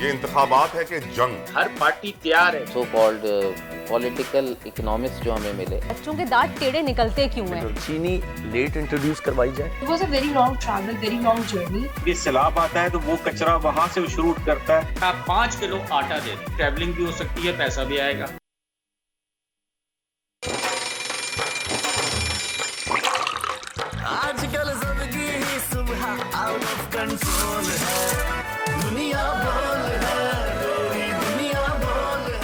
ये इंतखाबात है कि जंग? हर पार्टी तैयार है। सो कॉल्ड पॉलिटिकल इकोनॉमिक्स जो हमें मिले। बच्चों के दांत टेढ़े निकलते क्यों हैं? चीनी लेट इंट्रोड्यूस करवाई जाए। It was a very long travel, very long journey. ये सैलाब आता है तो वो कचरा वहाँ से शुरू करता है। आप 5 किलो आटा दे दें, ट्रैवलिंग भी हो सकती है, पैसा भी आएगा। आजकल जिंदगी ही सुबह आउट ऑफ कंट्रोल है, दुनिया बोल है, पूरी दुनिया बोल है।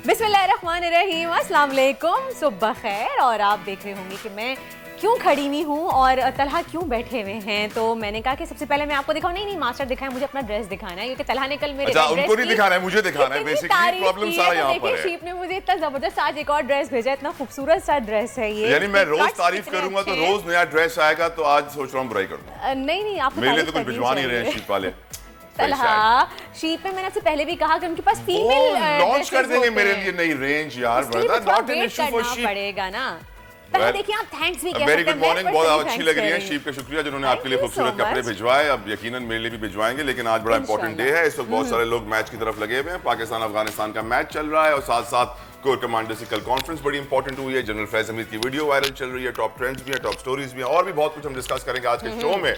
बिस्मिल्लाहिर्रहमानिर्रहीम, अस्सलाम वालेकुम, सुबह खैर। और आप देख रहे होंगे कि मैं क्यों खड़ी हुई हूँ और तलहा क्यों बैठे हुए हैं। तो मैंने कहा कि सबसे पहले मैं आपको दिखाऊं। नहीं मास्टर दिखाएं, मुझे अपना ड्रेस दिखाना है क्योंकि तलहा ने कल मेरे अच्छा, उनको नहीं दिखाना है, मुझे दिखाना है। बेसिकली प्रॉब्लम सारा यहाँ पर है। शीप ने मुझे इतना जबरदस्त आज एक और ड्रेस भेजा, इतना खूबसूरत सा ड्रेस है ये। यानी मैं रोज तारीफ करूंगा तो रोज नया ड्रेस आएगा, तो आज सोच रहा हूँ बुराई कर दूं। नहीं आप मेरे लिए तो कुछ भिजवा नहीं रहे हैं शीप वाले। तलहा शीप में मैंने आपसे पहले भी कहा कि उनके पास फीमेल लॉन्च कर देंगे मेरे लिए नई रेंज यार, not an issue for sheep. पड़ेगा ना। पहले देखिए आप थैंक्स भी कह वेरी सकते गुड हैं। मॉर्निंग, बहुत अच्छी लग रही है शीप का शुक्रिया जिन्होंने आपके लिए खूबसूरत कपड़े भिजवाए। अब यकीनन मेरे लिए भी भिजवाएंगे, लेकिन आज बड़ा इंपॉर्टेंट डे है। इस वक्त बहुत सारे लोग मैच की तरफ लगे हुए हैं। पाकिस्तान अफगानिस्तान का मैच चल रहा है और साथ साथ कोर कमांडर से कल कॉन्फ्रेंस बड़ी इंपॉर्टेंट हुई है। जनरल फैज हमीद की वीडियो वायरल चल रही है, टॉप ट्रेंड्स भी है, टॉप स्टोरीज भी है, और भी बहुत कुछ हम डिस्कस करेंगे आज के शो में।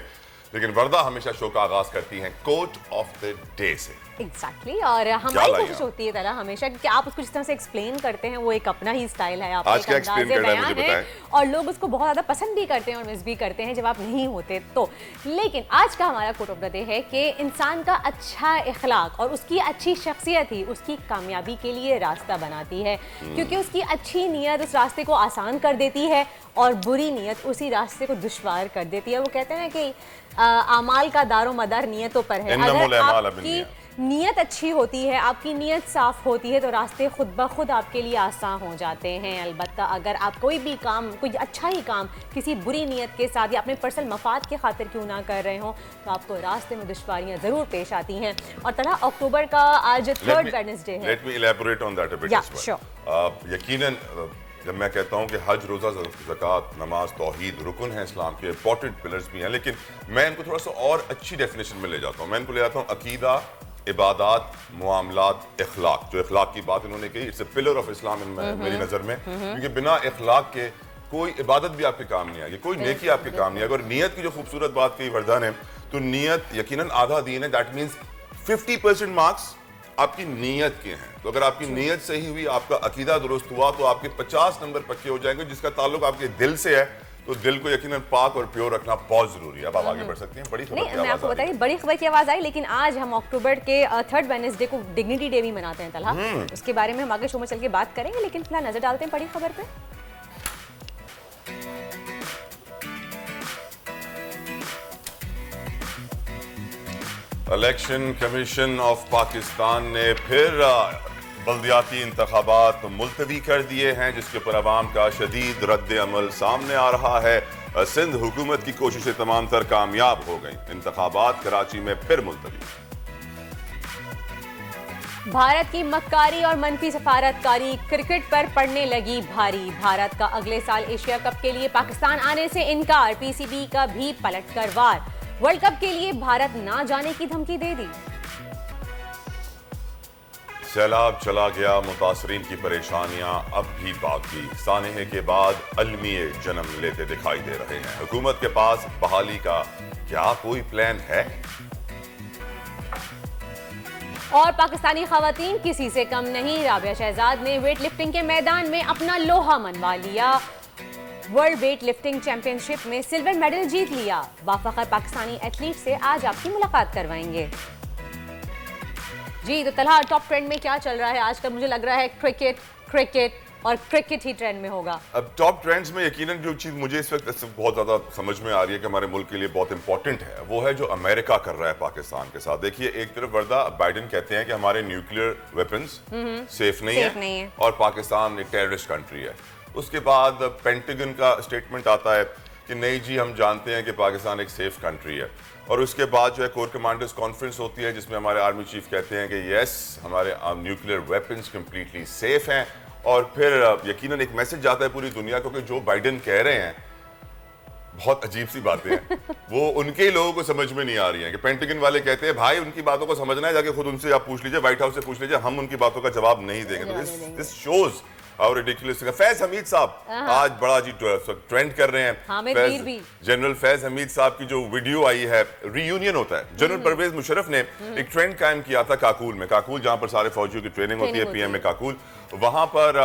लेकिन वर्दा हमेशा शो का आगाज करती हैं कोट ऑफ द डे से। एग्जैक्टली और हमारी कोशिश होती है तरह हमेशा कि आप उसको जिस तरह से एक्सप्लेन करते हैं वो एक अपना ही स्टाइल है, आपका आज क्या एक्सप्लेन करना है मुझे बताएं। और लोग उसको बहुत ज्यादा पसंद भी करते हैं और मिस भी करते हैं जब आप नहीं होते तो। लेकिन आज का हमारा कोट ऑफ द डे है कि इंसान का अच्छा इखलाक और उसकी अच्छी शख्सियत ही उसकी कामयाबी के लिए रास्ता बनाती है, क्योंकि उसकी अच्छी नीयत उस रास्ते को आसान कर देती है और बुरी नीयत उसी रास्ते को दुश्वार कर देती है। वो कहते हैं कि आमाल का दारो मदार नियतों पर है। अगर आपकी नीयत अच्छी होती है, आपकी नीयत साफ होती है तो रास्ते खुद ब खुद आपके लिए आसान हो जाते हैं। अलबत्ता अगर आप कोई भी काम, कोई अच्छा ही काम किसी बुरी नीयत के साथ या अपने पर्सनल मफाद के खातिर क्यों ना कर रहे हो तो आपको रास्ते में दुश्वारियां जरूर पेश आती हैं। और तरह अक्टूबर का आज 3rd वेडनेसडे है। Let me elaborate on that a bit as well. यकीनन जब मैं कहता हूं कि हज, रोज़ा, ज़कात, नमाज, तौहीद रुकन है इस्लाम के, इंपॉर्टेंट पिलर्स भी हैं, लेकिन मैं इनको थोड़ा सा और अच्छी डेफिनेशन में ले जाता हूं। मैं इनको ले जाता हूं अकीदा, इबादत, मुआमलात, इखलाक। जो इखलाक की बात इन्होंने कही, it's a pillar of Islam मेरी नज़र में, क्योंकि बिना इखलाक के कोई इबादत भी आपके काम नहीं आएगी, कोई नेकी आपके काम नहीं आएगी। और नीयत की जो खूबसूरत बात कही वर्दा ने, तो नीयत यकीनन आधा दीन है। दैट मीन्स 50% मार्क्स आपकी नीयत के हैं। तो अगर आपकी नीयत सही हुई, आपका अकीदा दुरुस्त हुआ, तो आपके 50 नंबर पक्के हो जाएंगे। जिसका ताल्लुक आपके दिल से है, तो दिल को यकीनन पाक और प्योर रखना बहुत जरूरी है। अब आप आगे बढ़ सकती हैं। बड़ी खबर की मैं आपको बताइए, बड़ी खबर की आवाज आई। लेकिन आज हम अक्टूबर के 3rd वेडनेसडे को डिग्निटी डे भी मनाते हैं तलहा। उसके बारे में हम आगे शो में चल के बात करेंगे, लेकिन फिलहाल नजर डालते हैं बड़ी खबर पे। इलेक्शन कमीशन ऑफ पाकिस्तान ने फिर बल्दियाती इंतखाबात मुलतवी कर दिए हैं, जिसके ऊपर अवाम का शदीद रद्द अमल सामने आ रहा है। सिंध हुकूमत की कोशिशें तमाम तर कामयाब हो गई। इंतखाबात कराची में फिर मुलतवी। भारत की मक्कारी और मनफी सफारतकारी क्रिकेट पर पड़ने लगी भारी। भारत का अगले साल एशिया कप के लिए पाकिस्तान आने से इनकार, पीसीबी का भी पलट कर वार। वर्ल्ड कप के लिए भारत ना जाने की धमकी दे दी। सैलाब चला गया, मुतासरीन की परेशानियां अब भी बाकी। सानहे के बाद अलमिए जन्म लेते दिखाई दे रहे हैं। हुकूमत के पास बहाली का क्या कोई प्लान है? और पाकिस्तानी खवातीन किसी से कम नहीं। राबिया शहजाद ने वेट लिफ्टिंग के मैदान में अपना लोहा मनवा लिया। वर्ल्ड वेट लिफ्टिंग चैंपियनशिप में सिल्वर मेडल जीत लिया। बाफखर पाकिस्तानी एथलीट से आज आपकी मुलाकात करवाएंगे। जी तो तलहा, टॉप ट्रेंड में क्या चल रहा है आजकल? मुझे लग रहा है क्रिकेट और क्रिकेट ही ट्रेंड में होगा। अब टॉप ट्रेंड्स में यकीनन जो चीज मुझे इस वक्त बहुत ज्यादा समझ में आ रही है कि हमारे मुल्क के लिए बहुत इंपॉर्टेंट है, वो है जो अमेरिका कर रहा है पाकिस्तान के साथ। देखिए, एक तरफ वर्दा बाइडेन कहते हैं कि हमारे न्यूक्लियर वेपन्स सेफ नहीं है और पाकिस्तान एक टेररिस्ट कंट्री है। उसके बाद पेंटागन का स्टेटमेंट आता है कि नहीं जी, हम जानते हैं कि पाकिस्तान एक सेफ कंट्री है। और उसके बाद जो है कोर कमांडर्स कॉन्फ्रेंस होती है, जिसमें हमारे आर्मी चीफ कहते हैं कि यस, हमारे न्यूक्लियर वेपन्स कंप्लीटली सेफ हैं। और फिर यकीनन एक मैसेज जाता है पूरी दुनिया को कि जो बाइडेन कह रहे हैं बहुत अजीब सी बातें हैं। वो उनके ही लोगों को समझ में नहीं आ रही हैं कि पेंटागन वाले कहते हैं भाई उनकी बातों को समझना है, जाके खुद उनसे आप पूछ लीजिए, व्हाइट हाउस से पूछ लीजिए, हम उनकी बातों का जवाब नहीं देंगे। तो this shows how ridiculous. Faiz Hamid साहब आज बड़ा जी ट्रेंड कर रहे हैं। जनरल फैज हमीद साहब की जो वीडियो आई है, रियूनियन होता है, जनरल परवेज मुशर्रफ ने एक ट्रेंड कायम किया था काकुल में, काकुल जहां पर सारे फौजियों की ट्रेनिंग होती है, पीएम में काकुल, वहां पर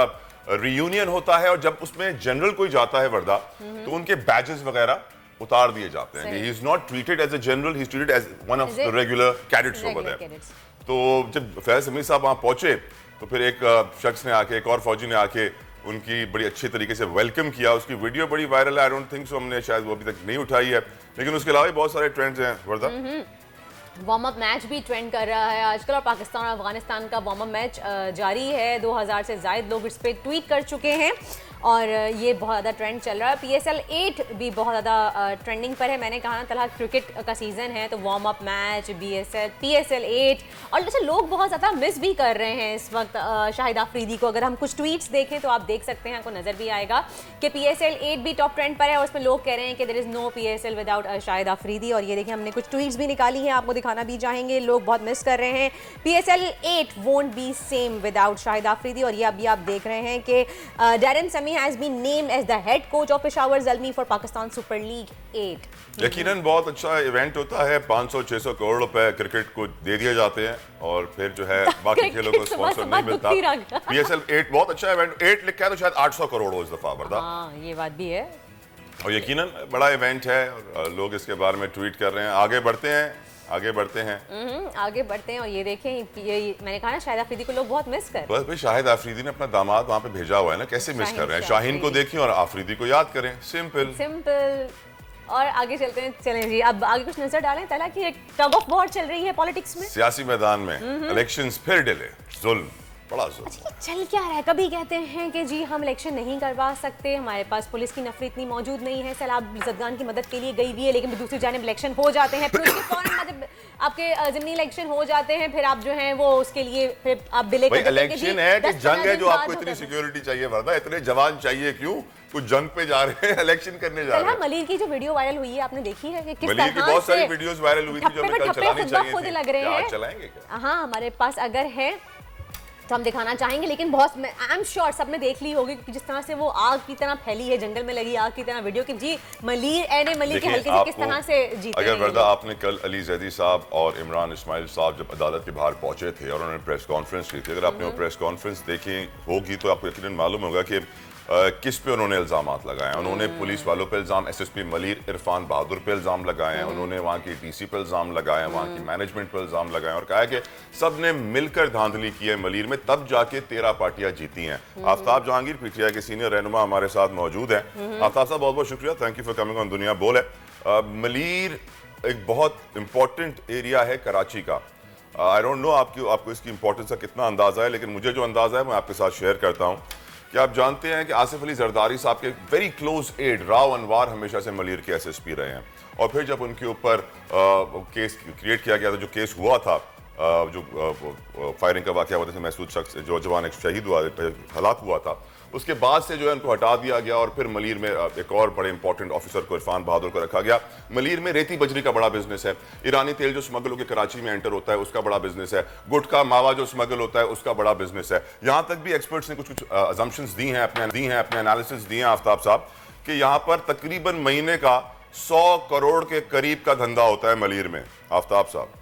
रियूनियन होता है और जब उसमें जनरल कोई जाता है वर्दा तो उनके बैजेस वगैरह उतार दिए जाते हैं। He is not treated as a general, he is treated as one of the regular cadets over there. तो जब फैज हमीद साहब वहां पहुंचे तो फिर एक शख्स ने आके, एक और फौजी ने आके उनकी बड़ी अच्छे तरीके से वेलकम किया। उसकी वीडियो बड़ी वायरल है, आई डोंट थिंक सो, हमने शायद वो अभी तक नहीं उठाई है, लेकिन उसके अलावा भी बहुत सारे ट्रेंड्स हैं वर्दा। वार्म अप मैच भी ट्रेंड कर रहा है आजकल, और पाकिस्तान और अफगानिस्तान का वार्म अप मैच जारी है। 2000 से ज़ायद लोग इस पर ट्वीट कर चुके हैं और ये बहुत ज़्यादा ट्रेंड चल रहा है। PSL 8 भी बहुत ज़्यादा ट्रेंडिंग पर है। मैंने कहा ना तलहा क्रिकेट का सीज़न है तो वार्म अप मैच, PSL 8, और अच्छा लोग बहुत ज़्यादा मिस भी कर रहे हैं इस वक्त शाहिद आफरीदी को। अगर हम कुछ ट्वीट्स देखें तो आप देख सकते हैं, आपको नज़र भी आएगा कि PSL 8 भी टॉप ट्रेंड पर है और उसमें लोग कह रहे हैं कि there is no PSL without Shahid Afridi. और ये देखिए हमने कुछ ट्वीट्स भी निकाली हैं, आपको दिखाना भी चाहेंगे, लोग बहुत मिस कर रहे हैं। PSL 8 won't be same without Shahid Afridi. और ये अभी आप देख रहे हैं कि डैरन समी has been named as the head coach of Peshawar Zalmi for Pakistan Super League 8. यकीनन बहुत अच्छा इवेंट होता है, 500-600 करोड़ रुपए क्रिकेट को दे दिए जाते हैं और फिर जो है बाकी खेलों को स्पॉन्सर नहीं मिलता। PSL 8 बहुत अच्छा इवेंट, 8 लिखा है तो शायद 800 करोड़ हो इस दफा वर्दा। हाँ ये बात भी है और यकीनन बड़ा इवेंट है और लोग इसके बारे में ट्वीट कर रहे हैं। आगे बढ़ते हैं आगे बढ़ते हैं और ये देखें, ये मैंने कहा ना शाहिद आफरीदी को लोग बहुत मिस कर। बस भाई शाहिद आफरीदी ने अपना दामाद वहाँ पे भेजा हुआ है ना, कैसे मिस कर रहे हैं? शाहीन को देखें और आफरीदी को याद करें, सिंपल। और आगे चलते हैं, चलें जी अब आगे कुछ नजर डालें। तला की एक टग ऑफ वॉर चल रही है पॉलिटिक्स में, सियासी मैदान में इलेक्शंस फिर डिले, जुल्म, बड़ा जुल्म। अच्छा चल क्या रहा है? कभी कहते हैं कि जी हम इलेक्शन नहीं करवा सकते, हमारे पास पुलिस की नफरी इतनी मौजूद नहीं है, सैलाब जदगान की मदद के लिए गई हुई है, लेकिन दूसरी जानिब इलेक्शन हो जाते हैं, फिर उसके फौरन बाद आपके ज़िमनी इलेक्शन हो जाते हैं, फिर आप जो हैं वो उसके लिए फिर आप डिले कर देते हैं। इलेक्शन है कि जंग है जो आपको इतनी सिक्योरिटी चाहिए वर्दा, इतने जवान चाहिए क्यों? कुछ जंग पे जा रहे हैं, इलेक्शन करने जा रहे हैं। मलिर की जो वीडियो वायरल हुई है आपने देखी है कि किस तरह की बहुत सारी वीडियोस वायरल हुई थी जो हमें कल चलानी चाहिए थी। लग रहे हैं चलाएंगे क्या? हाँ हमारे पास अगर है तो हम दिखाना चाहेंगे, लेकिन बहुत आई एम श्योर सबने देख ली होगी कि जिस तरह से वो आग की तरह फैली है, जंगल में लगी आग की तरह वीडियो कि जी मलिर के हल्के से किस तरह से जीते। अगर वर्दा आपने कल अली जैदी साहब और इमरान इस्माइल साहब जब अदालत के बाहर पहुंचे थे और उन्होंने प्रेस कॉन्फ्रेंस की थी, अगर आपने वो प्रेस कॉन्फ्रेंस देखी होगी तो आपको यकीनन मालूम होगा कि किस पे उन्होंने इल्जामात लगाए। उन्होंने पुलिस वालों पे इल्जाम, SSP मलिर इरफान बहादुर पे इल्जाम लगाए हैं, उन्होंने वहाँ की TC पे इल्जाम लगाए, वहाँ की मैनेजमेंट पे इल्जाम लगाए और कहा कि सब ने मिलकर धांधली की है मलिर में, तब जाके 13 पार्टियां जीती हैं। आफ्ताब जहांगीर PTI के सीनियर रहनुमा हमारे साथ मौजूद हैं। आफ्ताब साहब बहुत बहुत शुक्रिया, thank you for coming on दुनिया बोल है। मलिर एक बहुत इंपॉर्टेंट एरिया है कराची का। आई डोंट नो आपको इसकी इंपॉर्टेंस का कितना अंदाजा है, लेकिन मुझे जो अंदाजा है मैं आपके साथ शेयर करता हूँ कि आप जानते हैं कि आसिफ अली जरदारी साहब के वेरी क्लोज एड राव अनवार हमेशा से मलिर के SSP रहे हैं और फिर जब उनके ऊपर केस क्रिएट किया गया था, जो केस हुआ था, जो फायरिंग का वाकया हुआ था, महसूद शख्स जो जवान एक शहीद हुआ, हलाक हुआ था, उसके बाद से जो है उनको हटा दिया गया और फिर मलिर में एक और बड़े इंपॉर्टेंट ऑफिसर को इरफान बहादुर को रखा गया। मलिर में रेती बजरी का बड़ा बिजनेस है, ईरानी तेल जो स्मगल होकर कराची में एंटर होता है उसका बड़ा बिजनेस है, गुटखा मावा जो स्मगल होता है उसका बड़ा बिजनेस है। यहाँ तक भी एक्सपर्ट्स ने कुछ अजम्पशंस दी हैं, अपने एनालिसिस दिए हैं आफ्ताब साहब कि यहाँ पर तकरीबन महीने का 100 करोड़ के करीब का धंधा होता है मलिर में। आफ्ताब साहब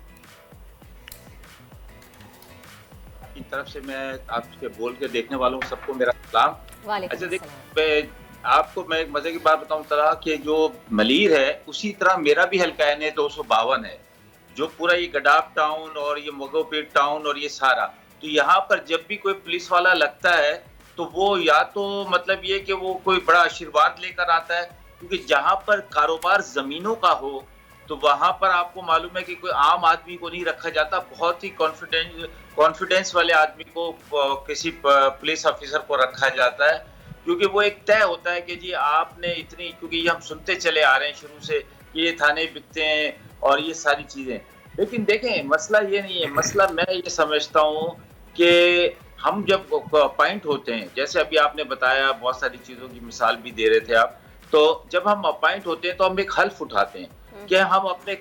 की तरफ से मैं आपके बोल के देखने वालों को सबको मेरा सलाम। अच्छा देखिए, आपको मैं एक मजे की बात बताऊं तरह कि जो मलिर है उसी तरह मेरा भी हल्का है 252 है, जो पूरा ये गडाफ टाउन और ये मुगोपीट टाउन और ये सारा, तो यहाँ पर जब भी कोई पुलिस वाला लगता है तो वो या तो मतलब ये कि वो कोई बड़ा आशीर्वाद लेकर आता है, क्योंकि जहाँ पर कारोबार जमीनों का हो तो वहां पर आपको मालूम है कि कोई आम आदमी को नहीं रखा जाता, बहुत ही कॉन्फिडेंस वाले आदमी को किसी पुलिस ऑफिसर को रखा जाता है, क्योंकि वो एक तय होता है कि जी आपने इतनी, क्योंकि ये हम सुनते चले आ रहे हैं शुरू से कि ये थाने बिकते हैं और ये सारी चीजें। लेकिन देखें मसला ये नहीं है, मसला मैं ये समझता हूँ कि हम जब पॉइंट होते हैं, जैसे अभी आपने बताया बहुत सारी चीजों की मिसाल भी दे रहे थे आप, तो जब हम अपॉइंट होते हैं तो हम एक हल्फ उठाते हैं कि हम अपने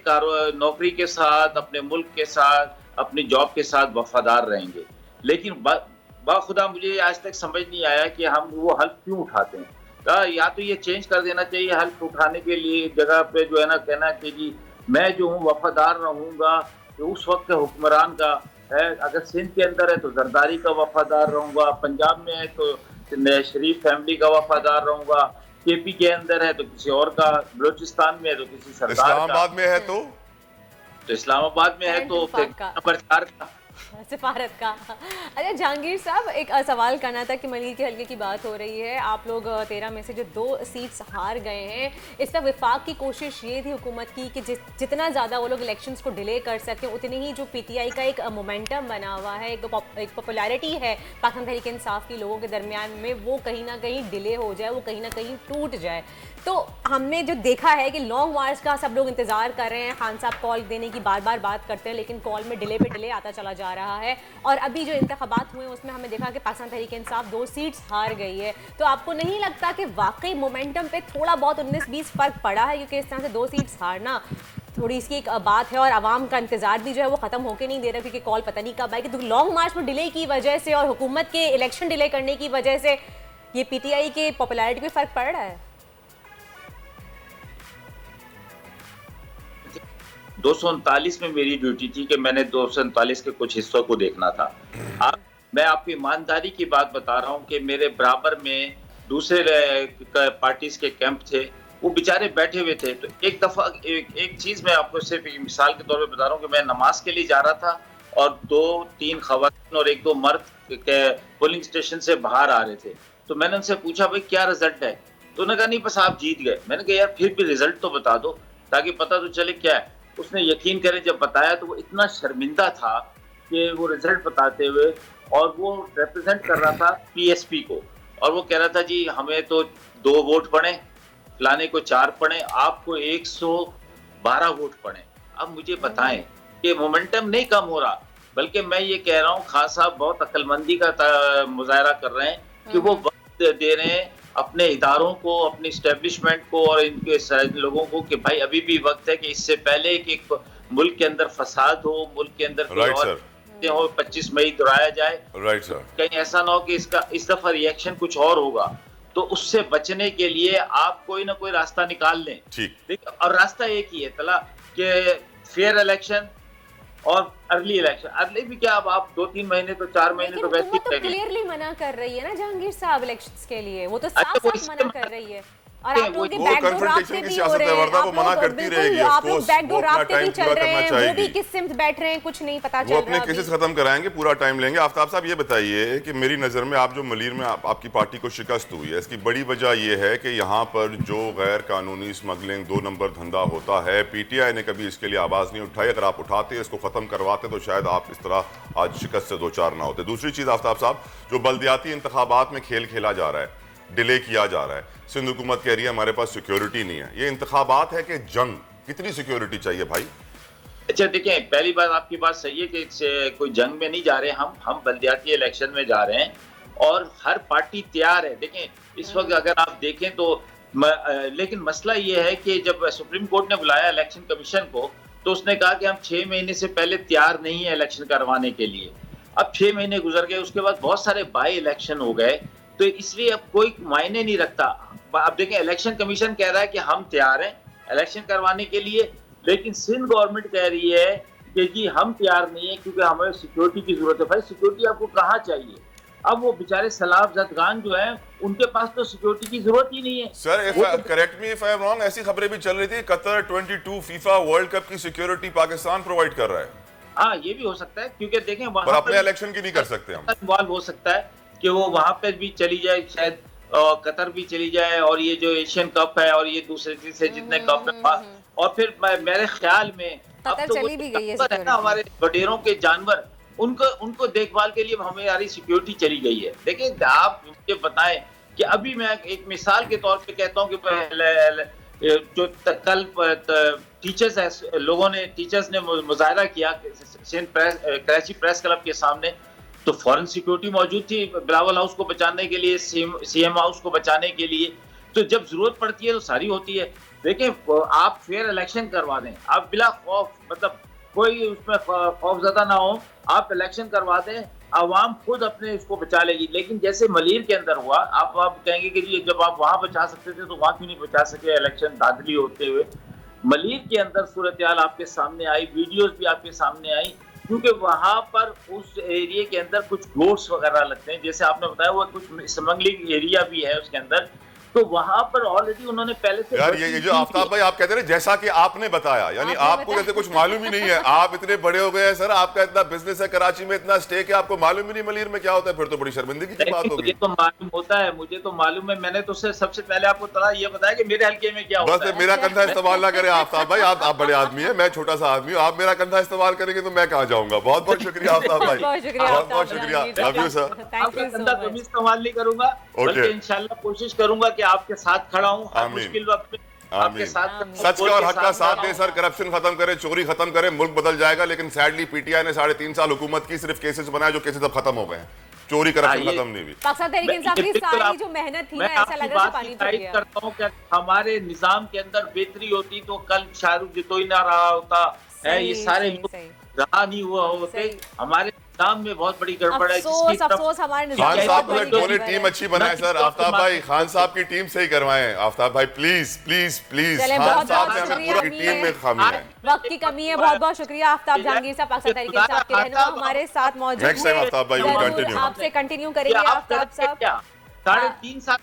नौकरी के साथ, अपने मुल्क के साथ, अपनी जॉब के साथ वफादार रहेंगे। लेकिन बाखुदा मुझे आज तक समझ नहीं आया कि हम वो हल्फ क्यों उठाते हैं। या तो ये चेंज कर देना चाहिए हल्फ उठाने के लिए जगह पे जो है ना कहना कि जी मैं जो हूँ वफादार रहूँगा तो उस वक्त के हुक्मरान का है। अगर सिंध के अंदर है तो जरदारी का वफादार रहूँगा, पंजाब में है तो शरीफ फैमिली का वफादार रहूँगा, केपी के अंदर है तो किसी और का, बलूचिस्तान में है तो किसी सरदार का, इस्लामाबाद में है तो इस्लामाबाद में है तो नंबर 4 का सिफारत का। अच्छा जहांगीर साहब, एक सवाल करना था कि मलिर के हल्के की बात हो रही है, आप लोग 13 में से जो 2 सीट्स हार गए हैं, इस पर विफाक की कोशिश ये थी हुकूमत की कि जितना ज़्यादा वो लोग इलेक्शंस को डिले कर सकें उतनी ही जो पीटीआई का एक मोमेंटम बना हुआ है, एक पॉपुलैरिटी है पाकिस्तान तहरीक इंसाफ की लोगों के दरमियान में, वो कहीं ना कहीं डिले हो जाए, वो कहीं ना कहीं टूट जाए। तो हमने जो देखा है कि लॉन्ग मार्च का सब लोग इंतज़ार कर रहे हैं, खान साहब कॉल देने की बार बार बात करते हैं लेकिन कॉल में डिले पे डिले आता चला जा रहा है। और अभी जो इंतखाबात हुए उसमें हमने देखा कि पाकिस्तान तहरीक इंसाफ 2 सीट्स हार गई है। तो आपको नहीं लगता कि वाकई मोमेंटम पे थोड़ा बहुत 19-20 फ़र्क पड़ा है, क्योंकि इस तरह से 2 सीट्स हारना थोड़ी इसकी एक बात है और आवाम का इंतजार भी जो है वो ख़त्म होके नहीं दे रहा, क्योंकि कॉल पता नहीं कब आएगी। तो लॉन्ग मार्च में डिले की वजह से और हुकूमत के इलेक्शन डिले करने की वजह से ये पीटीआई के पॉपुलैरिटी पे फ़र्क पड़ रहा है। 239 में मेरी ड्यूटी थी कि मैंने 239 के कुछ हिस्सों को देखना था। मैं आपकी ईमानदारी की बात बता रहा हूँ कि मेरे बराबर में दूसरे पार्टीज के कैंप थे, वो बेचारे बैठे हुए थे। तो एक दफ़ा एक चीज़ मैं आपको सिर्फ एक मिसाल के तौर पे बता रहा हूँ कि मैं नमाज के लिए जा रहा था और 2-3 खवातीन और 1-2 मर्द के पोलिंग स्टेशन से बाहर आ रहे थे। तो मैंने उनसे पूछा भाई क्या रिजल्ट है, तो उन्होंने कहा नहीं बस आप जीत गए। मैंने कहा यार फिर भी रिजल्ट तो बता दो ताकि पता तो चले क्या है। उसने यकीन करें जब बताया तो वो इतना शर्मिंदा था कि वो रिजल्ट बताते हुए, और वो रिप्रेजेंट कर रहा था पीएसपी को, और वो कह रहा था जी हमें तो 2 वोट पड़े, फलाने को 4 पड़े, आपको 112 वोट पड़े। अब मुझे बताएं कि मोमेंटम नहीं कम हो रहा, बल्कि मैं ये कह रहा हूँ खान साहब बहुत अक्लमंदी का मुजाहरा कर रहे हैं कि वो वक्त दे रहे हैं अपने इदारों को, अपने इस्टेब्लिशमेंट को और इनके लोगों को कि भाई अभी भी वक्त है कि इससे पहले कि मुल्क के अंदर फसाद हो, मुल्क के अंदर हो 25 मई दोहराया जाए, कहीं ऐसा ना हो कि इसका इस दफा रिएक्शन कुछ और होगा। तो उससे बचने के लिए आप कोई ना कोई रास्ता निकाल लें। ठीक, और रास्ता एक ही है तला कि फेयर इलेक्शन और अर्ली इलेक्शन। अर्ली भी क्या, अब आप 2-3 महीने तो 4 महीने तो वैसे ही क्लियरली मना कर रही है ना जहांगीर साहब इलेक्शंस के लिए, वो तो साफ मना कर रही है। और आप लोग बैकडोर रास्ते भी हो रहे हैं, आप मना करती रहेगी, आप लोग बैकडोर रास्ते भी चल रहे हैं, वो भी किस सिमत बैठ रहे हैं कुछ नहीं पता चल रहा। वो अपने केसेस खत्म कराएंगे, पूरा टाइम लेंगे। आफ्ताब साहब ये बताइए कि मेरी नज़र में आप जो मलीर में आपकी पार्टी को शिकस्त हुई है, इसकी बड़ी वजह ये है कि यहाँ पर जो गैर कानूनी स्मगलिंग 2 नंबर धंधा होता है, पीटीआई ने कभी इसके लिए आवाज़ नहीं उठाई। अगर आप उठाते इसको ख़त्म करवाते तो शायद आप इस तरह आज शिकस्त से 2-4 ना होते। दूसरी चीज़ आफ्ताब साहब, जो बल्दियाती इंतखाबात में खेल खेला जा रहा है, डिले किया जा रहा है, सिंध हुकूमत कह रही है हमारे पास सिक्योरिटी नहीं है। ये इंतखाबात है कि जंग, कितनी सिक्योरिटी चाहिए भाई? अच्छा देखिए, पहली बात आपकी बात सही है कि कोई जंग में नहीं जा रहे हम बल्दियाती इलेक्शन में जा रहे हैं और हर पार्टी तैयार है। देखें इस वक्त अगर आप देखें तो लेकिन मसला ये है कि जब सुप्रीम कोर्ट ने बुलाया इलेक्शन कमीशन को तो उसने कहा कि हम 6 महीने से पहले तैयार नहीं है इलेक्शन करवाने के लिए। अब 6 महीने गुजर गए, उसके बाद बहुत सारे बाई इलेक्शन हो गए, तो इसलिए अब कोई मायने नहीं रखता। अब देखें इलेक्शन कमीशन कह रहा है कि हम तैयार हैं इलेक्शन करवाने के लिए, लेकिन सिंध गवर्नमेंट कह रही है कि जी हम तैयार नहीं है क्योंकि हमें सिक्योरिटी की जरूरत है। भाई सिक्योरिटी आपको कहाँ चाहिए? अब वो बेचारे सलाब जदगान जो हैं उनके पास तो सिक्योरिटी की जरूरत ही नहीं है। Sir correct me if I am wrong, ऐसी खबरें भी चल रही थी कतर 22 फीफा वर्ल्ड कप की सिक्योरिटी पाकिस्तान प्रोवाइड कर रहा है। हाँ ये भी हो सकता है, क्योंकि देखें वहाँ अपने इलेक्शन की नहीं कर सकते हम। इन्वॉल्व हो सकता है कि वो वहाँ पे भी चली जाए, शायद कतर भी चली जाए, और ये जो एशियन कप है और ये दूसरे तीसरे जितने कप है, और फिर मेरे ख्याल में अब तो चली भी गई है ना हमारे वडेरों के जानवर, उनको देखभाल के लिए हमारी सिक्योरिटी चली गई है। देखिए आप मुझे बताएं कि अभी मैं एक मिसाल के तौर पे कहता हूँ कि जो कल टीचर्स है, टीचर्स ने मुजाहरा किया कराची प्रेस क्लब के सामने, तो फॉरेन सिक्योरिटी मौजूद थी बिलावल हाउस को बचाने के लिए, सीएम हाउस को बचाने के लिए, तो जब जरूरत पड़ती है तो सारी होती है। देखिए, आप फेयर इलेक्शन करवा दें, आप बिला खौफ, मतलब कोई उसमें खौफजदा ना हो, आप इलेक्शन करवा दें, आवाम खुद अपने इसको बचा लेगी। लेकिन जैसे मलीर के अंदर हुआ, आप कहेंगे कि जी जब आप वहां बचा सकते थे तो वहां क्यों नहीं बचा सके, इलेक्शन धांधली होते हुए। मलीर के अंदर सूरत हाल आपके सामने आई, वीडियोस भी आपके सामने आई, क्योंकि वहां पर उस एरिया के अंदर कुछ गोट्स वगैरह लगते हैं, जैसे आपने बताया वो कुछ स्मगलिंग एरिया भी है उसके अंदर, तो वहां पर ऑलरेडी उन्होंने पहले से यार ये जो आफ्ताब भाई आप कहते हैं जैसा कि आपने बताया, यानी आपको जैसे कुछ मालूम ही नहीं है, आप इतने बड़े हो गए हैं सर, आपका इतना बिजनेस है कराची में, इतना स्टेक है, आपको मालूम ही नहीं मलीर में क्या होता है, फिर तो बड़ी शर्मिंदगी की बात होगी। मुझे तो मालूम होता है, मुझे तो मालूम है, मैंने तो सबसे पहले आपको तला ये बताया कि मेरे हल्के में क्या होता है। बस मेरा कंधा इस्तेमाल ना करें आफ्ताब भाई, आप बड़े आदमी हैं, मैं छोटा सा आदमी हूँ, आप मेरा कंधा इस्तेमाल करेंगे तो मैं कहाँ जाऊंगा। बहुत बहुत शुक्रिया आफ्ताब भाई, बहुत बहुत शुक्रिया, लव यू सर। आपका कंधा कभी इस्तेमाल नहीं करूंगा, बल्कि इंशाल्लाह कोशिश करूंगा कि आपके साथ खड़ा हूं हर मुश्किल वक्त में, आपके साथ सच का और हक का साथ दें सर, करप्शन खत्म करें, चोरी खत्म करें, मुल्क बदल जाएगा। लेकिन सैडली पीटीआई ने 3.5 साल हुकूमत की, सिर्फ केसेस बनाए जो केसेस अब खत्म हो गए हैं, चोरी करप्शन खत्म नहीं हुई। पाकिस्तान तहरीक इंसाफ की सारी जो मेहनत थी ना, ऐसा लग रहा है पानी फिर गया। करता हूं कि हमारे निजाम के अंदर बेहतरी होती तो कल शाहरुख जितोई ना रहा होता है, ये सारे रहा नहीं हुआ होते, हमारे निजाम में बहुत बड़ी गड़बड़ है। अफसोस हमारे निजाम खान साहब बोले टीम अच्छी बनाए सर, आफ्ताब भाई खान साहब की टीम से ही करवाएं, आफ्ताब भाई प्लीज प्लीज प्लीज, खान साहब ने हमें पूरी टीम में खामी है, वक्त की कमी है। बहुत बहुत शुक्रिया आफ्ताब जहांगीर साहब, पाकिस्तान तहरीक इंसाफ के रहनुमा हमारे साथ मौजूद हैं। नेक्स्ट टाइम आफ्ताब भाई विल कंटिन्यू, आपसे कंटिन्यू करेंगे आफ्ताब साहब, 3.5 साल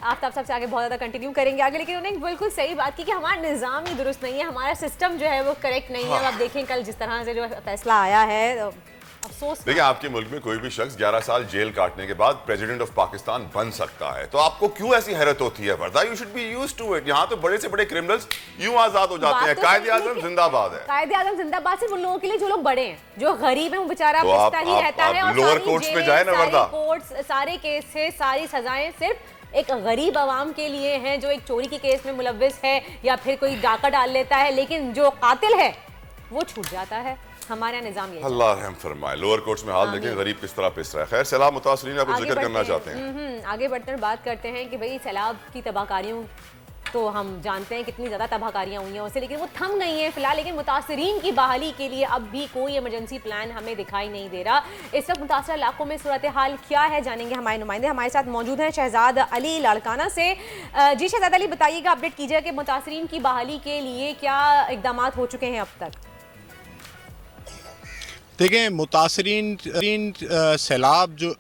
आफ्ताब साहब से आगे बहुत ज़्यादा कंटिन्यू करेंगे आगे। लेकिन उन्होंने बिल्कुल सही बात की कि हमारा निज़ाम ही दुरुस्त नहीं है, हमारा सिस्टम जो है वो करेक्ट नहीं है। अब आप देखें कल जिस तरह से जो फैसला आया है, अफसोस। देखिए आपके मुल्क में कोई भी शख्स 11 साल जेल काटने के बाद प्रेसिडेंट ऑफ पाकिस्तान बन सकता है, तो आपको क्यों ऐसी हैरत होती है? वर्दा you should be used to it. यहाँ तो बड़े से बड़े क्रिमिनल्स यूं आजाद हो जाते हैं। कायदे आजम जिंदाबाद है, कायदे आजम जिंदाबाद सिर्फ उन लोगों के लिए जो लोग बड़े हैं, जो गरीब है वो बेचारा तो पिसता ही रहता है। और लोअर कोर्ट्स में जाए ना वर्दा, कोर्ट्स सारे केसेस सारी सजाएं सिर्फ एक गरीब आवाम के लिए हैं जो एक चोरी के केस में मुलव्विस है या फिर कोई डाका डाल लेता है, लेकिन जो कातिल है वो छूट जाता है। हमारा निजाम ये अल्लाह रहम फरमाए। लोअर कोर्ट्स में हाल देखें गरीब किस तरह पिस रहा है। खैर सैलाब मुतासरीन आप जिक्र करना चाहते हैं? आगे बढ़कर बात करते हैं कि भाई सैलाब की तबाहकारियों तो हम जानते हैं कितनी ज़्यादा तबाहकारियाँ हुई हैं उससे, लेकिन वो थम गई हैं फिलहाल। लेकिन मुतासरीन की बहाली के लिए अब भी कोई इमरजेंसी प्लान हमें दिखाई नहीं दे रहा। इस वक्त मुतासर इलाकों में सूरत हाल क्या है जानेंगे हमारे नुमाइंदे हमारे साथ मौजूद हैं शहजाद अली लाड़काना से। जी शहजाद अली बताइएगा, अपडेट कीजिएगा कि मुतासरीन की बहाली के लिए क्या इकदाम हो चुके हैं अब तक? देखें मुतासरीन सैलाब जो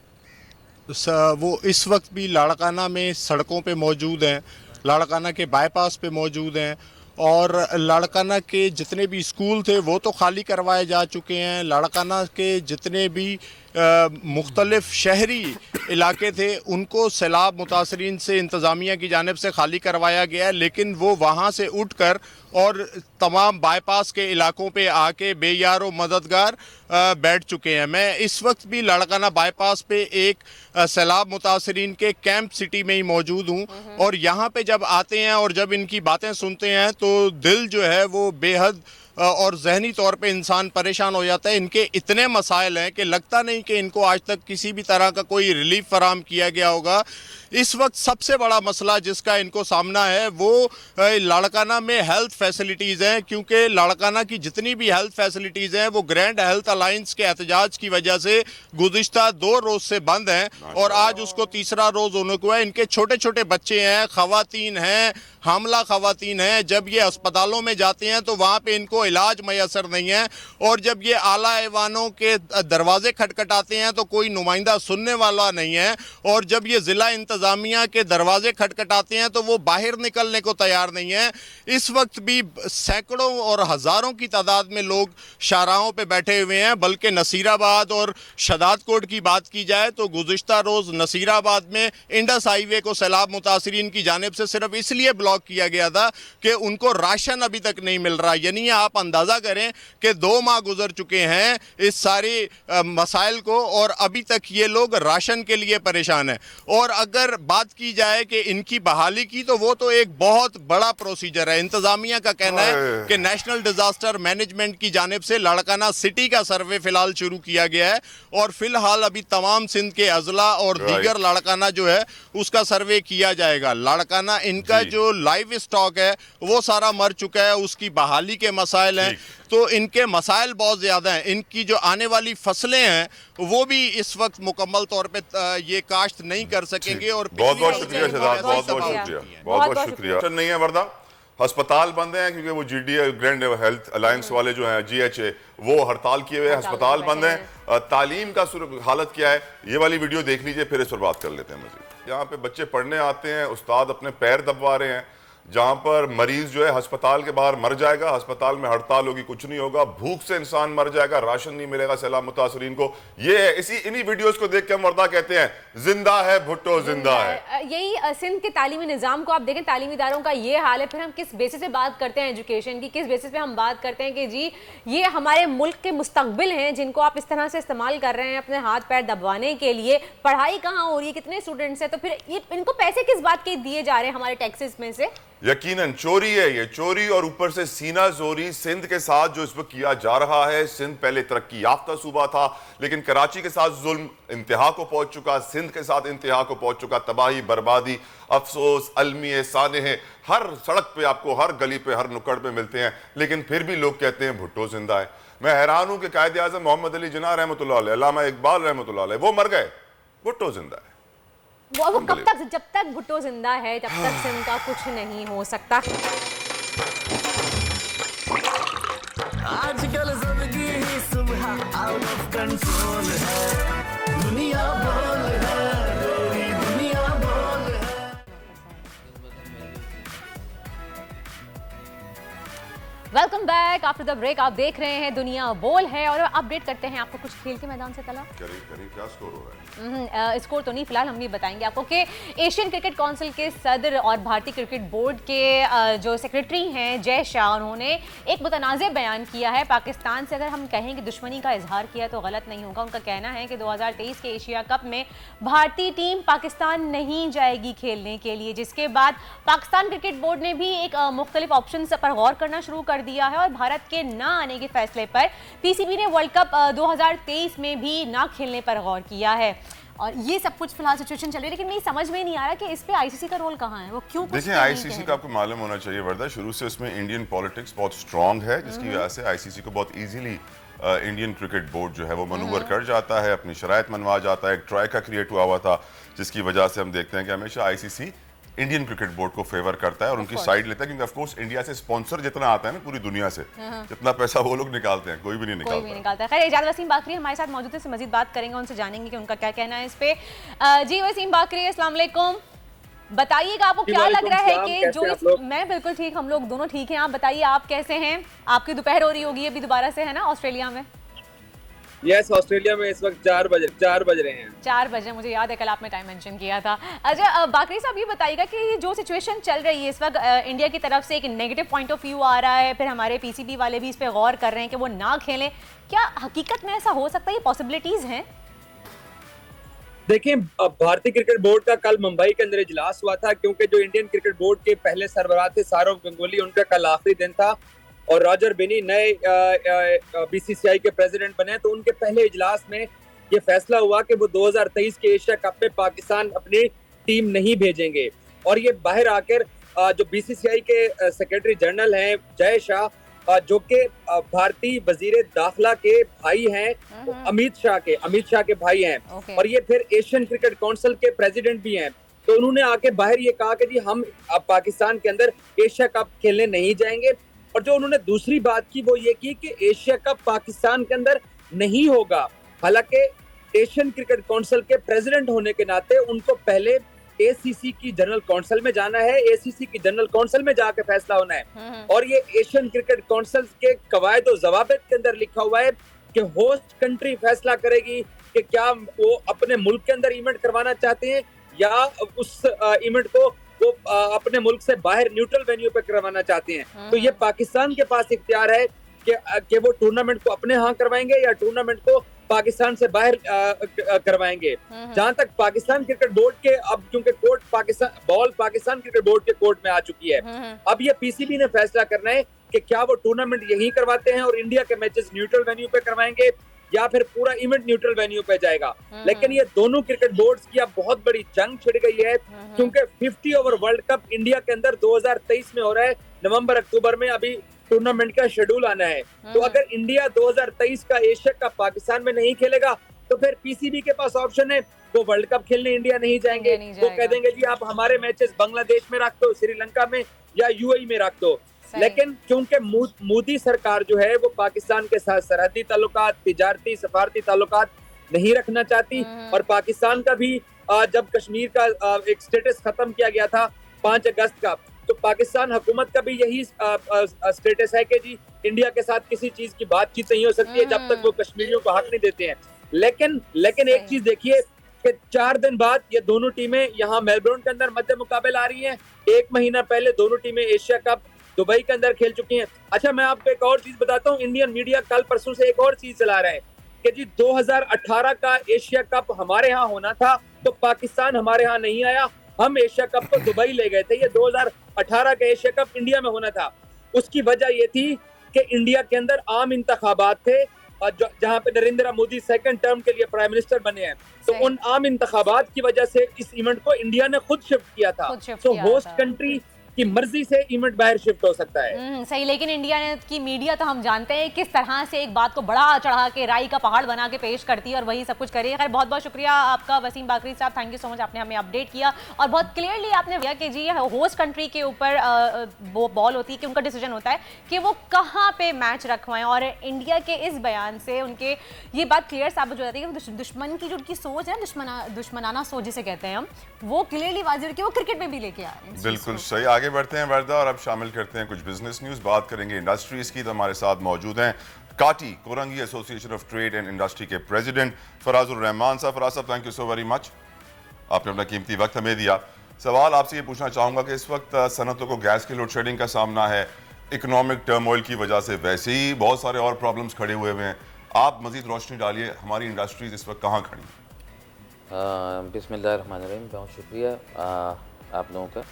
वो इस वक्त भी लाड़काना में सड़कों पे मौजूद हैं, लाड़काना के बाईपास पे मौजूद हैं और लाड़काना के जितने भी स्कूल थे वो तो खाली करवाए जा चुके हैं। लाड़काना के जितने भी मुख्तलिफ शहरी इलाके थे उनको सैलाब मुतासरीन से इंतज़ामिया की जानिब से खाली करवाया गया है, लेकिन वो वहाँ से उठकर और तमाम बाईपास के इलाकों पे आके बेयारो मददगार बैठ चुके हैं। मैं इस वक्त भी लाड़काना बाईपास पे एक सैलाब मुतासरीन के कैंप सिटी में ही मौजूद हूँ और यहाँ पे जब आते हैं और जब इनकी बातें सुनते हैं तो दिल जो है वो बेहद और जहनी तौर पे इंसान परेशान हो जाता है। इनके इतने मसाइल हैं कि लगता नहीं कि इनको आज तक किसी भी तरह का कोई रिलीफ फराहम किया गया होगा। इस वक्त सबसे बड़ा मसला जिसका इनको सामना है वो लाड़काना में हेल्थ फैसिलिटीज़ हैं, क्योंकि लाड़काना की जितनी भी हेल्थ फैसिलिटीज़ हैं वो ग्रैंड हेल्थ अलायंस के एहतजाज की वजह से गुज़िश्ता 2 रोज़ से बंद हैं और आज उसको तीसरा रोज़ होने को है। इनके छोटे छोटे बच्चे हैं, ख़वातीन हैं, हामला ख़वातीन हैं। जब ये अस्पतालों में जाते हैं तो वहाँ पे इनको इलाज मैसर नहीं है और जब ये आला ऐवानों के दरवाजे खटखटाते हैं तो कोई नुमाइंदा सुनने वाला नहीं है और जब ये ज़िला इंतज़ामिया के दरवाजे खटखटाते हैं तो वो बाहर निकलने को तैयार नहीं है। इस वक्त भी सैकड़ों और हज़ारों की तादाद में लोग शाहराहों पे बैठे हुए हैं। बल्कि नसीराबाद और शदादकोट की बात की जाए तो गुज़िश्ता रोज़ नसीराबाद में इंडस हाईवे को सैलाब मुतासरीन की जानिब से सिर्फ इसलिए ब्लॉक स्टॉक किया गया था कि उनको राशन अभी तक नहीं मिल रहा। यानी आप अंदाज़ा करें कि 2 माह गुजर चुके हैं इस सारी मसाइल को और अभी तक ये लोग राशन के लिए परेशान हैं। और अगर बात की जाए कि इनकी बहाली की तो वो तो एक बहुत बड़ा प्रोसीजर है। इंतज़ामिया का कहना है कि नेशनल डिज़ास्टर मैनेजमेंट की जानिब से लाड़काना सिटी का सर्वे फिलहाल शुरू किया गया है और फिलहाल अभी तमाम सिंध के अजला और दीगर लाड़काना जो है उसका सर्वे किया जाएगा। लाड़काना इनका जो लाइव स्टॉक है वो सारा मर चुका है, उसकी बहाली के मसाइल हैं, तो इनके मसाइल बहुत ज़्यादा हैं। इनकी जो आने वाली फसलें हैं वो भी इस वक्त मुकम्मल तौर पे ये काश्त नहीं कर सकेंगे। और बहुत बहुत शुक्रिया शहजाद, बहुत बहुत शुक्रिया, बहुत बहुत शुक्रिया। नहीं है वर्दा, अस्पताल बंद हैं क्योंकि वो GDA ग्रैंड हेल्थ अलायंस वाले जो हैं GHA वो हड़ताल किए हुए हैं, अस्पताल बंद हैं। तालीम का हालत क्या है ये वाली वीडियो देख लीजिए, फिर इस पर बात कर लेते हैं मज़ीद। यहाँ पे बच्चे पढ़ने आते हैं, उस्ताद अपने पैर दबवा रहे हैं, जहां पर मरीज जो है अस्पताल के बाहर मर जाएगा, अस्पताल में हड़ताल होगी, कुछ नहीं होगा, भूख से इंसान मर जाएगा, राशन नहीं मिलेगा सैलाब मुतासरीन को। ये है, इन्हीं वीडियोस को देख के हम वर्दा कहते हैं जिंदा है भुट्टो, जिंदा है। यही सिंध के तालीमी निज़ाम को आप देखें, तालीमी इदारों का ये हाल है। फिर हम किस बेसिस पे बात करते हैं एजुकेशन की, किस बेसिस पे हम बात करते हैं कि जी ये हमारे मुल्क के मुस्तकबिल हैं जिनको आप इस तरह से इस्तेमाल कर रहे हैं अपने हाथ पैर दबवाने के लिए। पढ़ाई कहाँ हो रही है, कितने स्टूडेंट्स हैं, तो फिर इनको पैसे किस बात के दिए जा रहे हैं हमारे टैक्सेस में से? यकीनन चोरी है ये, चोरी और ऊपर से सीना जोरी सिंध के साथ जो इस वक्त किया जा रहा है। सिंध पहले तरक्की याफ्ता सूबा था लेकिन कराची के साथ जुल्म इंतहा को पहुंच चुका, सिंध के साथ इंतहा को पहुंच चुका, तबाही बर्बादी अफसोस अलमिए साने हर सड़क पे आपको, हर गली पे, हर नुक्कड़ पे मिलते हैं। लेकिन फिर भी लोग कहते हैं भुट्टो जिंदा है। मैं हैरान हूं कि कायदे आज़म मोहम्मद अली जिन्ना रहमतुल्लाह अलैह, अल्लामा इकबाल रहमतुल्लाह अलैह, वो मर गए, भुट्टो जिंदा है। वो कब तक, जब तक भुट्टो जिंदा है तब तक सिंध का कुछ नहीं हो सकता। आजकल जिंदगी ही सुबह आउट ऑफ कंट्रोल है, दुनिया बोल है, तेरी दुनिया बोल है। Welcome back after the break. आप देख रहे हैं दुनिया बोल है और अपडेट करते हैं आपको कुछ खेल के मैदान से। तला क्या स्कोर हो रहा है? स्कोर तो नहीं, फिलहाल हम भी बताएंगे आपको कि एशियन क्रिकेट काउंसिल के सदर और भारतीय क्रिकेट बोर्ड के जो सेक्रेटरी हैं जय शाह, उन्होंने एक मुतनाज़ बयान किया है। पाकिस्तान से अगर हम कहें कि दुश्मनी का इजहार किया तो गलत नहीं होगा। उनका कहना है कि 2023 के एशिया कप में भारतीय टीम पाकिस्तान नहीं जाएगी खेलने के लिए, जिसके बाद पाकिस्तान क्रिकेट बोर्ड ने भी एक मुख्तलिफ ऑप्शन पर गौर करना शुरू कर दिया है और भारत के ना आने के फैसले पर PCB ने वर्ल्ड कप 2023 में भी ना खेलने पर गौर किया है। और ये सब कुछ फिलहाल सिचुएशन चल रही है, लेकिन मेरी समझ में नहीं आ रहा कि इस पे ICC का रोल कहाँ है, वो क्यों? देखिए ICC का आपको मालूम होना चाहिए वर्दा, शुरू से उसमें इंडियन पॉलिटिक्स बहुत स्ट्रांग है, जिसकी वजह से ICC को बहुत इजीली इंडियन क्रिकेट बोर्ड जो है वो मनूवर कर जाता है, अपनी शराइत मनवा जाता है। एक ट्राइका क्रिएट हुआ था जिसकी वजह से हम देखते हैं कि हमेशा ICC इंडियन क्रिकेट बोर्ड को फेवर करता है और उनकी साइड लेता है, क्योंकि ऑफ कोर्स इंडिया से स्पॉन्सर जितना आता है ना पूरी दुनिया से, जितना पैसा वो लोग निकालते हैं कोई भी नहीं निकालता। खैर इजाज़ वसीम बाकरी हमारे साथ मौजूद है, इससे मजीद बात करेंगे, उनसे जानेंगे कि उनका क्या कहना है इस पे। जी वसीम बाकरी, अस्सलाम वालेकुम। बताइएगा आपको क्या लग रहा है कि जो मैं बिल्कुल ठीक, हम लोग दोनों ठीक हैं। आप बताइए आप कैसे हैं? आपकी दोपहर हो रही होगी अभी दोबारा से, है ना, ऑस्ट्रेलिया में? यस, ऑस्ट्रेलिया में इस वक्त 4 बज रहे हैं। 4 बजे, मुझे याद है कल आपने टाइम मेंशन किया था। अच्छा बाकरी साहब ये बताइएगा कि जो सिचुएशन चल रही है इस वक्त, इंडिया की तरफ से एक नेगेटिव पॉइंट ऑफ व्यू आ रहा है, फिर हमारे PCB वाले भी इस पे गौर कर रहे हैं कि वो ना खेलें, क्या हकीकत में ऐसा हो सकता है? ये पॉसिबिलिटीज हैं? देखिए, भारतीय क्रिकेट बोर्ड का कल मुंबई के अंदर इजलास हुआ था, क्योंकि जो इंडियन क्रिकेट बोर्ड के पहले सरबराह थे सौरव गंगुली, उनका कल आखिरी दिन था और रॉजर बिनी नए BCCI के प्रेसिडेंट बने। तो उनके पहले इजलास में ये फैसला हुआ कि वो 2023 के एशिया कप में पाकिस्तान अपनी टीम नहीं भेजेंगे। और ये बाहर आकर जो BCCI के सेक्रेटरी जनरल हैं जय शाह, जो कि भारतीय वजीर दाखिला के भाई हैं, अमित शाह के भाई हैं, और ये फिर एशियन क्रिकेट काउंसिल के प्रेसिडेंट भी हैं। तो उन्होंने आके बाहर ये कहा कि जी हम पाकिस्तान के अंदर एशिया कप खेलने नहीं जाएंगे। और जो उन्होंने दूसरी बात की वो ये की कि एशिया कप पाकिस्तान के अंदर नहीं होगा। हालांकि एशियन क्रिकेट काउंसिल के प्रेसिडेंट होने के नाते उनको पहले ACC की जनरल काउंसिल में जाना है, ACC की जनरल काउंसिल में जाकर फैसला होना है। और ये एशियन क्रिकेट काउंसिल के कवायद और ज़वाबित के अंदर लिखा हुआ है कि होस्ट कंट्री फैसला करेगी कि क्या वो अपने मुल्क के अंदर इवेंट करवाना चाहते हैं या उस इवेंट को वो अपने मुल्क से बाहर न्यूट्रल वेन्यू पे करवाना चाहते हैं। तो ये पाकिस्तान के पास इख्तियार है कि वो टूर्नामेंट को अपने यहाँ करवाएंगे या टूर्नामेंट को पाकिस्तान से बाहर करवाएंगे। जहां तक पाकिस्तान क्रिकेट बोर्ड के, अब क्योंकि कोर्ट पाकिस्तान क्रिकेट बोर्ड के कोर्ट में आ चुकी है, अब ये पीसीबी ने फैसला करना है कि क्या वो टूर्नामेंट यहीं करवाते हैं और इंडिया के मैचेस न्यूट्रल वेन्यू पे करवाएंगे या फिर पूरा इवेंट न्यूट्रल वेन्यू पे जाएगा। लेकिन ये दोनों क्रिकेट बोर्ड्स की अब बहुत बड़ी जंग छिड़ गई है, क्योंकि 50 ओवर वर्ल्ड कप इंडिया के अंदर 2023 में हो रहा है। नवंबर अक्टूबर में अभी टूर्नामेंट का शेड्यूल आना है। तो अगर इंडिया 2023 का एशिया कप पाकिस्तान में नहीं खेलेगा तो फिर पीसीबी के पास ऑप्शन है, वो वर्ल्ड कप खेलने इंडिया नहीं जाएंगे। वो कह देंगे जी आप हमारे मैचेस बांग्लादेश में रख दो, श्रीलंका में या यूएई में रख दो। लेकिन क्योंकि मोदी सरकार जो है वो पाकिस्तान के साथ सरहदी ताल्लुकात, तिजारती सफारती ताल्लुकात नहीं रखना चाहती, और पाकिस्तान का भी जब कश्मीर का एक स्टेटस खत्म किया गया था 5 अगस्त का, तो पाकिस्तान हुकूमत का भी यही स्टेटस है कि जी इंडिया के साथ किसी चीज की बातचीत नहीं हो सकती है जब तक वो कश्मीरियों को हक नहीं देते हैं। लेकिन एक चीज देखिए कि 4 दिन बाद ये दोनों टीमें यहाँ मेलबोर्न के अंदर मध्य मुकाबले आ रही हैं। 1 महीना पहले दोनों टीमें एशिया कप दुबई के अंदर खेल चुकी हैं। अच्छा, मैं आपको एक और चीज बताता हूँ, इंडियन मीडिया कल परसों से एक और चीज चला रहा है कि जी 2018 का एशिया कप हमारे यहाँ होना था तो पाकिस्तान हमारे यहाँ नहीं आया, हम एशिया कप को दुबई ले गए थे। ये 2018 का एशिया कप इंडिया में होना था। उसकी वजह ये थी कि इंडिया के अंदर आम इंतखाबात थे और जहाँ पे नरेंद्र मोदी 2nd टर्म के लिए प्राइम मिनिस्टर बने हैं, तो उन आम इंतखाबात की वजह से इस इवेंट को इंडिया ने खुद शिफ्ट किया था। तो होस्ट कंट्री की मर्जी से इवेंट बाहर शिफ्ट हो सकता है। सही, लेकिन इंडिया ने की मीडिया तो हम जानते हैं किस तरह से एक बात को बड़ा चढ़ा के राई का पहाड़ बना के पेश करती है और वही सब कुछ कर रही है। खैर, बहुत बहुत शुक्रिया आपका वसीम बाकरी साहब, थैंक यू सो मच, आपने हमें अपडेट किया और बहुत क्लियरली आपने किया कि जी होस्ट कंट्री के ऊपर वो बॉल होती है कि उनका डिसीजन होता है कि वो कहाँ पे मैच रखवाएं, और इंडिया के इस बयान से उनके ये बात क्लियर साबित हो जाती है कि दुश्मन की जो उनकी सोच है, दुश्मनाना सोच जिसे कहते हैं हम, वो क्लियरली वाज़ेह है कि वो क्रिकेट में भी लेके आ रहे हैं। बिल्कुल सही। आगे बढ़ते हैं वर्दा और अब शामिल करते हैं कुछ बिजनेस न्यूज़। बात करेंगे इंडस्ट्रीज की, तो हमारे साथ मौजूद हैं काटी Korangi association of trade and industry के प्रेसिडेंट फराजुर रहमान साहब। फराज साहब, thank you so very much, आपने अपना कीमती वक्त हमें दिया। सवाल आपसे ये पूछना चाहूँगा कि इस वक्त सनतों को गैस की लोड शेडिंग का सामना है, इकोनॉमिक टर्मोइल की वजह से, वैसे ही बहुत सारे और प्रॉब्लम्स खड़े हुए हुए हैं। आप मजीद रोशनी डालिए, हमारी इंडस्ट्रीज इस वक्त कहाँ खड़ी? बिस्मिल्लाहिर्रहमानिर्रहीम, बहुत शुक्रिया आप लोगों का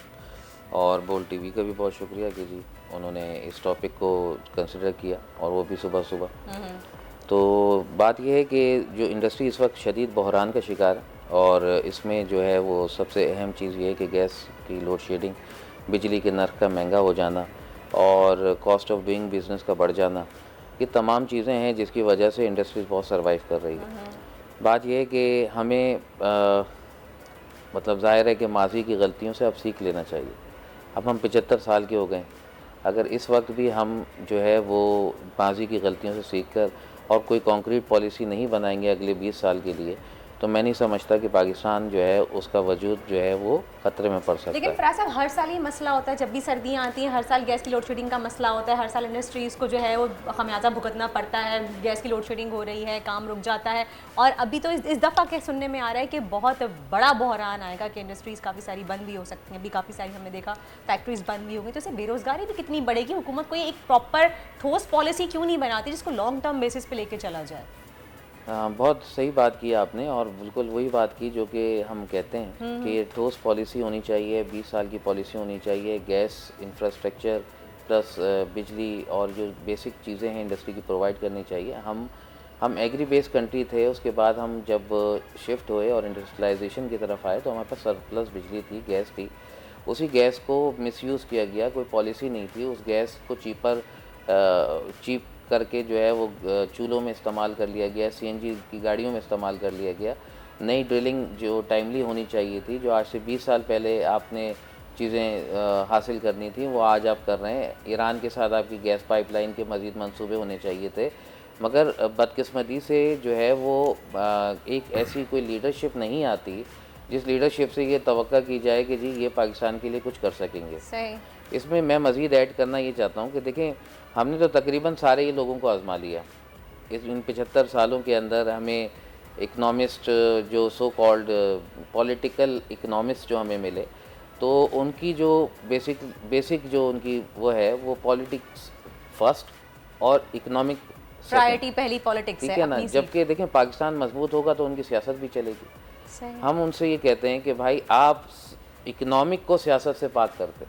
और बोल टीवी का भी बहुत शुक्रिया कि जी उन्होंने इस टॉपिक को कंसिडर किया और वो भी सुबह सुबह। तो बात यह है कि जो इंडस्ट्री इस वक्त शदीद बहरान का शिकार है और इसमें जो है वो सबसे अहम चीज़ ये है कि गैस की लोड शेडिंग, बिजली के नर्ख का महंगा हो जाना और कॉस्ट ऑफ डूइंग बिज़नेस का बढ़ जाना, ये तमाम चीज़ें हैं जिसकी वजह से इंडस्ट्रीज बहुत सर्वाइव कर रही है। बात यह है कि हमें मतलब ज़ाहिर है कि माजी की गलतियों से अब सीख लेना चाहिए। अब हम 75 साल के हो गए, अगर इस वक्त भी हम जो है वो माजी की गलतियों से सीख कर और कोई कॉन्क्रीट पॉलिसी नहीं बनाएंगे अगले 20 साल के लिए, तो मैं नहीं समझता कि पाकिस्तान जो है उसका वजूद जो है वो खतरे में पड़ सकता है। लेकिन फराज साहब, हर साल ये मसला होता है, जब भी सर्दियाँ आती हैं हर साल गैस की लोड शेडिंग का मसला होता है, हर साल इंडस्ट्रीज़ को जो है वो खमियाजा भुगतना पड़ता है, गैस की लोड शेडिंग हो रही है, काम रुक जाता है। और अभी तो इस दफ़ा के सुनने में आ रहा है कि बहुत बड़ा बहरान आएगा कि इंडस्ट्रीज़ काफ़ी सारी बंद भी हो सकती हैं। अभी काफ़ी सारी हमने देखा फैक्ट्रीज बंद भी हो गई, तो इससे बेरोज़गारी भी कितनी बढ़ेगी। हुकूमत कोई एक प्रॉपर ठोस पॉलिसी क्यों नहीं बनाती जिसको लॉन्ग टर्म बेसिस पे लेके चला जाए? बहुत सही बात की आपने और बिल्कुल वही बात की जो कि हम कहते हैं कि ठोस पॉलिसी होनी चाहिए, 20 साल की पॉलिसी होनी चाहिए। गैस इंफ्रास्ट्रक्चर प्लस बिजली और जो बेसिक चीज़ें हैं इंडस्ट्री की प्रोवाइड करनी चाहिए। हम एग्री बेस्ड कंट्री थे, उसके बाद हम जब शिफ्ट हुए और इंडस्ट्रियलाइजेशन की तरफ आए तो हमारे पास सरप्लस बिजली थी, गैस थी। उसी गैस को मिसयूज़ किया गया, कोई पॉलिसी नहीं थी। उस गैस को चीप करके जो है वो चूल्हों में इस्तेमाल कर लिया गया, सीएनजी की गाड़ियों में इस्तेमाल कर लिया गया। नई ड्रिलिंग जो टाइमली होनी चाहिए थी, जो आज से 20 साल पहले आपने चीज़ें हासिल करनी थी, वो आज आप कर रहे हैं। ईरान के साथ आपकी गैस पाइपलाइन के मज़ीद मंसूबे होने चाहिए थे, मगर बदकिस्मती से जो है वो एक ऐसी कोई लीडरशिप नहीं आती जिस लीडरशिप से ये तवक्का की जाए कि जी ये पाकिस्तान के लिए कुछ कर सकेंगे। सही। इसमें मैं मज़ीद ऐड करना ये चाहता हूँ कि देखें, हमने तो तकरीबन सारे ही लोगों को आज़मा लिया। इन 75 सालों के अंदर हमें इकनॉमिस्ट जो सो कॉल्ड पॉलिटिकल इकनॉमिस्ट जो हमें मिले, तो उनकी जो बेसिक जो उनकी वो है वो पॉलिटिक्स फर्स्ट और इकोनॉमिक प्रायोरिटी पहली पॉलिटिक्स ठीक है ना। जबकि देखें पाकिस्तान मजबूत होगा तो उनकी सियासत भी चलेगी। हम उनसे ये कहते हैं कि भाई आप इकोनॉमिक को सियासत से पाक करते,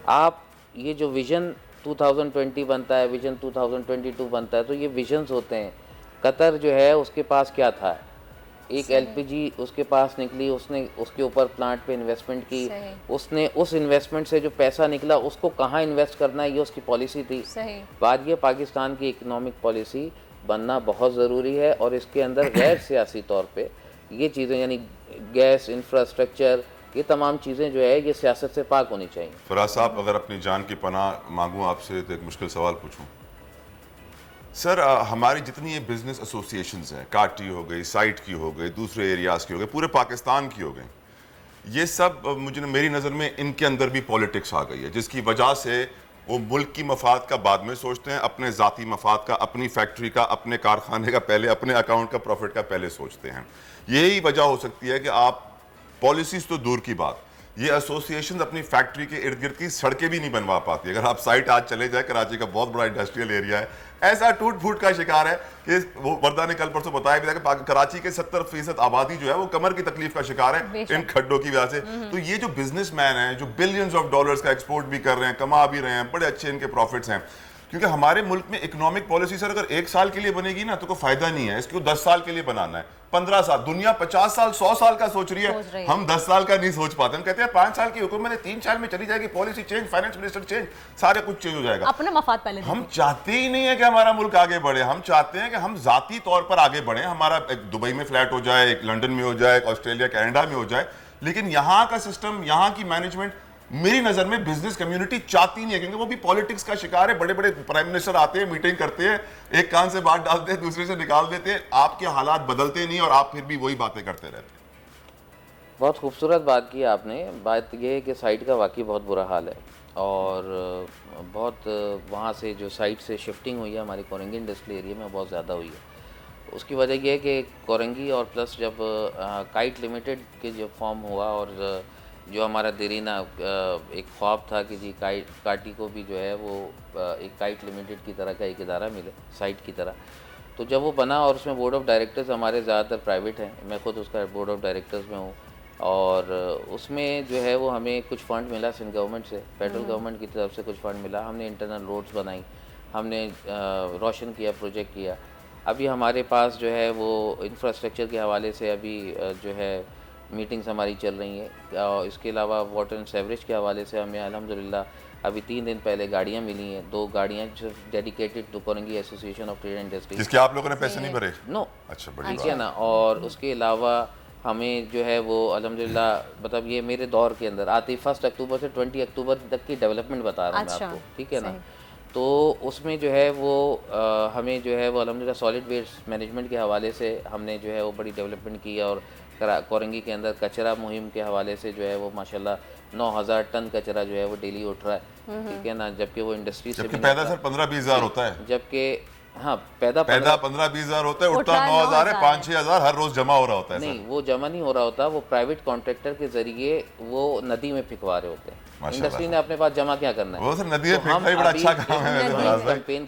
आप ये जो विजन 2020 बनता है, विजन 2022 बनता है, तो ये विजन्स होते हैं। कतर जो है उसके पास क्या था, एक एलपीजी उसके पास निकली, उसने उसके ऊपर प्लांट पे इन्वेस्टमेंट की, उसने उस इन्वेस्टमेंट से जो पैसा निकला उसको कहाँ इन्वेस्ट करना है ये उसकी पॉलिसी थी। बात ये पाकिस्तान की इकोनॉमिक पॉलिसी बनना बहुत ज़रूरी है और इसके अंदर गैर सियासी तौर पे ये चीज़ें यानी गैस, इंफ्रास्ट्रक्चर, ये तमाम चीज़ें जो है ये सियासत से पाक होनी चाहिए। फराज साहब, अगर अपनी जान की पनाह मांगूँ आपसे तो एक मुश्किल सवाल पूछूँ। सर, हमारी जितनी ये बिजनेस एसोसिएशंस हैं, काटी हो गई, साइट की हो गई, दूसरे एरियाज़ की हो गई, पूरे पाकिस्तान की हो गई, ये सब मेरी नज़र में इनके अंदर भी पॉलिटिक्स आ गई है, जिसकी वजह से वो मुल्क की मफाद का बाद में सोचते हैं, अपने ज़ाती मफाद का, अपनी फैक्ट्री का, अपने कारखाने का पहले, अपने अकाउंट का, प्रॉफिट का पहले सोचते हैं। यही वजह हो सकती है कि आप पॉलिसीज़ तो दूर की बात, ये एसोसिएशन अपनी फैक्ट्री के इर्द गिर्द की सड़कें भी नहीं बनवा पाती। अगर आप साइट आज चले जाए, कराची का बहुत बड़ा इंडस्ट्रियल एरिया है, ऐसा टूट फूट का शिकार है कि वो वर्दा ने कल परसों बताया भी था कि कराची के 70% आबादी जो है वो कमर की तकलीफ का शिकार है इन खड्डों की वजह से। तो ये जो बिजनेसमैन हैं जो बिलियंस ऑफ डॉलर्स का एक्सपोर्ट भी कर रहे हैं, कमा भी रहे हैं, बड़े अच्छे इनके प्रॉफिट्स हैं, क्योंकि हमारे मुल्क में इकोनॉमिक पॉलिसी सर अगर 1 साल के लिए बनेगी ना तो कोई फायदा नहीं है, इसको 10 साल के लिए बनाना है, 15 साल। दुनिया 50 साल 100 साल का सोच रही है, हम 10 साल का नहीं सोच पाते। हम कहते हैं 5 साल की हुकूमत है, 3 साल में चली जाएगी, policy change, finance minister change, सारे कुछ चेंज हो जाएगा। अपना मफाद पहले हम चाहते ही नहीं है कि हमारा मुल्क आगे बढ़े, हम चाहते हैं कि हम जाती तौर पर आगे बढ़े, हमारा एक दुबई में फ्लैट हो जाए, एक लंदन में हो जाए, एक ऑस्ट्रेलिया कनाडा में हो जाए, लेकिन यहाँ का सिस्टम, यहाँ की मैनेजमेंट मेरी नजर में बिजनेस कम्युनिटी चाहती नहीं है, क्योंकि वो भी पॉलिटिक्स का शिकार है। बड़े बड़े प्राइम मिनिस्टर आते हैं, मीटिंग करते हैं, एक कान से बात डालते हैं, दूसरे से निकाल देते हैं, आपके हालात बदलते नहीं और आप फिर भी वही बातें करते रहते हैं। बहुत खूबसूरत बात की आपने। बात यह है कि साइट का वाकई बहुत बुरा हाल है और बहुत वहाँ से जो साइट से शिफ्टिंग हुई है हमारी कोरंगी इंडस्ट्रियल एरिया में बहुत ज़्यादा हुई है। उसकी वजह यह है कि कोरंगी और प्लस जब काइट लिमिटेड के जो फॉर्म हुआ और जो हमारा देरीना एक ख्वाब था कि जी काटी को भी जो है वो एक काइट लिमिटेड की तरह का एक इदारा मिले साइट की तरह, तो जब वो बना और उसमें बोर्ड ऑफ डायरेक्टर्स हमारे ज़्यादातर प्राइवेट हैं, मैं खुद उसका बोर्ड ऑफ डायरेक्टर्स में हूँ, और उसमें जो है वो हमें कुछ फ़ंड मिला सिंध गवर्नमेंट से, फेडरल गवर्नमेंट की तरफ से कुछ फ़ंड मिला, हमने इंटरनल रोड्स बनाई, हमने रोशन किया, प्रोजेक्ट किया। अभी हमारे पास जो है वो इंफ्रास्ट्रक्चर के हवाले से अभी जो है मीटिंग्स हमारी चल रही हैं, और इसके अलावा वाटर एंड सेवरेज के हवाले से हमें अल्हम्दुलिल्लाह अभी 3 दिन पहले गाड़ियाँ मिली हैं, 2 गाड़ियाँ जो dedicated to Korangi association of trade industry, जिसके आप लोगों ने पैसे नहीं भरे। नो, अच्छा, बड़ी ठीक है ना। और उसके अलावा हमें जो है वो अल्हम्दुलिल्लाह मतलब ये मेरे दौर के अंदर आती 1 अक्टूबर से 20 अक्टूबर तक की डेवलपमेंट बता रहा हूँ मैं आपको, ठीक है ना। तो उसमें जो है वो हमें जो है वो अल्हम्दुलिल्लाह सॉलिड वेस्ट मैनेजमेंट के हवाले से हमने जो है वो बड़ी डेवलपमेंट की, और कोरंगी के अंदर कचरा मुहिम के हवाले से जो है वो माशाल्लाह 9000 टन कचरा जो है वो डेली उठ रहा है, ठीक है ना, जबकि वो इंडस्ट्री से भी पैदा सर 15-20 हज़ार होता है, जबकि हाँ पैदा 15-20 हज़ार होता है, उठता 9,000 है, 5-6 हज़ार हर रोज जमा हो रहा होता है। नहीं, वो जमा नहीं हो रहा होता, वो प्राइवेट कॉन्ट्रैक्टर के जरिए वो नदी में फिकवा रहे होते हैं। इंडस्ट्री ने अपने पास जमा क्या करना है, वो सर नदी में फेंकना ही बड़ा अच्छा काम है,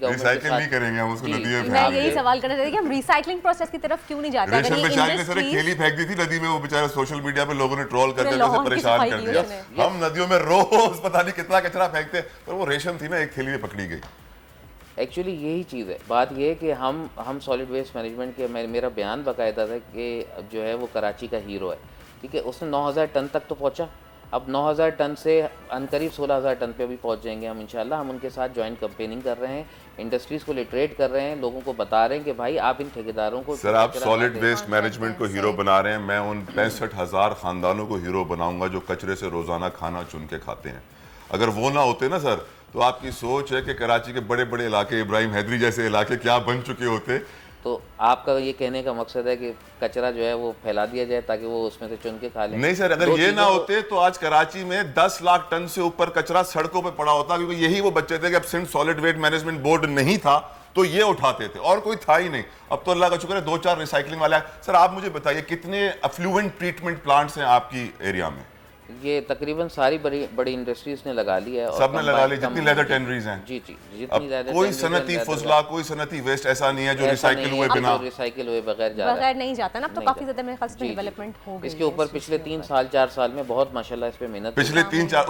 रिसाइकिल नहीं करेंगे हम उसको नदी में। मैं यही सवाल करना चाहती कि हम रिसाइकलिंग प्रोसेस की तरफ क्यों नहीं जाते? रेशम बेचारी ने सर थैली फेंक दी थी नदी में, वो बेचारे सोशल मीडिया पे लोगों ने ट्रोल करके उसे परेशान कर दिया। हम नदियों में रोज पता नहीं कितना कचरा फेंकते, पर वो रेशम थी ना, एक थैली में पकड़ी गई। एक्चुअली यही चीज़ है, बात ये है कि हम सॉलिड वेस्ट मैनेजमेंट के मेरा बयान बाकायदा था कि जो है वो कराची का हीरो है, ठीक है, उसने 9000 टन तक तो पहुंचा, अब 9000 टन से अनकरीब 16000 टन पे भी पहुंच जाएंगे हम इंशाल्लाह। हम उनके साथ जॉइंट कैंपेनिंग कर रहे हैं, इंडस्ट्रीज़ को लिटरेट कर रहे हैं, लोगों को बता रहे हैं कि भाई आप इन ठेकेदारों को। सर आप सॉलिड वेस्ट मैनेजमेंट को हीरो बना रहे हैं, मैं उन 65,000 ख़ानदानों को हीरो बनाऊंगा जो कचरे से रोज़ाना खाना चुन के खाते हैं। अगर वो ना होते ना सर, तो आपकी सोच है कि कराची के बड़े बड़े इलाके, इब्राहिम हैदरी जैसे इलाके क्या बन चुके होते। तो आपका ये कहने का मकसद है कि कचरा जो है वो फैला दिया जाए ताकि वो उसमें से चुन के खा लें? नहीं सर, अगर ये ना होते तो आज कराची में 10 लाख टन से ऊपर कचरा सड़कों पे पड़ा होता, क्योंकि यही वो बच्चे थे कि अब Sindh solid waste management board नहीं था तो ये उठाते थे, और कोई था ही नहीं। अब तो अल्लाह का शुक्र है 2-4 रिसाइकलिंग वाला है। सर आप मुझे बताइए कितने अफ्लुएंट ट्रीटमेंट प्लांट्स हैं आपकी एरिया में? ये तकरीबन सारी बड़ी इंडस्ट्रीज ने लगा ली है, सब ने लगा ली जितनी लेदर टेनरीज हैं। जी जी, जितनी लेदर कोई सनती फुजला, कोई सनती वेस्ट ऐसा नहीं है जो रिसाइकिल हुए बिना, रिसाइकिल हुए बगैर नहीं जाता ना। तो काफी ज्यादा मेरे ख्याल से डेवलपमेंट हो गई इसके ऊपर पिछले 3-4 साल में बहुत माशाल्लाह इस पे मेहनत, पिछले 3-4,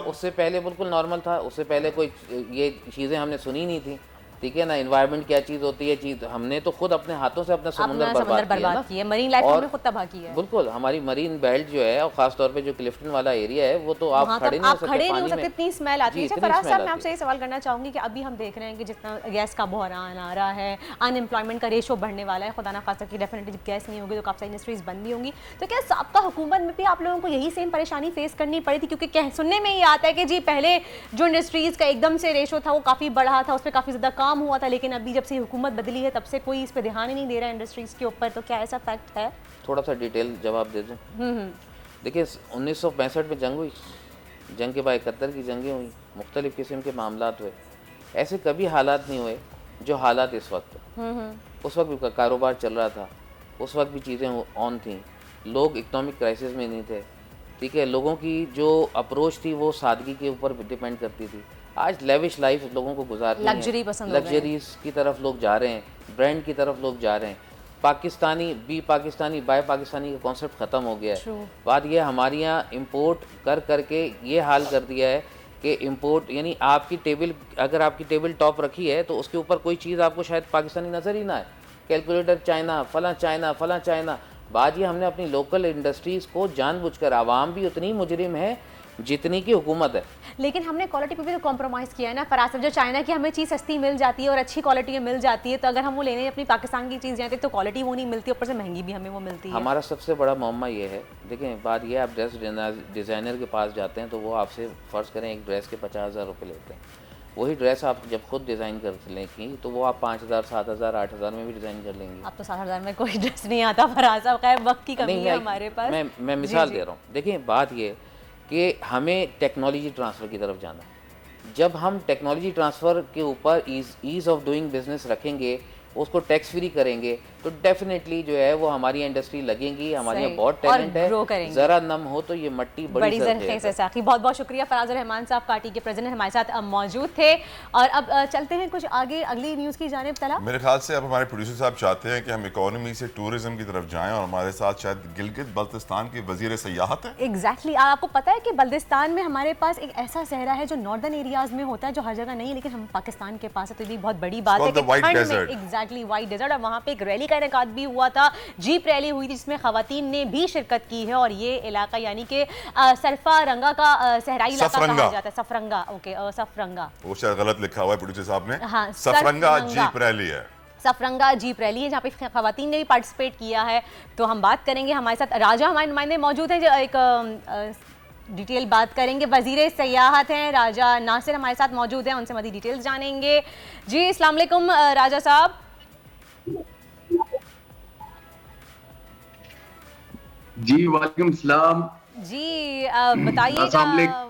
उससे पहले बिल्कुल नॉर्मल था। उससे पहले कोई ये चीजें हमने सुनी नहीं थी, ठीक है ना। एनवायरनमेंट क्या चीज़ होती है, चीज़ हमने तो खुद अपने हाथों से अपना समुद्र बर्बाद किया, मरीन लाइफ हमने खुद तबाह की है। बिल्कुल, हमारी मरीन बेल्ट जो है और खास तौर पे जो क्लिफ्टन वाला एरिया है वो तो आप खड़े नहीं हो सकते, इतनी स्मेल आती है। फराज साहब, मैं आपसे ये सवाल करना चाहूंगी कि अभी हम देख रहे हैं कि जितना गैस का बहरान आ रहा है, अनएम्प्लॉयमेंट का रेशो बढ़ने वाला है, खुदा ना खास्ता कि डेफिनेटली जब गैस नहीं होगी तो काफ़ी इंडस्ट्रीज बंद भी होंगी। तो क्या साबका हुकूमत में भी आप लोगों को यही सेम परेशानी फेस करनी पड़ी थी? क्योंकि सुनने में ये आता है कि जी पहले जो इंडस्ट्रीज का एकदम से रेशो था वो काफ़ी बढ़ा था, उस पर काफ़ी ज़्यादा काम हुआ था, लेकिन अभी जब से हुकूमत बदली है तब से कोई इस पे ध्यान ही नहीं दे रहा है इंडस्ट्रीज के ऊपर। तो क्या ऐसा फैक्ट है? थोड़ा सा डिटेल जवाब दे दूं। देखिए 1965 में जंग हुई, जंग के बाद 71 की जंगें हुई, मुख्तलिफ किस्म के मामलात हुए। ऐसे कभी हालात नहीं हुए जो हालात इस वक्त। उस वक्त भी कारोबार चल रहा था, उस वक्त भी चीज़ें ऑन थी, लोग इकोनॉमिक क्राइसिस में नहीं थे, ठीक है। लोगों की जो अप्रोच थी वो सादगी के ऊपर डिपेंड करती थी। आज लेविश लाइफ लोगों को गुजारनी है, लग्जरीज की तरफ लोग जा रहे हैं, ब्रांड की तरफ लोग जा रहे हैं। पाकिस्तानी बी पाकिस्तानी बाय पाकिस्तानी का कॉन्सेप्ट ख़त्म हो गया है। बात यह हमारे यहाँ इंपोर्ट करके ये हाल कर दिया है कि इंपोर्ट यानी आपकी टेबल, अगर आपकी टेबल टॉप रखी है तो उसके ऊपर कोई चीज़ आपको शायद पाकिस्तानी नज़र ही ना आए। कैलकुलेटर चाइना, फला चाइना। बात ये हमने अपनी लोकल इंडस्ट्रीज़ को जानबूझकर, आवाम भी उतनी मुजरिम है जितनी की हुकूमत है, लेकिन हमने क्वालिटी पे भी तो कॉम्प्रोमाइज़ किया है ना फराज साहब। जो चाइना की हमें चीज़ सस्ती मिल जाती है और अच्छी क्वालिटी में मिल जाती है, तो अगर हम वो लेने अपनी पाकिस्तान की चीज़ जाते तो क्वालिटी वो नहीं मिलती, ऊपर से महंगी भी हमें वो मिलती है। हमारा सबसे बड़ा मौमा ये है, देखें बात ये है, आप ड्रेस डिज़ाइनर के पास जाते हैं तो वो आपसे फ़र्ज़ करें एक ड्रेस के 50,000 रुपये लेते हैं। वही ड्रेस आप जब खुद डिज़ाइन कर लेंगी तो वो आप 5,000, 7,000, 8,000 में भी डिज़ाइन कर लेंगी। अब तो 7,000 में कोई ड्रेस नहीं आता फराज साहब, खैर वक्त की कमी है हमारे पास। मैं मिसाल दे रहा हूँ। देखिए बात ये कि हमें टेक्नोलॉजी ट्रांसफ़र की तरफ जाना है। जब हम टेक्नोलॉजी ट्रांसफ़र के ऊपर ईज़ ऑफ डूइंग बिजनेस रखेंगे, उसको टैक्स फ्री करेंगे, तो डेफिनेटली जो है वो हमारी इंडस्ट्री लगेगी। हमारे यहाँ बहुत टैलेंट है, ज़रा नम हो तो ये मट्टी बड़ी साखी। बहुत बहुत शुक्रिया। फराज रहमान साहब काटी के प्रेसिडेंट हमारे साथ मौजूद थे। और अब चलते हैं कुछ आगे अगली न्यूज़ की जानिब। तला मेरे ख्याल से अब हमारे प्रोड्यूसर साहब चाहते हैं कि हम इकोनॉमी से टूरिज्म की तरफ जाएं, और हमारे साथ शायद गिलगित बल्तिस्तान के वजीर सयाहत है। एग्जैक्टली। आपको पता है कि बल्तिस्तान में हमारे पास एक ऐसा सहरा है जो नॉर्दर्न एरियाज में होता है, जो हर जगह नहीं है, लेकिन हम पाकिस्तान के पास है, तो ये बहुत बड़ी बात है कि एग्जैक्टली वाइट डेजर्ट। और वहाँ पे एक रैली का इनेकाद भी हुआ था, जीप रैली हुई थी जिसमें खवातीन ने भी शिरकत की है। और ये इलाका यानी कि सरफरंगा का सहराई इलाका कहा जाता है। सफरंगा, ओके, सफरंगा, वो शायद गलत लिखा हुआ है प्रोड्यूसर साहब ने। हाँ, सफरंगा जीप रैली है, सफरंगा जीप रैली है, जहाँ पे खवातीन ने भी पार्टिसिपेट किया है। तो हम बात करेंगे, हमारे साथ राजा हमारे नुमाइंदे मौजूद हैं, जो एक डिटेल बात करेंगे। वजीर सयाहत हैं राजा नासिर हमारे साथ मौजूद हैं, उनसे मज़ीद डिटेल्स जानेंगे। जी अस्सलाम वालेकुम राजा साहब। जी वालेकुम सलाम जी, बताइए।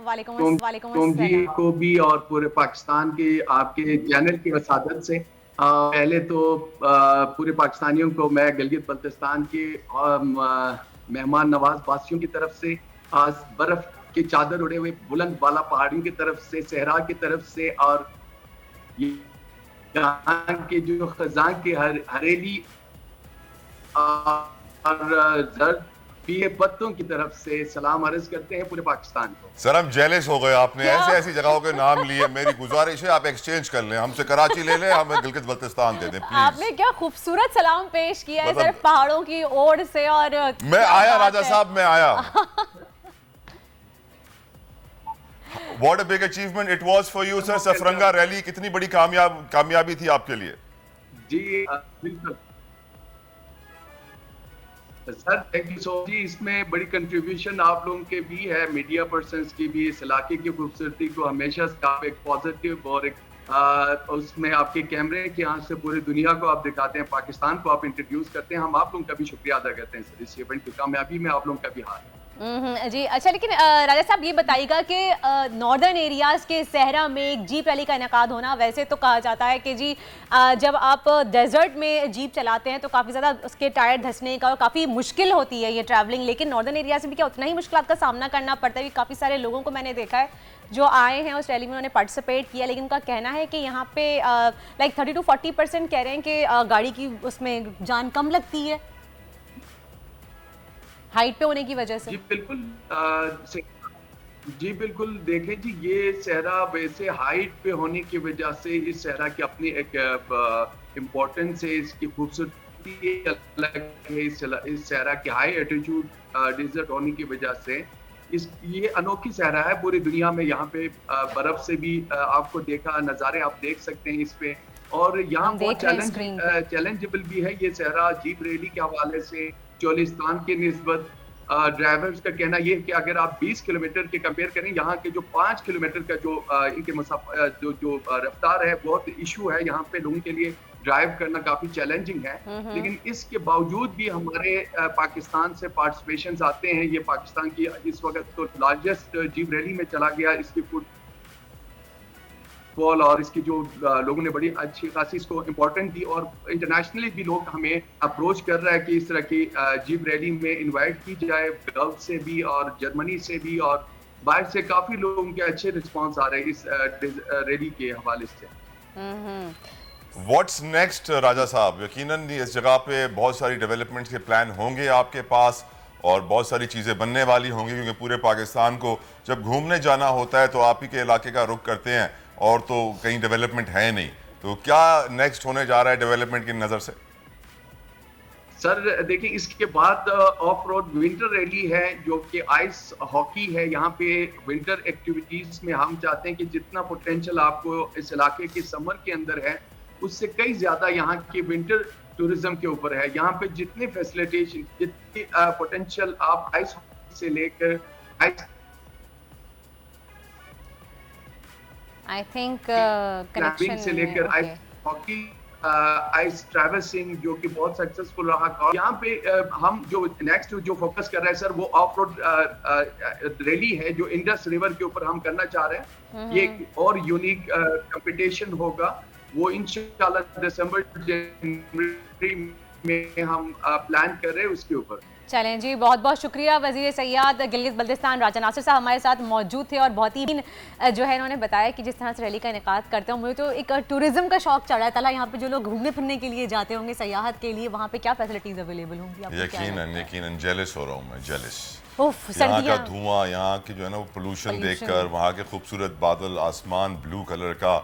वालेकुम जी को भी और पूरे पाकिस्तान के आपके चैनल की वसादत से पहले तो पूरे पाकिस्तानियों को मैं गिलगित बल्तिस्तान के मेहमान नवाज वासियों की तरफ से, बर्फ की चादर उड़े हुए बुलंद वाला पहाड़ियों की तरफ से, सहरा की तरफ से, और यहाँ के जो खजां के हरेली और जर्द पीले पत्तों की तरफ से सलाम अर्ज करते हैं पूरे पाकिस्तान को। सर हम जेलस हो गए, आपने ऐसी जगहों के नाम लिए। मेरी गुजारिश है आप एक्सचेंज कर लें, हमसे कराची ले लें, हमें गिलगित बल्तिस्तान दे दें प्लीज। आपने क्या खूबसूरत सलाम पेश किया है सर, पहाड़ों की ओर से। और मैं आया राजा साहब, मैं आया। What a big achievement it was for you sir। सफरंगा रैली कितनी बड़ी कामयाबी थी आपके लिए। जी बिल्कुल सर, थैंक यू सो जी। इसमें बड़ी कंट्रीब्यूशन आप लोगों के भी है, मीडिया पर्सन्स की भी। इस इलाके की खूबसूरती को हमेशा आप एक पॉजिटिव और एक उसमें आपके कैमरे के यहाँ से पूरी दुनिया को आप दिखाते हैं, पाकिस्तान को आप इंट्रोड्यूस करते हैं। हम आप लोगों का भी शुक्रिया अदा करते हैं सर, इस इवेंट की कामयाबी में आप लोगों का भी हाथ है। जी अच्छा, लेकिन राजा साहब ये बताइएगा कि नॉर्दर्न एरियाज़ के सहरा में एक जीप रैली का इनेकाद होना, वैसे तो कहा जाता है कि जी जब आप डेजर्ट में जीप चलाते हैं तो काफ़ी ज़्यादा उसके टायर धंसने का और काफ़ी मुश्किल होती है ये ट्रैवलिंग, लेकिन नॉर्दर्न एरियाज़ में भी क्या उतना ही मुश्किल का सामना करना पड़ता है? काफ़ी सारे लोगों को मैंने देखा है जो आए हैं उस रैली में, उन्होंने पार्टिसिपेट किया, लेकिन उनका कहना है कि यहाँ पे लाइक 30 to 40% कह रहे हैं कि गाड़ी की उसमें जान कम लगती है हाइट पे होने की वजह से। जी बिल्कुल देखें जी, ये सहरा वैसे हाइट पे होने की वजह से इस सहरा की अपनी एक इम्पोर्टेंस है, इसकी खूबसूरती अलग है। इस सहरा की हाई एल्टीट्यूड डिजर्ट होने की वजह से ये अनोखी सहरा है पूरी दुनिया में। यहाँ पे बर्फ से भी आपको देखा नज़ारे आप देख सकते हैं इस पे, और यहाँ बहुत चैलेंजेबल भी है ये सहरा जीप रैली के हवाले से। चोलिस्तान के निस्बत ड्राइवर्स का कहना ये है कि अगर आप 20 किलोमीटर के कंपेयर करें, यहाँ के जो 5 किलोमीटर का जो इनके जो रफ्तार है, बहुत इशू है यहाँ पे लोगों के लिए। ड्राइव करना काफी चैलेंजिंग है, लेकिन इसके बावजूद भी हमारे पाकिस्तान से पार्टिसिपेशंस आते हैं। ये पाकिस्तान की इस वक्त तो लार्जेस्ट जीप रैली में चला गया। इसकी फुटबॉल और इसकी जो लोगों ने बड़ी अच्छी खासी इसको इम्पोर्टेंट दी, और इंटरनेशनली भी लोग हमें अप्रोच कर रहा है कि इस तरह की जीप रैली में इनवाइट की जाए, गल्फ से भी और जर्मनी से भी और बाहर से काफी लोगों के अच्छे रिस्पांस आ रहे हैं इस रैली के हवाले से। व्हाट्स नेक्स्ट राजा साहब? यकीनन इस जगह पे बहुत सारी डेवलपमेंट्स के प्लान होंगे आपके पास और बहुत सारी चीज़ें बनने वाली होंगी, क्योंकि पूरे पाकिस्तान को जब घूमने जाना होता है तो आप ही के इलाके का रुख करते हैं और तो कहीं डेवलपमेंट है नहीं। तो क्या नेक्स्ट होने जा रहा है डेवलपमेंट की नज़र से? सर देखिए, इसके बाद ऑफ रोड विंटर रैली है जो कि आइस हॉकी है। यहाँ पे विंटर एक्टिविटीज में हम चाहते हैं कि जितना पोटेंशियल आपको इस इलाके के समर के अंदर है उससे कई ज्यादा यहाँ की विंटर टूरिज्म के ऊपर है। यहाँ पे जितने फैसिलिटेशन, जितनी पोटेंशियल आप आइस हॉकी से लेकर आई थिंक कनेक्शन से लेकर आइस हॉकी, आइस ट्रैवर्सिंग जो कि बहुत सक्सेसफुल रहा। यहाँ पे हम जो नेक्स्ट जो फोकस कर रहे हैं सर, वो ऑफ रोड रैली है जो इंडस रिवर के ऊपर हम करना चाह रहे हैं। ये एक और यूनिक कंपटीशन होगा, वो इंशाल्लाह दिसंबर जनवरी में हम प्लान कर रहे हैं उसके ऊपर। चलें जी, बहुत बहुत शुक्रिया। वज़ीर सयाहत गिलगित बल्तिस्तान राजा नासिर साहब हमारे साथ मौजूद थे और बहुत ही जो है इन्होंने बताया कि जिस तरह से रैली का इनेकाद करते हैं, मुझे तो एक टूरिज्म का शौक चढ़ा है। तला यहाँ पे जो लोग घूमने फिरने के लिए जाते होंगे सयाहत के लिए, वहाँ पे क्या फैसिलिटीज अवेलेबल होंगी? यकीनन जेलस हो रहा हूँ मैं, जेलस। यहाँ का धुआं, यहाँ की जो है ना वो पोल्यूशन देखकर, वहाँ के खूबसूरत बादल, आसमान ब्लू कलर का,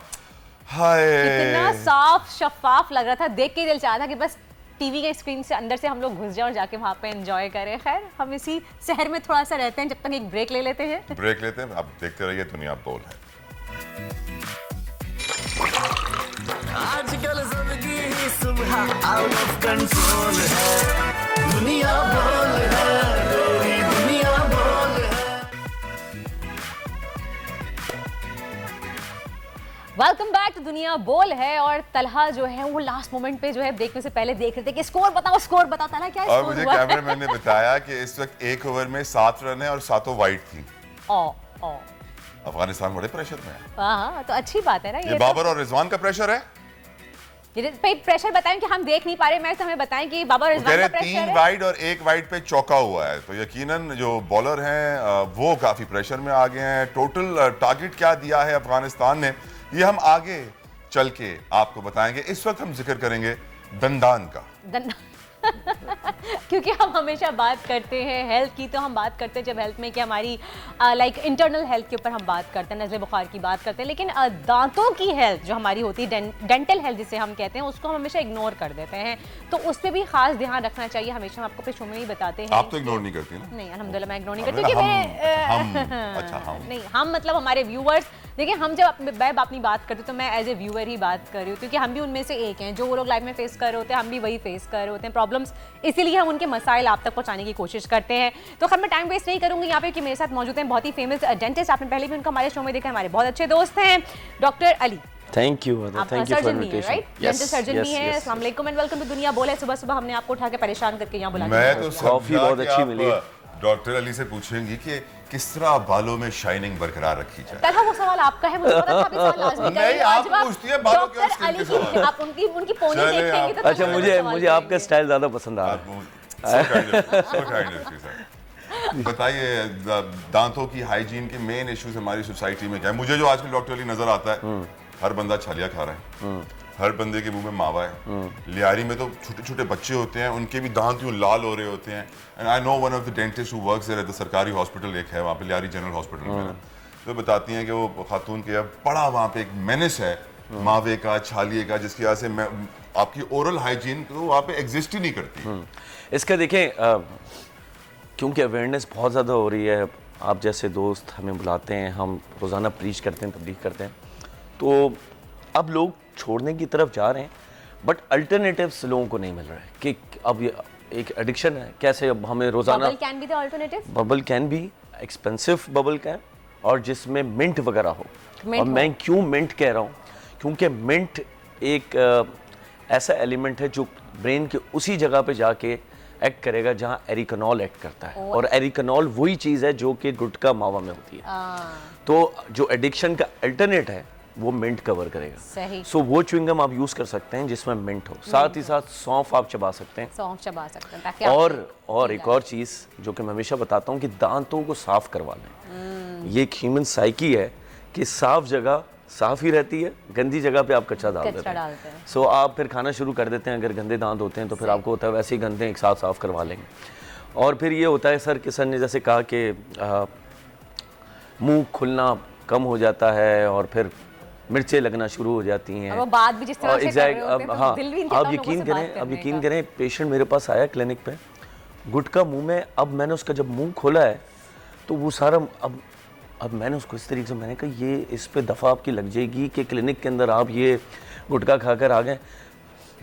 हाय कितना साफ शफाफ लग रहा था, देख के दिल चाह रहा था कि बस टीवी के स्क्रीन से अंदर से हम लोग घुस जाए और जाके वहाँ पे एंजॉय करें। खैर हम इसी शहर में थोड़ा सा रहते हैं, जब तक एक ब्रेक ले लेते हैं। अब देखते रहिए दुनिया बोल है। आजकल जिंदगी सुबह आउट ऑफ कंट्रोल है, दुनिया बोल है, दुनिया बोल है। वेलकम बैक टू दुनिया बोल है। और तलहा जो है वो लास्ट मोमेंट पे जो है देखने से पहले देख रहे थे कि स्कोर बताओ तलहा क्या और मुझे कैमरामैन ने बताया कि इस वक्त एक ओवर में 7 रन है और 7 वाइड थी। अफगानिस्तान बड़े प्रेशर में है। हाँ तो अच्छी बात है ना। ये बाबर और रिजवान का प्रेशर है। प्रेशर बताएं कि हम देख नहीं पा रहे मैच, हमें बताएं कि बाबर रिजवान का प्रेशर है। 3 वाइड और 1 वाइड पे चौका हुआ है, तो यकीनन जो बॉलर हैं वो काफी प्रेशर में आ गए हैं। टोटल टारगेट क्या दिया है अफगानिस्तान ने, ये हम आगे चल के आपको बताएंगे। इस वक्त हम जिक्र करेंगे दंदान का। क्योंकि हम हमेशा बात करते हैं हेल्थ की, तो हम बात करते हैं जब हेल्थ में कि हमारी लाइक इंटरनल हेल्थ के ऊपर हम बात करते हैं, नज़ले बुखार की बात करते हैं, लेकिन दांतों की हेल्थ जो हमारी होती है, डेंटल हेल्थ जिसे हम कहते हैं, उसको हम हमेशा इग्नोर कर देते हैं। तो उस पर भी खास ध्यान रखना चाहिए। हमेशा हम आपको पे शो में ही बताते हैं। आप तो इग्नोर नहीं करती ना? नहीं अल्हम्दुलिल्लाह मैं इग्नोर नहीं करती, नहीं हम मतलब हमारे व्यूअर्स देखिए, हम जब मैं अपनी बात करती हूँ तो मैं एज ए व्यूअर ही बात कर रही हूँ, क्योंकि हम भी उनमें से एक हैं। जो वो लोग लाइफ में फेस कर रहे होते हैं हम भी वही फेस कर रहे होते हैं प्रॉब्लम्स, इसीलिए हम उनके मसाइल आप तक पहुँचाने की कोशिश करते हैं। तो खैर मैं टाइम वेस्ट नहीं करूँगी यहाँ पे कि मेरे साथ मौजूद हैं बहुत ही फेमस डेंटिस्ट। आपने पहले भी उनका हमारे शो में देखा, हमारे बहुत अच्छे दोस्त हैं doctor Ali. Thank you surgeon भी है, राइट? डेंटल सर्जन भी है। अस्सलाम वालेकुम एंड वेलकम टू दुनिया बोल है। सुबह सुबह हमने आपको उठा के परेशान करके यहाँ बुलाया। मैं तो कॉफी बहुत अच्छी मिली। डॉक्टर अली से पूछेंगी कि किस तरह बालों में शाइनिंग बरकरार रखी जाए। तलहा वो सवाल आपका है, मुझे पता था आप इस सवाल लाजमी करेंगे। नहीं, आप पूछती है बालों के डॉक्टर अली की आप उनकी पोनी देखेंगे तो अच्छा, मुझे आपका स्टाइल ज़्यादा पसंद आ रहा है। बताइए दांतों की हाइजीन के मेन इश्यूज हमारी सोसाइटी में क्या है? मुझे जो आजकल डॉक्टर अली नजर आता है, हर बंदा छालिया खा रहा है, हर बंदे के मुंह में मावा है, लियारी में तो छोटे छोटे बच्चे होते हैं, उनके भी दांत यूं लाल हो रहे होते हैं। And I know one of the dentist who works there at the सरकारी हॉस्पिटल, एक है वहाँ पे लियारी जनरल हॉस्पिटल में, तो बताती हैं कि वो खातून के बड़ा वहाँ पे एक मेनेस है मावे का, छालिए का, जिसकी वजह से आपकी ओरल हाइजीन तो वहाँ पे एग्जिस्ट ही नहीं करती। इसका देखें, क्योंकि अवेयरनेस बहुत ज़्यादा हो रही है, आप जैसे दोस्त हमें बुलाते हैं, हम रोज़ाना प्रीच करते हैं, तबलीग करते हैं, तो अब लोग छोड़ने की तरफ जा रहे हैं, बट अल्टरनेटिव्स लोगों को नहीं मिल रहा है कि अब ये एक एडिक्शन है, कैसे अब हमें रोज़ाना bubble can be the alternative, bubble can be expensive bubble can, और जिसमें मिंट वगैरह हो। और मैं क्यों मिंट कह रहा हूँ, क्योंकि मिंट एक ऐसा एलिमेंट है जो ब्रेन के उसी जगह पे जाके एक्ट करेगा जहाँ एरिकनॉल एक्ट करता है, और एरिकनॉल वही चीज़ है जो कि गुटखा मावा में होती है। तो जो एडिक्शन का अल्टरनेट है वो मिंट कवर करेगा। सो वो च्युइंगम आप यूज़ कर सकते हैं जिसमें मिंट हो, साथ ही साथ सौंफ आप चबा सकते हैं, सौंफ चबा सकते हैं ताकि और एक और चीज़ जो कि मैं हमेशा बताता हूँ कि दांतों को साफ करवा लें। ये एक ह्यूमन साइकी है कि साफ जगह साफ ही रहती है, गंदी जगह पे आप कचरा डाल देते हैं। सो आप फिर खाना शुरू कर देते हैं, अगर गंदे दांत होते हैं तो फिर आपको होता है वैसे ही गंदे एक साथ साफ करवा लेंगे। और फिर ये होता है सर कि सर ने जैसे कहा कि मुंह खुलना कम हो जाता है और फिर मिर्चें लगना शुरू हो जाती हैं, और वो बात भी जिस तरह से कर रहे होते हैं, हाँ, दिल भी आप यकीन करें पेशेंट मेरे पास आया क्लिनिक पे, गुटखा मुंह में, अब मैंने उसका जब मुंह खोला है तो वो सारा अब मैंने उसको इस तरीके से मैंने कहा ये इस पे दफ़ा आपकी लग जाएगी कि क्लिनिक के अंदर आप ये गुटखा खाकर आ गए।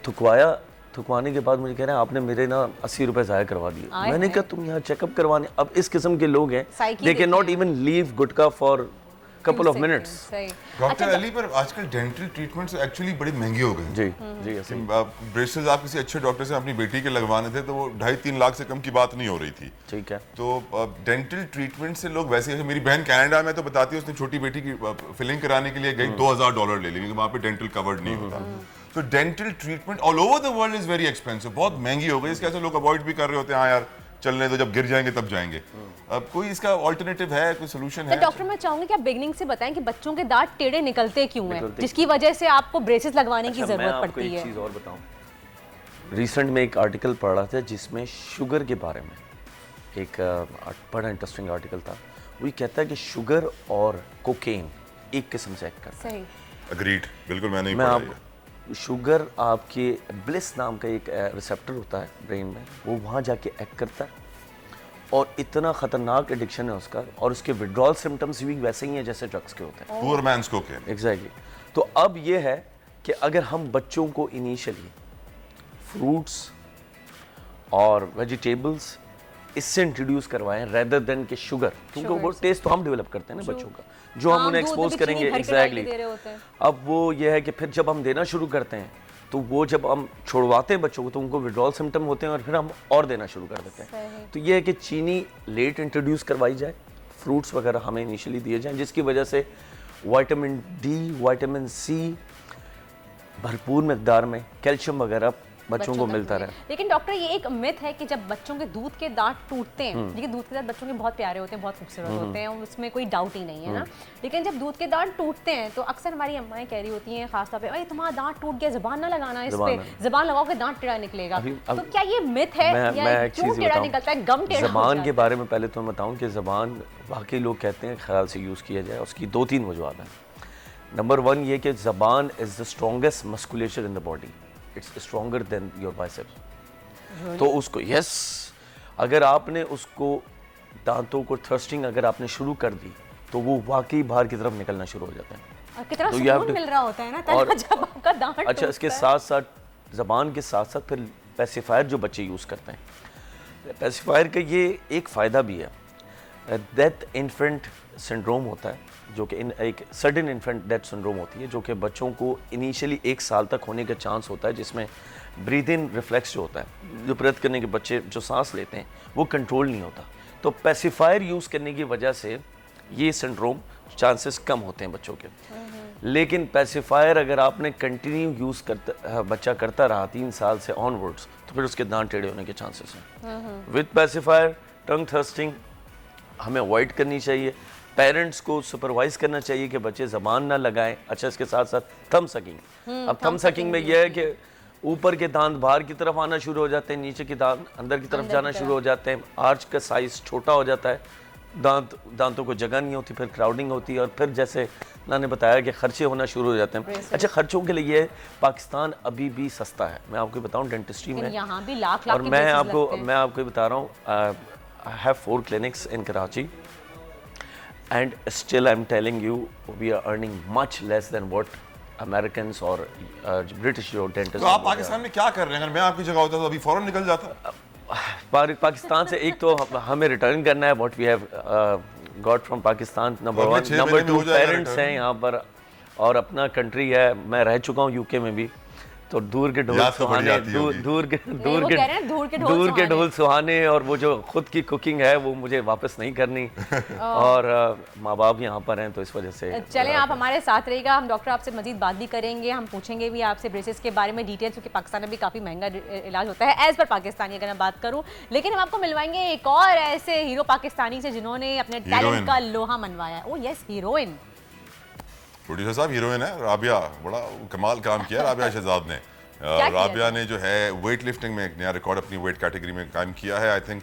थुकवाने के बाद मुझे कह रहे हैं आपने मेरे ना 80 रुपए ज़ाया करवा दिए। मैंने कहा तुम यहाँ चेकअप करवाने, अब इस किस्म के लोग हैं they can not even leave gutkha for couple of minutes। Doctor Ali पर आजकल डेंटल ट्रीटमेंट्स एक्चुअली बड़ी महंगी हो गई। जी ऐसे ब्रेसेस आप किसी अच्छे डॉक्टर से अपनी बेटी के लगवाने थे तो वो 2.5-3 लाख से कम की बात नहीं हो रही थी। ठीक है, तो डेंटल ट्रीटमेंट से लोग वैसे, मेरी बहन कनाडा में तो बताती है उसने छोटी बेटी की फिलिंग कराने के लिए गई, $2000 ले ली क्योंकि वहाँ पे डेंटल कवर्ड नहीं होता। तो dental treatment all over the world is very expensive, बहुत महंगी हो गई। इसके ऐसे लोग अवॉइड भी कर रहे होते हैं, हाँ यार चलने तो जब गिर जाएंगे तब जाएंगे। अब कोई इसका ऑल्टरनेटिव है, कोई सोल्यूशन है? डॉक्टर मैं चाहूंगी कि आप बिगनिंग से बताएं कि बच्चों के दांत टेढ़े निकलते क्यों हैं, जिसकी वजह से आपको ब्रेसेस लगवाने की जरूरत पड़ती है। मैं आपको एक चीज और बताऊं, रिसेंट में एक आर्टिकल पढ़ा था जिसमें शुगर के बारे में एक बड़ा इंटरेस्टिंग आर्टिकल था। वो कहता है कि शुगर और कोकेन एक किस्म से एक्ट करता है। अग्रीड, बिल्कुल मैंने ही पढ़ा है। शुगर आपके ब्लिस नाम का एक रिसेप्टर होता है ब्रेन में, वो वहाँ जाके एक्ट करता है और इतना खतरनाक एडिक्शन है उसका, और उसके विड्रॉल सिम्टम्स भी वैसे ही हैं जैसे ड्रग्स के होते हैं। Poor man's cocaine. एग्जैक्टली। तो अब ये है कि अगर हम बच्चों को इनिशियली फ्रूट्स और वेजिटेबल्स इससे इंट्रोड्यूस करवाएं रेदर देन के शुगर, क्योंकि वो टेस्ट तो हम डेवलप करते हैं ना बच्चों का, जो हम उन्हें एक्सपोज करेंगे। एग्जैक्टली। अब वो ये है कि फिर जब हम देना शुरू करते हैं तो वो जब हम छुड़वाते हैं बच्चों को तो उनको विड्रॉल सिम्टम होते हैं और फिर हम और देना शुरू कर देते हैं। तो ये है कि चीनी लेट इंट्रोड्यूस करवाई जाए, फ्रूट्स वगैरह हमें इनिशियली दिए जाएं, जिसकी वजह से विटामिन डी, विटामिन सी भरपूर मिकदार में, कैल्शियम वगैरह बच्चों को मिलता रहे। लेकिन डॉक्टर ये एक मिथ है कि जब बच्चों के दूध के दांत टूटते हैं, देखिए दूध के दांत बच्चों के बहुत प्यारे होते हैं, बहुत खूबसूरत होते हैं, उसमें कोई डाउट ही नहीं है ना, लेकिन जब दूध के दांत टूटते हैं तो अक्सर हमारी अम्माएं कह रही होती हैं खासतौर पे, अरे तुम्हारा दांत टूट गया, जुबान ना लगाना इस पे, जुबान लगाओ के दांत टेढ़ा निकलेगा। तो क्या ये मिथ है या क्यों टेढ़ा निकलता है, गम टेढ़ा? ज़बान के बारे में पहले तो मैं बताऊं कि ज़बान वाकई लोग कहते हैं ख्याल से यूज़ किया जाए, उसकी 2-3 वजूहत हैं। नंबर 1 ये कि ज़बान is the strongest musculature in the body, it's stronger than your biceps. तो उसको अगर आपने उसको दांतों को थ्रस्टिंग अगर आपने शुरू कर दी तो वो वाकई बाहर की तरफ निकलना शुरू हो जाता है और कितना सुकून मिल रहा होता है ना तब जब आपका दांत। अच्छा, इसके साथ साथ ज़बान के साथ साथ फिर पेसिफायर जो बच्चे यूज़ करते हैं, पेसिफायर का ये एक फ़ायदा भी है, डेथ इन्फेंट सिंड्रोम होता है जो कि एक सडन इन्फेंट डेथ सिंड्रोम होती है जो कि बच्चों को इनिशियली 1 साल तक होने का चांस होता है, जिसमें ब्रीद इन रिफ्लेक्स जो होता है, जो ब्रेथ करने के बच्चे जो सांस लेते हैं वो कंट्रोल नहीं होता, तो तो पेसिफायर यूज़ करने की वजह से ये सिंड्रोम चांसेस कम होते हैं बच्चों के। लेकिन पेसिफायर अगर आपने कंटिन्यू यूज़ करता बच्चा करता रहा 3 साल से ऑनवर्ड्स, तो फिर उसके दांत टेढ़े होने के चांसेस हैं। विद पेसिफायर टंग थर्स्टिंग हमें अवॉइड करनी चाहिए। पेरेंट्स को सुपरवाइज करना चाहिए कि बच्चे ज़बान ना लगाएं। अच्छा, इसके साथ साथ थम सकिंग। अब थम सकिंग में यह है कि ऊपर के दांत बाहर की तरफ आना शुरू हो जाते हैं, नीचे के दांत अंदर की तरफ जाना शुरू हो जाते हैं, आर्च का साइज छोटा हो जाता है, दांतों को जगह नहीं होती, फिर क्राउडिंग होती है, और फिर जैसे ना ने बताया कि खर्चे होना शुरू हो जाते हैं। अच्छा, खर्चों के लिए पाकिस्तान अभी भी सस्ता है, मैं आपको बताऊं डेंटिस्ट्री में यहाँ भी लाख और मैं आपको बता रहा हूँ, I have 4 clinics in Karachi and still I'm telling you we are earning much less than what Americans or British जो dentists। तो आप पाकिस्तान में क्या कर रहे हैं? अगर मैं आपकी जगह होता तो अभी फौरन निकल जाता। पाकिस्तान से एक तो हमें रिटर्न करना है what we have got from Pakistan, number 1। Number 2 parents हैं यहाँ पर और अपना कंट्री है। मैं रह चुका हूँ यूके में भी, तो दूर के ढोल सुहाने, दूर के ढोल सुहाने, और वो जो खुद की कुकिंग है वो मुझे वापस नहीं करनी। और माँ बाप यहाँ पर हैं, तो इस वजह से चलें आप हमारे साथ रहिएगा। हम डॉक्टर आपसे मजीद बात भी करेंगे, हम पूछेंगे भी आपसे ब्रेसेस के बारे में डिटेल्स, क्योंकि पाकिस्तान में भी काफ़ी महंगा इलाज होता है एज पर पाकिस्तानी अगर मैं बात करूँ। लेकिन हम आपको मिलवाएंगे एक और ऐसे हीरो पाकिस्तानी से जिन्होंने अपने टैलेंट का लोहा मनवाया। Oh yes, heroine. प्रोड्यूसर साहब हीरोइन है राबिया, बड़ा कमाल काम किया राबिया शहजाद ने। राबिया ने जो है वेट लिफ्टिंग में एक नया रिकॉर्ड अपनी वेट कैटेगरी में कायम किया है। आई थिंक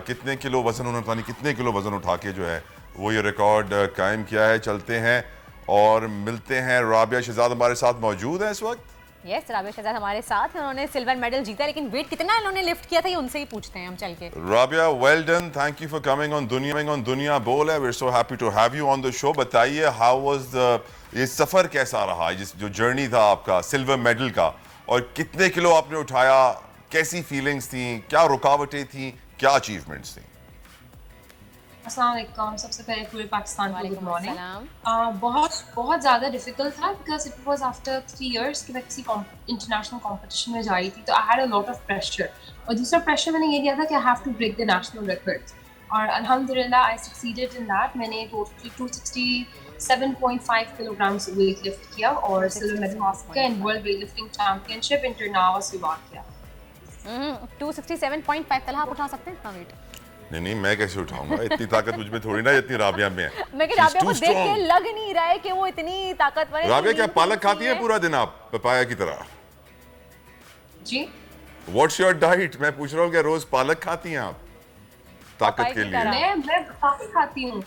कितने किलो वजन उन्होंने, पता नहीं कितने किलो वजन उठा के जो है वो ये रिकॉर्ड कायम किया है। चलते हैं और मिलते हैं। राबिया शहजाद हमारे साथ मौजूद है इस वक्त। यस, राबिया शहजाद हमारे साथ हैं। उन्होंने सिल्वर मेडल जीता, लेकिन वेट कितना इन्होंने लिफ्ट किया था ये उनसे ही पूछते हैं हम चल के। Rabia, well done, thank you for coming on दुनिया बोल है। We are so happy to have you on the show. बताइए हाउ वाज ये सफर कैसा रहा, जो जर्नी था आपका सिल्वर मेडल का, और कितने किलो आपने उठाया, कैसी फीलिंग्स थी, क्या रुकावटें थी, क्या अचीवमेंट्स थी? अस्सलाम वालेकुम। सबसे पहले पूरे पाकिस्तान को गुड मॉर्निंग। बहुत ज़्यादा डिफिकल्ट था because it was after 3 years कि मैं किसी इंटरनेशनल कंपटीशन में जा रही थी, तो I had a lot of pressure. और दूसरा प्रेशर मैंने ये लिया था कि I have to break the national record, और अल्हम्दुलिल्लाह आई सक्सीडेड इन दैट। मैंने टोटली 267.5 kilograms वेट लिफ्ट किया और सिल्वर मेडल हासिल किया in world weight lifting championship इंटरनावा स्लोवाकिया। 267.5 तलहा आप उठा सकते हैं इतना वेट? नहीं, मैं कैसे उठाऊंगा, इतनी ताकत मुझ में थोड़ी ना जितनी राबिया में है। मैं कि राबिया को देख के लग नहीं रहा है कि वो इतनी ताकतवर है। राबिया क्या पालक खाती है पूरा दिन आप पपाया की तरह? जी। What's your diet? मैं पूछ रहा हूँ क्या रोज पालक खाती हैं आप ताकत के लिए? मैं काफी खाती हूँ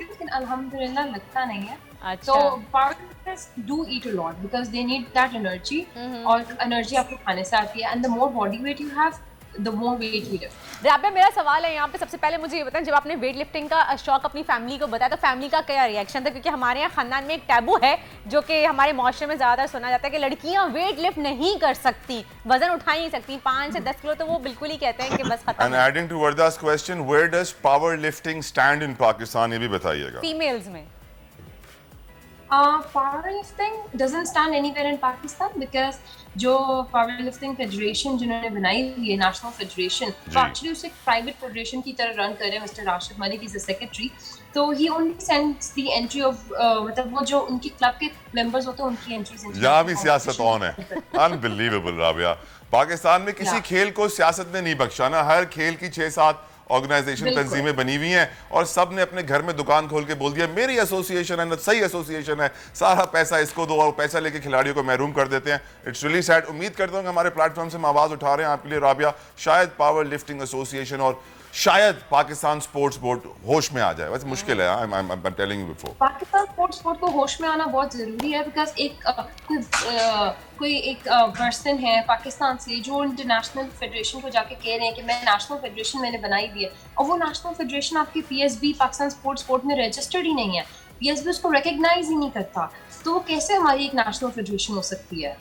लेकिन अल्हम्दुलिल्लाह लगता नहीं है। अच्छा। तो powers do eat a lot because they need that energy, और एनर्जी आपको खाने से आती है, and the more body wait you have the more weight you lift. Rabia, मेरा सवाल है यहाँ पे, सबसे पहले मुझे ये बताएं, जब आपने वेट लिफ्टिंग का शौक अपनी फैमिली को बताया तो फैमिली का क्या रिएक्शन था? क्योंकि हमारे यहाँ खानदान में एक टैबू है जो कि हमारे माशरे में ज़्यादा सुना जाता है कि लड़कियाँ वेट लिफ्ट नहीं कर सकती, वजन उठा नहीं सकती 5 से 10 किलो, तो वो बिल्कुल ही कहते हैं कि बस खत्म। And adding to Warda's question, where does power lifting stand in Pakistan, ये भी बताइएगा। फीमेल्स में powerlifting doesn't stand anywhere in Pakistan because जो powerlifting फेडरेशन जिन्होंने बनाई हुई है, नेशनल फेडरेशन, वो एक्चुअली उसे प्राइवेट फेडरेशन की तरह रन कर रहे हैं। Mister Rashid Malik is the secretary, तो he only sends the entry of, मतलब वो जो उनकी क्लब के मेंबर्स होते हैं उनकी एंट्रीज। यहाँ भी सियासत ऑन है। अनबिलीवेबल राबिया, पाकिस्तान में किसी खेल को सियासत ने नहीं बख्शा ना। हर खेल की 6-7 ऑर्गेनाइजेशन तंजीमें बनी हुई हैं और सब ने अपने घर में दुकान खोल के बोल दिया मेरी एसोसिएशन है, सही एसोसिएशन है, सारा पैसा इसको दो, और पैसा लेके खिलाड़ियों को महरूम कर देते हैं। It's really sad. उम्मीद करता हूँ कि हमारे प्लेटफॉर्म से हम आवाज़ उठा रहे हैं आपके लिए राबिया, शायद पावर लिफ्टिंग एसोसिएशन और शायद पाकिस्तान स्पोर्ट्स बोर्ड होश में आ जाए। वैसे मुश्किल है, I am telling you before. Pakistan sports board को होश में आना बहुत जरूरी है बिकॉज कोई एक पर्सन है पाकिस्तान से जो इंटरनेशनल फेडरेशन को जाके कह रहे हैं कि मैं नेशनल फेडरेशन मैंने बनाई हुई है, और वो नेशनल फेडरेशन आपकी पीएसबी पाकिस्तान स्पोर्ट्स बोर्ड में रजिस्टर्ड ही नहीं है, पीएसबी उसको रिकॉग्नाइज ही नहीं करता, तो वो कैसे हमारी एक नेशनल फेडरेशन हो सकती है?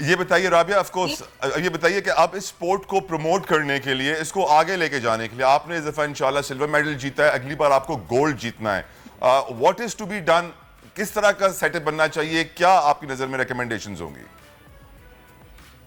ये बताइए राबिया, ऑफ कोर्स ये बताइए कि आप इस स्पोर्ट को प्रमोट करने के लिए, इसको आगे लेके जाने के लिए, आपने इस दफा इंशाल्लाह सिल्वर मेडल जीता है, अगली बार आपको गोल्ड जीतना है। What is to be done? किस तरह का सेटअप बनना चाहिए? क्या आपकी नजर में रिकमेंडेशंस होंगी?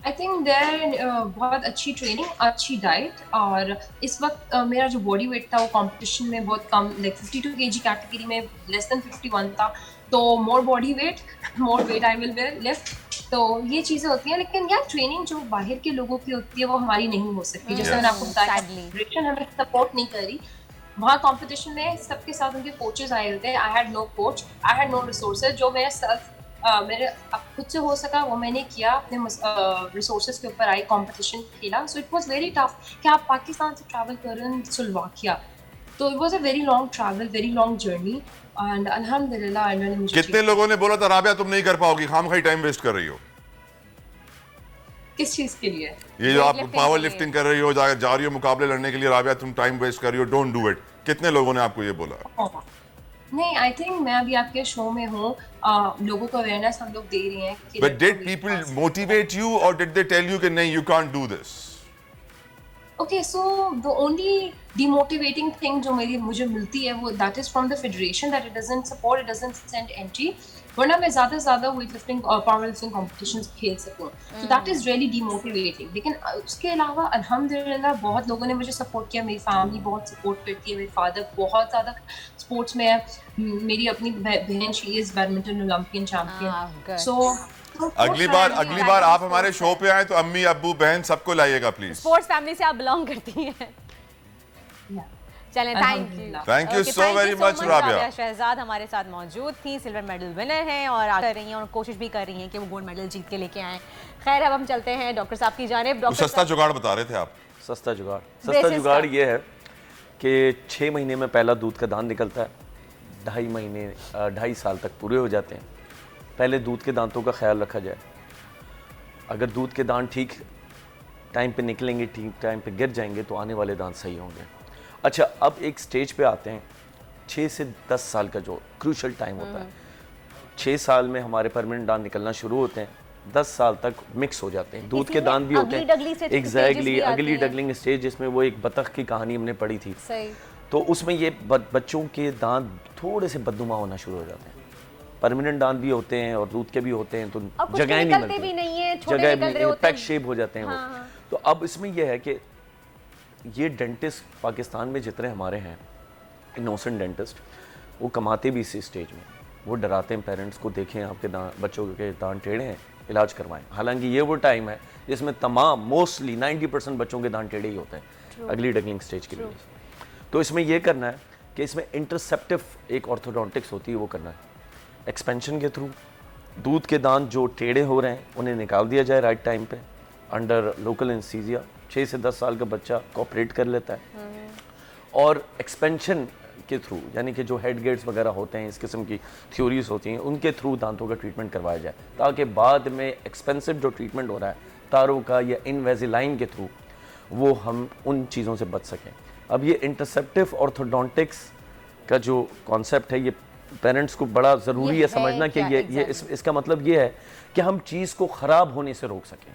आई थिंक देयर बहुत अच्छी ट्रेनिंग, अच्छी डाइट, और इस वक्त मेरा जो बॉडी वेट था वो कंपटीशन में बहुत कम, लाइक 52 kg कैटेगरी में लेस देन 51 था, तो more body weight, more weight I will lift. तो ये चीज़ें होती हैं, लेकिन यार ट्रेनिंग जो बाहर के लोगों की होती है वो हमारी नहीं हो सकती। जैसे मैंने आपको बताया, फेडरेशन हमें सपोर्ट नहीं करी। वहाँ कंपटीशन में सबके साथ उनके कोचेस आए थे, I had no coach, I had no resources. जो मेरे साथ मेरे खुद से हो सका वो मैंने किया, अपने रिसोर्सेज के ऊपर आई, कंपटीशन खेला। So it was very tough कि आप पाकिस्तान से ट्रैवल कर रहे हैं स्लोवाकिया, तो it was a very long travel, very long journey, and अल्हम्दुलिल्लाह मैंने मुझे। कितने लोगों ने बोला था राबिया तुम नहीं कर पाओगी, खामखाई टाइम वेस्ट कर रही हो? किस चीज के लिए? ये जो आप पावर लिफ्टिंग कर रही हो, जा रही हो मुकाबले लड़ने के लिए, राबिया तुम टाइम वेस्ट कर रही हो, डोंट डू इट। कितने लोगों ने आपको ये बोला? नहीं, आई थिंक मैं अभी आपके शो में हूँ, लोगों को अवेयरनेस हम लोग दे रहे हैं। But did people motivate you और डिड दे टेल यू कि नहीं you can't do this? Okay, so the only demotivating thing जो मुझे मिलती है वो that is from the federation, that it doesn't support, it doesn't send entry, वरना मैं ज़्यादा से ज़्यादा weight lifting और power lifting competitions खेल सकूँ। So that is really demotivating। लेकिन उसके अलावा अल्हम्दुलिल्लाह बहुत लोगों ने मुझे सपोर्ट किया, मेरी फैमिली बहुत सपोर्ट करती है, मेरे फादर बहुत ज़्यादा स्पोर्ट्स में है, मेरी अपनी बहन she is badminton Olympian champion. So अगली बार आप हमारे शो पे आए तो अम्मी अब्बू बहन सबको लाइएगा प्लीज। स्पोर्ट्स फैमिली से आप बिलोंग करती हैं। चलें, thank you so very much Rabia. Shahzad हमारे साथ मौजूद थी, सिल्वर मेडल विनर हैं और कर रही हैं और कोशिश भी कर रही हैं कि वो गोल्ड मेडल जीत के लेके आएं। खैर अब हम चलते हैं डॉक्टर साहब की जानिब। डॉक्टर सस्ता जुगाड़ बता रहे थे आप। सस्ता जुगाड़ ये है कि 6 महीने में पहला दूध का दांत निकलता है, 2.5 साल तक पूरे हो जाते हैं। पहले दूध के दांतों का ख्याल रखा जाए। अगर दूध के दांत ठीक टाइम पे निकलेंगे, ठीक टाइम पे गिर जाएंगे तो आने वाले दांत सही होंगे। अच्छा, अब एक स्टेज पे आते हैं, 6 से 10 साल का जो क्रूशल टाइम होता है। 6 साल में हमारे परमानेंट दांत निकलना शुरू होते हैं, 10 साल तक मिक्स हो जाते हैं, दूध के दांत भी होते हैं। एग्जैक्टली, अगली डगलिंग स्टेज, जिसमें वो एक बतख की कहानी हमने पढ़ी थी, तो उसमें ये बच्चों के दांत थोड़े से बदनुमा होना शुरू हो जाते हैं। परमानेंट दांत भी होते हैं और दूध के भी होते हैं, तो जगह नहीं मिलती, जगह भी पैक शेप हो जाते हैं वो। तो अब इसमें यह है कि ये डेंटिस्ट पाकिस्तान में जितने हमारे हैं इनोसेंट डेंटिस्ट, वो कमाते भी इसी स्टेज में। वो डराते हैं पेरेंट्स को, देखें आपके बच्चों के दांत टेढ़े हैं, इलाज करवाएं। हालांकि ये वो टाइम है जिसमें तमाम मोस्टली 90% बच्चों के दांत टेढ़े ही होते हैं अगली डगलिंग स्टेज के लिए। तो इसमें यह करना है कि इसमें इंटरसेप्टिव एक ऑर्थोडोंटिक्स होती है, वो करना है एक्सपेंशन के थ्रू। दूध के दांत जो टेढ़े हो रहे हैं उन्हें निकाल दिया जाए राइट टाइम पे अंडर लोकल एनेस्थीसिया। 6 से 10 साल का बच्चा कोऑपरेट कर लेता है। और एक्सपेंशन के थ्रू, यानी कि जो हेड गेट्स वगैरह होते हैं, इस किस्म की थ्योरीज होती हैं, उनके थ्रू दांतों का ट्रीटमेंट करवाया जाए, ताकि बाद में एक्सपेंसिव जो ट्रीटमेंट हो रहा है तारों का या इनवेजिलाइन के थ्रू, वो हम उन चीज़ों से बच सकें। अब ये इंटरसेप्टिव ऑर्थोडोंटिक्स का जो कॉन्सेप्ट है, ये पेरेंट्स को बड़ा ज़रूरी है समझना कि इसका मतलब ये है कि हम चीज़ को ख़राब होने से रोक सकें।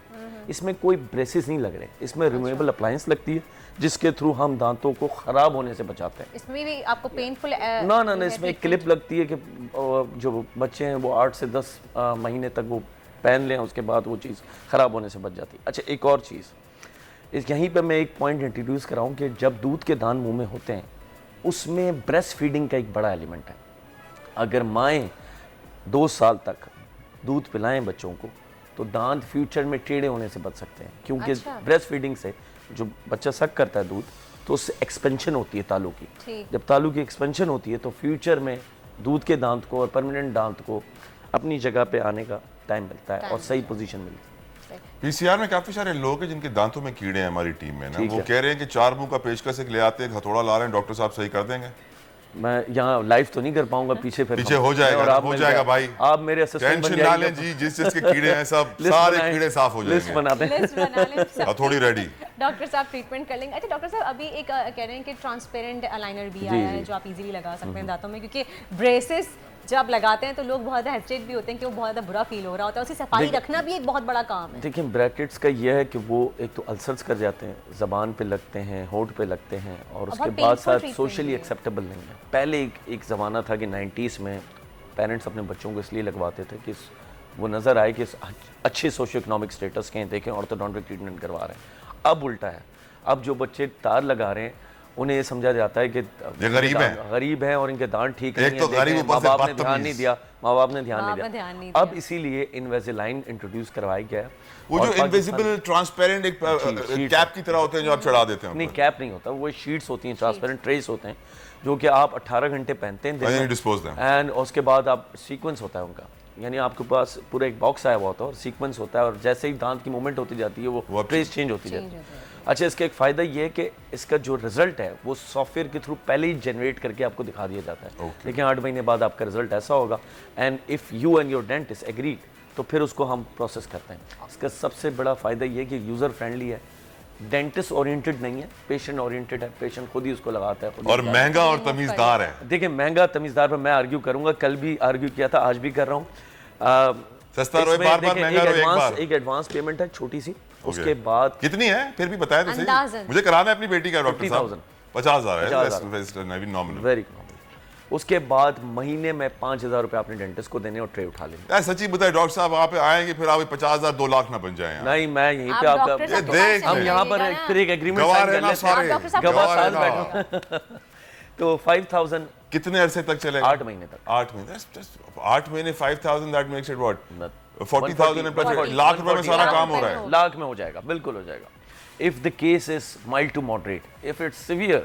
इसमें कोई ब्रेसेस नहीं लग रहे, इसमें रिमूवेबल अप्लायंस लगती है जिसके थ्रू हम दांतों को ख़राब होने से बचाते हैं। इसमें भी आपको पेनफुल ना इसमें एक क्लिप लगती है कि जो बच्चे हैं वो 8 से 10 महीने तक वो पहन लें, उसके बाद वो चीज़ ख़राब होने से बच जाती है। अच्छा, एक और चीज़ यहीं पर मैं एक पॉइंट इंट्रोड्यूस कराऊँ कि जब दूध के दांत मुँह में होते हैं उसमें ब्रेस्ट फीडिंग का एक बड़ा एलिमेंट है। अगर माएँ 2 साल तक दूध पिलाएं बच्चों को तो दांत फ्यूचर में टेढ़े होने से बच सकते हैं, क्योंकि ब्रेस्ट फीडिंग से जो बच्चा सक करता है दूध, तो उससे एक्सपेंशन होती है तालू की। जब तालू की एक्सपेंशन होती है तो फ्यूचर में दूध के दांत को और परमानेंट दांत को अपनी जगह पे आने का टाइम मिलता है और सही पोजीशन मिलती है। पीसीआर में काफी सारे लोग हैं जिनके दांतों में कीड़े हैं हमारी टीम में ना, वो कह रहे हैं कि 4 मुंह का पेचकस ले आते हैं, हथौड़ा ला रहे हैं, डॉक्टर साहब सही कर देंगे। मैं यहाँ लाइव तो नहीं कर पाऊंगा, पीछे हो जाएगा, हो जाएगा भाई, आप मेरे असिस्टेंट टेंशन ना लें जी, जिस जिसके कीड़े हैं सब सारे कीड़े साफ हो जाएंगे। लिस्ट बनाते हैं, थोड़ी रेडी। डॉक्टर साहब ट्रीटमेंट कर लेंगे। अच्छा डॉक्टर साहब, अभी एक कह रहे हैं कि ट्रांसपेरेंट अलाइनर भी आया है जो आप इजीली लगा सकते हैं दांतों में, क्योंकि ब्रेसेस जब आप लगाते हैं तो लोग बहुत ज़्यादा हेजिटेट भी होते हैं कि वो बहुत ज़्यादा बुरा फील हो रहा होता है, उसकी सफाई रखना भी एक बहुत बड़ा काम है। देखिए, ब्रैकेट्स का ये है कि वो एक तो अल्सर्स कर जाते हैं, ज़बान पे लगते हैं, होंठ पे लगते हैं, और उसके बाद साथ सोशली एक्सेप्टेबल नहीं है। पहले एक ज़माना था कि 90s में पेरेंट्स अपने बच्चों को इसलिए लगवाते थे कि वो नज़र आए कि अच्छे सोशो इकोनॉमिक स्टेटस के हैं, देखें ऑर्थोडोंटिक ट्रीटमेंट करवा रहे हैं। अब उल्टा है, अब जो बच्चे तार लगा रहे हैं उन्हें ये समझा जाता है कि ये गरीब हैं और इनके दांत ठीक नहीं है, माँ बाप ने ध्यान नहीं दिया, माँ बाप ने ध्यान नहीं दिया। अब इसीलिए इनविजिलाइन इंट्रोड्यूस करवाई गया। वो जो इनविजिबल ट्रांसपेरेंट एक कैप की तरह होते हैं जो आप चढ़ा देते हैं। नहीं, कैप नहीं होता, वो शीट्स होती हैं, ट्रांसपेरेंट ट्रेस होते हैं जो कि आप 18 घंटे पहनते हैं एंड उसके बाद आप सीक्वेंस होता है उनका, यानी आपके पास पूरा एक बॉक्स आया हुआ होता है और सीक्वेंस होता है और जैसे ही दांत की मूवमेंट होती जाती है वो ट्रेस चेंज होती जाती है। अच्छा, इसका एक फ़ायदा ये है कि इसका जो रिजल्ट है वो सॉफ्टवेयर के थ्रू पहले ही जनरेट करके आपको दिखा दिया जाता है। लेकिन 8 महीने बाद आपका रिजल्ट ऐसा होगा and if you and your dentist agreed तो फिर उसको हम प्रोसेस करते हैं। इसका सबसे बड़ा फ़ायदा ये है कि यूज़र फ्रेंडली है, डेंटिस्ट ओरिएंटेड नहीं है, पेशेंट ओरिएंटेड है, पेशेंट खुद ही उसको लगाता है और महंगा और तमीज़दार है। देखिए, महंगा तमीज़दार पर मैं आर्ग्यू करूँगा, कल भी आर्ग्यू किया था, आज भी कर रहा हूँ। सस्ता रोए बार-बार, महंगा रोए एक बार। एक एडवांस पेमेंट है छोटी सी, उसके बाद कितनी है फिर भी बताया तो सही। मुझे कराना है अपनी बेटी का डॉक्टर साहब, 50,000 है, वेरी नॉमिनल। उसके बाद महीने में 5,000 रुपए अपने डेंटिस्ट को देने और ट्रे उठा लेने। यार सच्ची बताए डॉक्टर साहब, आप आएंगे फिर आप 50,000 2 लाख ना बन जाए। नहीं, मैं यहीं पे आपका हम यहाँ पर फिर एक एग्रीमेंट साइन कर लेते हैं, गवाह साथ बैठो। तो 5,000 कितने अरसे तक चलेगा? 8 महीने तक। 8 महीने, 8 महीने 5,000, that makes it what 40,000 plus lakh रुपए में सारा काम हो रहा है। लाख में हो जाएगा, बिल्कुल हो जाएगा। If the case is mild to moderate, if it's severe,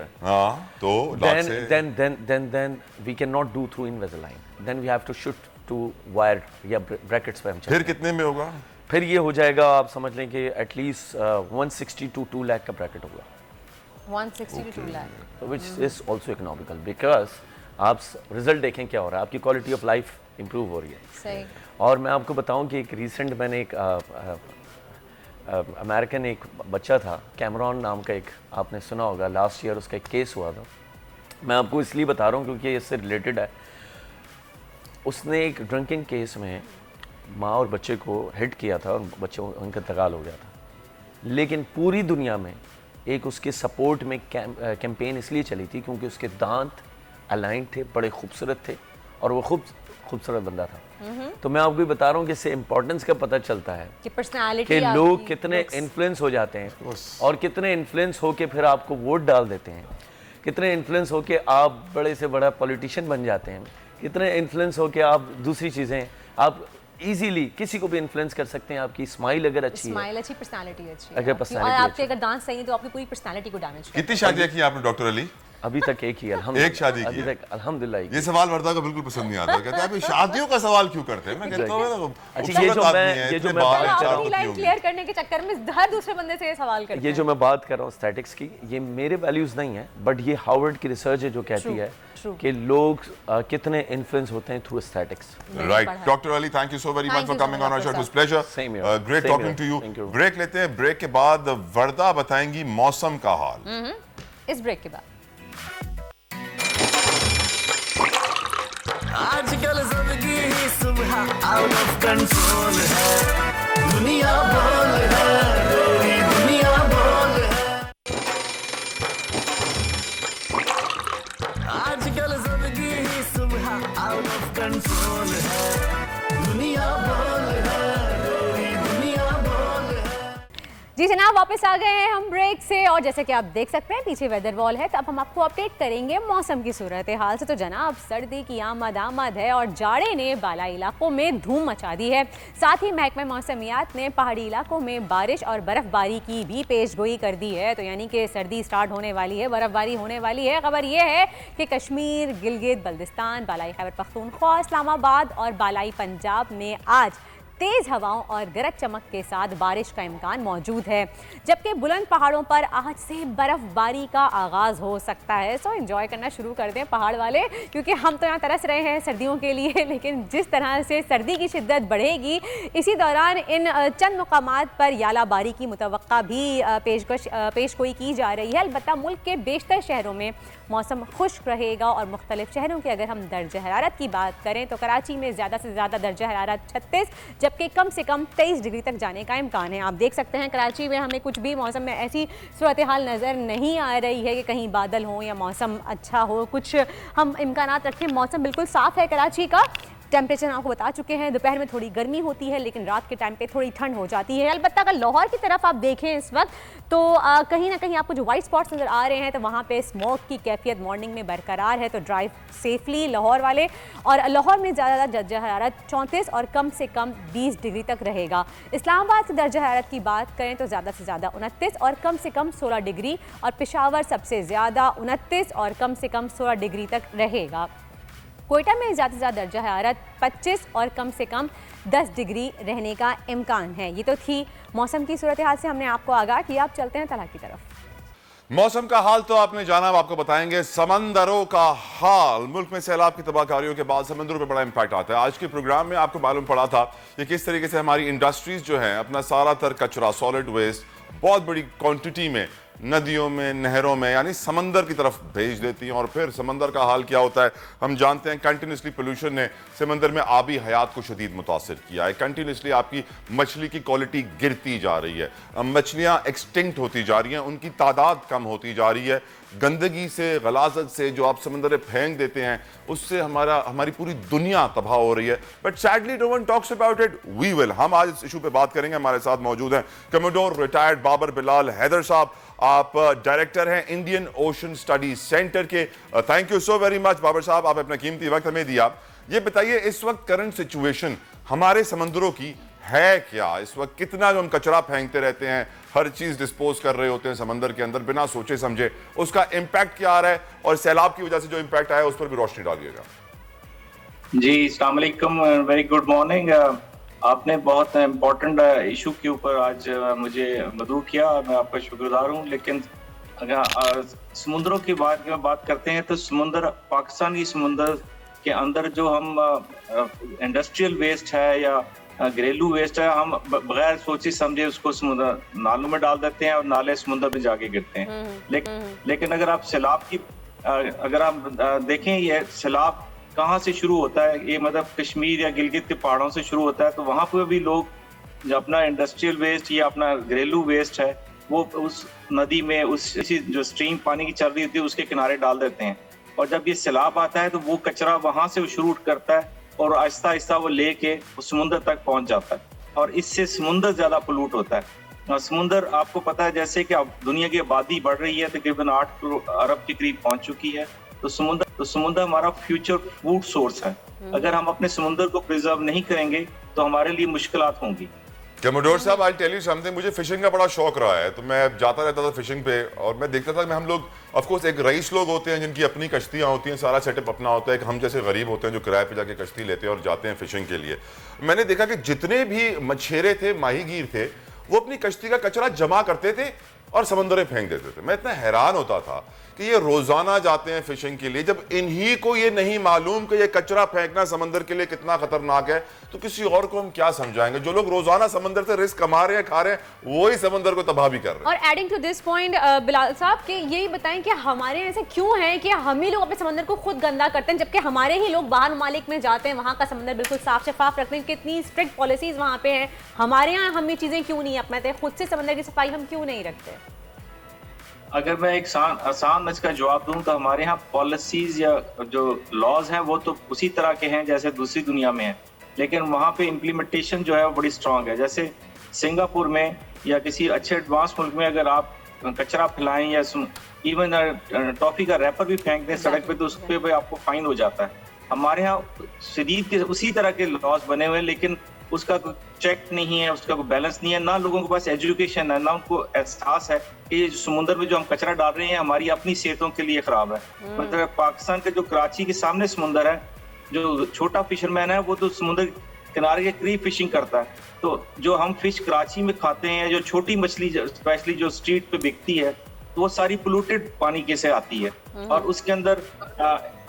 तो then we cannot do through Invisalign. Then we have to shoot to wire या brackets पे हम चलते हैं। फिर कितने में होगा? फिर ये हो जाएगा, आप समझ लें कि एटलीस्ट 160 to 2 लाख का ब्रैकेट होगा। 160 to 2 lakh, which is also economical because आप रिजल्ट देखें क्या हो रहा है, आपकी क्वालिटी ऑफ लाइफ इंप्रूव हो रही है। सही। और मैं आपको बताऊं कि एक रिसेंट मैंने एक अमेरिकन एक बच्चा था, कैमरॉन नाम का, एक आपने सुना होगा, लास्ट ईयर उसका एक केस हुआ था। मैं आपको इसलिए बता रहा हूँ क्योंकि इससे रिलेटेड है। उसने एक ड्रिंकिंग केस में माँ और बच्चे को हिट किया था और बच्चों उनका इंतकाल हो गया था। लेकिन पूरी दुनिया में एक उसके सपोर्ट में कैंपेन इसलिए चली थी क्योंकि उसके दांत अलाइन थे, बड़े खूबसूरत थे और वो खूबसूरत बंदा था। तो मैं आपको बता रहा हूँ कि इससे इम्पोर्टेंस का पता चलता है कि पर्सनालिटी, कि लोग कितने इन्फ्लुएंस हो जाते हैं और कितने इन्फ्लुएंस होके फिर आपको वोट डाल देते हैं, कितने इन्फ्लुएंस होके आप बड़े से बड़ा पॉलिटिशियन बन जाते हैं, कितने इन्फ्लुएंस होके आप दूसरी चीज़ें आप इजीली किसी को भी इन्फ्लुएंस कर सकते हैं। आपकी स्माइल अगर अच्छी है, स्माइल अच्छी, पर्सनालिटी अच्छी, अगर पर्सनालिटी और आपके अगर दांत सही है तो आपकी पूरी पर्सनालिटी को डैमेज करता है। कितनी शादियां की आपने डॉक्टर अली? अभी तक एक ही, एक शादी अभी तक अल्हम्दुलिल्लाह। ये सवाल वर्दा को बिल्कुल पसंद नहीं आता, कहते हैं आप शादियों का सवाल क्यों करते हैं? मैं कहता हूं अच्छा, ये जो मैं अपनी लाइन क्लियर करने के चक्कर में हर दूसरे बंदे से ये सवाल करते हैं। ये जो मैं बात कर रहा हूँ एस्थेटिक्स की, ये मेरे वैल्यूज नहीं है, बट ये हार्वर्ड की रिसर्च है जो कहती है कि लोग कितने इन्फ्लुएंस होते हैं through aesthetics. Right, doctor Ali, thank you so very much for coming on our show, it was pleasure, great talking to you. Break लेते हैं, ब्रेक के बाद वर्दा बताएंगी मौसम का हाल। इस ब्रेक के बाद आजकल जिंदगी ही सुबह आउट ऑफ कंट्रोल है, दुनिया बोल है, मेरी दुनिया बोल है। आजकल जिंदगी ही सुबह आउट ऑफ कंट्रोल है, दुनिया बोल है, मेरी दुनिया बोल है। जी जनाब, वापस आ गए हैं हम ब्रेक से और जैसे कि आप देख सकते हैं पीछे वेदर वॉल है, तो अब हम आपको अपडेट करेंगे मौसम की सूरत हाल से। तो जनाब, सर्दी की आमद है और जाड़े ने बालाई इलाकों में धूम मचा दी है। साथ ही महकमा मौसमियात ने पहाड़ी इलाकों में बारिश और बर्फबारी की भी पेशगोई कर दी है। तो यानी कि सर्दी स्टार्ट होने वाली है, बर्फबारी होने वाली है। खबर यह है कि कश्मीर, गिलगित बल्दिस्तान, बालाई खैबर पख्तूनख्वा, इस्लामाबाद और बालाई पंजाब में आज तेज़ हवाओं और गरज चमक के साथ बारिश का इम्कान मौजूद है, जबकि बुलंद पहाड़ों पर आज से बर्फबारी का आगाज़ हो सकता है। सो एंजॉय करना शुरू कर दें पहाड़ वाले, क्योंकि हम तो यहाँ तरस रहे हैं सर्दियों के लिए, लेकिन जिस तरह से सर्दी की शिद्दत बढ़ेगी इसी दौरान इन चंद मुकामात पर यालाबारी की मुतवक्का भी पेशगोई की जा रही है। अलबत्ता मुल्क के बेशतर शहरों में मौसम खुश्क रहेगा और मुख्तलिफ शहरों की अगर हम दर्जा हरारत की बात करें तो कराची में ज़्यादा से ज़्यादा दर्जा हरारत 36, जबकि कम से कम 23 डिग्री तक जाने का इम्कान है। आप देख सकते हैं कराची में हमें कुछ भी मौसम में ऐसी सूरत हाल नज़र नहीं आ रही है कि कहीं बादल हो या मौसम अच्छा हो। कुछ हम इम्कानात रखें, मौसम बिल्कुल साफ़ है कराची का। टेम्परेचर हम आपको बता चुके हैं, दोपहर में थोड़ी गर्मी होती है लेकिन रात के टाइम पे थोड़ी ठंड हो जाती है। अलबत्ता अगर लाहौर की तरफ आप देखें इस वक्त तो कहीं ना कहीं आपको जो वाइट स्पॉट्स नज़र आ रहे हैं तो वहाँ पे स्मोक की कैफियत मॉर्निंग में बरकरार है। तो ड्राइव सेफली लाहौर वाले। और लाहौर में ज़्यादा दर्जा हरारत 34 और कम से कम 20 डिग्री तक रहेगा। इस्लामाबाद की दर्जा हरारत की बात करें तो ज़्यादा से ज़्यादा 29 और कम से कम 16 डिग्री, और पेशावर सबसे ज़्यादा 29 और कम से कम 16 डिग्री तक रहेगा। कोयटा में ज़्यादा से ज़्यादा दर्जा हरारत 25 और कम से कम 10 डिग्री रहने का इम्कान है। ये तो थी मौसम की सूरत हाल से हमने आपको आगाह किया। अब चलते हैं तला की तरफ। मौसम का हाल तो आपने जाना, अब आपको बताएंगे समंदरों का हाल। मुल्क में सैलाब की तबाहकारियों के बाद समंदरों पर बड़ा इंपैक्ट आता है। आज के प्रोग्राम में आपको मालूम पड़ा था कि किस तरीके से हमारी इंडस्ट्रीज जो हैं अपना सारा तर कचरा, सॉलिड वेस्ट बहुत बड़ी क्वांटिटी में नदियों में, नहरों में यानी समंदर की तरफ भेज देती हैं। और फिर समंदर का हाल क्या होता है हम जानते हैं। कंटिन्यूसली पोल्यूशन ने समंदर में आबी हयात को शदीद मुतासिर किया है। कंटिन्यूसली आपकी मछली की क्वालिटी गिरती जा रही है, मछलियाँ एक्सटिंक्ट होती जा रही हैं, उनकी तादाद कम होती जा रही है। गंदगी से, गलाजत से जो आप समंदर में फेंक देते हैं उससे हमारी पूरी दुनिया तबाह हो रही है। But sadly no one talks about it, we will. हम आज इस इशू पे बात करेंगे। हमारे साथ मौजूद हैं कमोडोर रिटायर्ड बाबर बिलाल हैदर साहब। आप डायरेक्टर हैं इंडियन ओशन स्टडीज सेंटर के। Thank you so very much Babar sahab, आप अपना कीमती वक्त हमें दिया। ये बताइए इस वक्त करंट सिचुएशन हमारे समंदरों की है क्या? इस वक्त कितना हम कचरा फेंकते रहते हैं, हर चीज डिस्पोज कर रहे होते हैं समंदर के अंदर बिना सोचे समझे, उसका इम्पैक्ट क्या आ रहा है? और सैलाब की वजह से जो इम्पैक्ट आया उस पर भी रोशनी डालिएगा। जी अस्सलाम वालेकुम, वेरी गुड मॉर्निंग। आपने बहुत इम्पोर्टेंट इशू के ऊपर आज मुझे मदऊ किया, मैं आपका शुक्रगुजार हूँ। लेकिन अगर समुद्रों की बात करते हैं तो समुद्र, पाकिस्तानी समुद्र के अंदर जो हम इंडस्ट्रियल वेस्ट है या घरेलू वेस्ट है, हम बगैर सोचे समझे उसको समुद्र नालों में डाल देते हैं और नाले समुद्र में जाके गिरते हैं। लेकिन अगर आप सैलाब की अगर आप देखें, ये सैलाब कहाँ से शुरू होता है? ये मतलब कश्मीर या गिलगित के पहाड़ों से शुरू होता है। तो वहाँ पर भी लोग जो अपना इंडस्ट्रियल वेस्ट या अपना घरेलू वेस्ट है वो उस नदी में, उस जो स्ट्रीम पानी की चल रही होती है उसके किनारे डाल देते हैं। और जब ये सैलाब आता है तो वो कचरा वहाँ से शुरू करता है और आहिस्ता आहिस्ता वो लेके समुद्र तक पहुँच जाता है और इससे समुद्र ज़्यादा पोल्यूट होता है। और समुद्र आपको पता है जैसे कि अब दुनिया की आबादी बढ़ रही है, तकरीबन 8 अरब के करीब पहुँच चुकी है। तो समुद्र हमारा फ्यूचर फूड सोर्स है। अगर हम अपने समुद्र को प्रिजर्व नहीं करेंगे तो हमारे लिए मुश्किलात होंगी। कमोडोर साहब, आई टेल यू समथिंग, मुझे फिशिंग का बड़ा शौक रहा है, तो मैं जाता रहता था फिशिंग पे और मैं देखता था कि हम लोग, ऑफ कोर्स एक रईस लोग होते हैं जिनकी अपनी कश्तियाँ होती हैं, सारा सेटअप अपना होता है। एक हम जैसे गरीब होते हैं जो किराए पे जाके कश्ती लेते हैं और जाते हैं फिशिंग के लिए। मैंने देखा कि जितने भी मछेरे थे, माहीगीर थे, वो अपनी कश्ती का कचरा जमा करते थे और समंदर में फेंक देते थे। मैं इतना हैरान होता था कि ये रोजाना जाते हैं फिशिंग के लिए, जब इन्हीं को ये नहीं मालूम कि ये कचरा फेंकना समंदर के लिए कितना खतरनाक है, तो किसी और को हम क्या समझाएंगे? जो लोग रोजाना समंदर से रिस्क कमा रहे हैं, खा रहे हैं, वो ही समंदर को तबाह भी कर रहे हैं। और adding to this point Bilal sahab के यही बताएं कि हमारे ऐसे क्यों है कि हम ही लोग अपने समंदर को खुद गंदा करते हैं, जबकि हमारे ही लोग बाहर ममालिक में जाते हैं, वहाँ का समंदर बिल्कुल साफ शफाफ रखते हैं, कितनी स्ट्रिक्ट पॉलिसीज वहाँ पे हैं। हमारे यहाँ हम ये चीजें क्यों नहीं अपनाते? खुद से समंदर की सफाई हम क्यों नहीं रखते? अगर मैं एक आसान इसका जवाब दूं तो हमारे यहाँ पॉलिसीज या जो लॉज हैं वो तो उसी तरह के हैं जैसे दूसरी दुनिया में है, लेकिन वहाँ पे इम्प्लीमेंटेशन जो है वो बड़ी स्ट्रांग है। जैसे सिंगापुर में या किसी अच्छे एडवांस मुल्क में अगर आप कचरा फैलाएं या इवन टॉफी का रैपर भी फेंक दें सड़क पे तो उस पर भी आपको फाइन हो जाता है। हमारे यहाँ शदीद के उसी तरह के लॉज बने हुए हैं, लेकिन उसका कोई चेक नहीं है, उसका कोई बैलेंस नहीं है, ना लोगों के पास एजुकेशन है, ना उनको एहसास है कि समुद्र में जो हम कचरा डाल रहे हैं हमारी अपनी सेहतों के लिए खराब है। मतलब पाकिस्तान के जो कराची के सामने समुद्र है, जो छोटा फिशरमैन है वो तो समुद्र किनारे के करीब फिशिंग करता है, तो जो हम फिश कराची में खाते हैं, जो छोटी मछली स्पेशली जो स्ट्रीट पे बिकती है, तो वो सारी पोल्यूटेड पानी के से आती है और उसके अंदर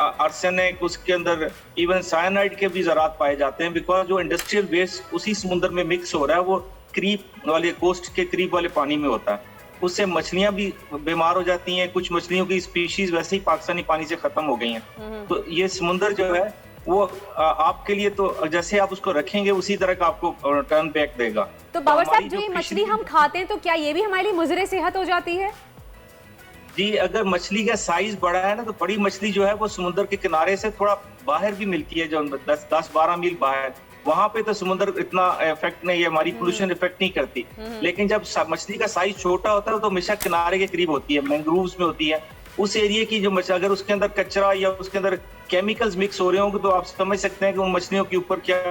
आर्सेनिक, उसके अंदर इवन साइनाइड के भी ज़रात पाए जाते हैं, बिकॉज जो इंडस्ट्रियल वेस्ट उसी समुद्र में मिक्स हो रहा है वो करीब वाले कोस्ट के करीब वाले पानी में होता है। उससे मछलियां भी बीमार हो जाती हैं, कुछ मछलियों की स्पीशीज वैसे ही पाकिस्तानी पानी से खत्म हो गई हैं। तो ये समुद्र जो है वो आपके लिए तो जैसे आप उसको रखेंगे उसी तरह का आपको टर्न बैक देगा। तो बाबर साहब, जो ये मछली हम खाते हैं तो क्या ये भी हमारे लिए मुज़रे सेहत हो जाती है? जी, अगर मछली का साइज बड़ा है ना तो बड़ी मछली जो है वो समुद्र के किनारे से थोड़ा बाहर भी मिलती है, जो 10-12 मील बाहर, वहां पे तो समुद्र इतना इफेक्ट नहीं है, हमारी पोल्यूशन इफेक्ट नहीं करती। लेकिन जब मछली का साइज छोटा होता है तो हमेशा किनारे के करीब होती है, मैंग्रोव्स में होती है, उस एरिया की जो मछली, अगर उसके अंदर कचरा या उसके अंदर केमिकल्स मिक्स हो रहे होंगे तो आप समझ सकते हैं कि वो मछलियों के ऊपर क्या।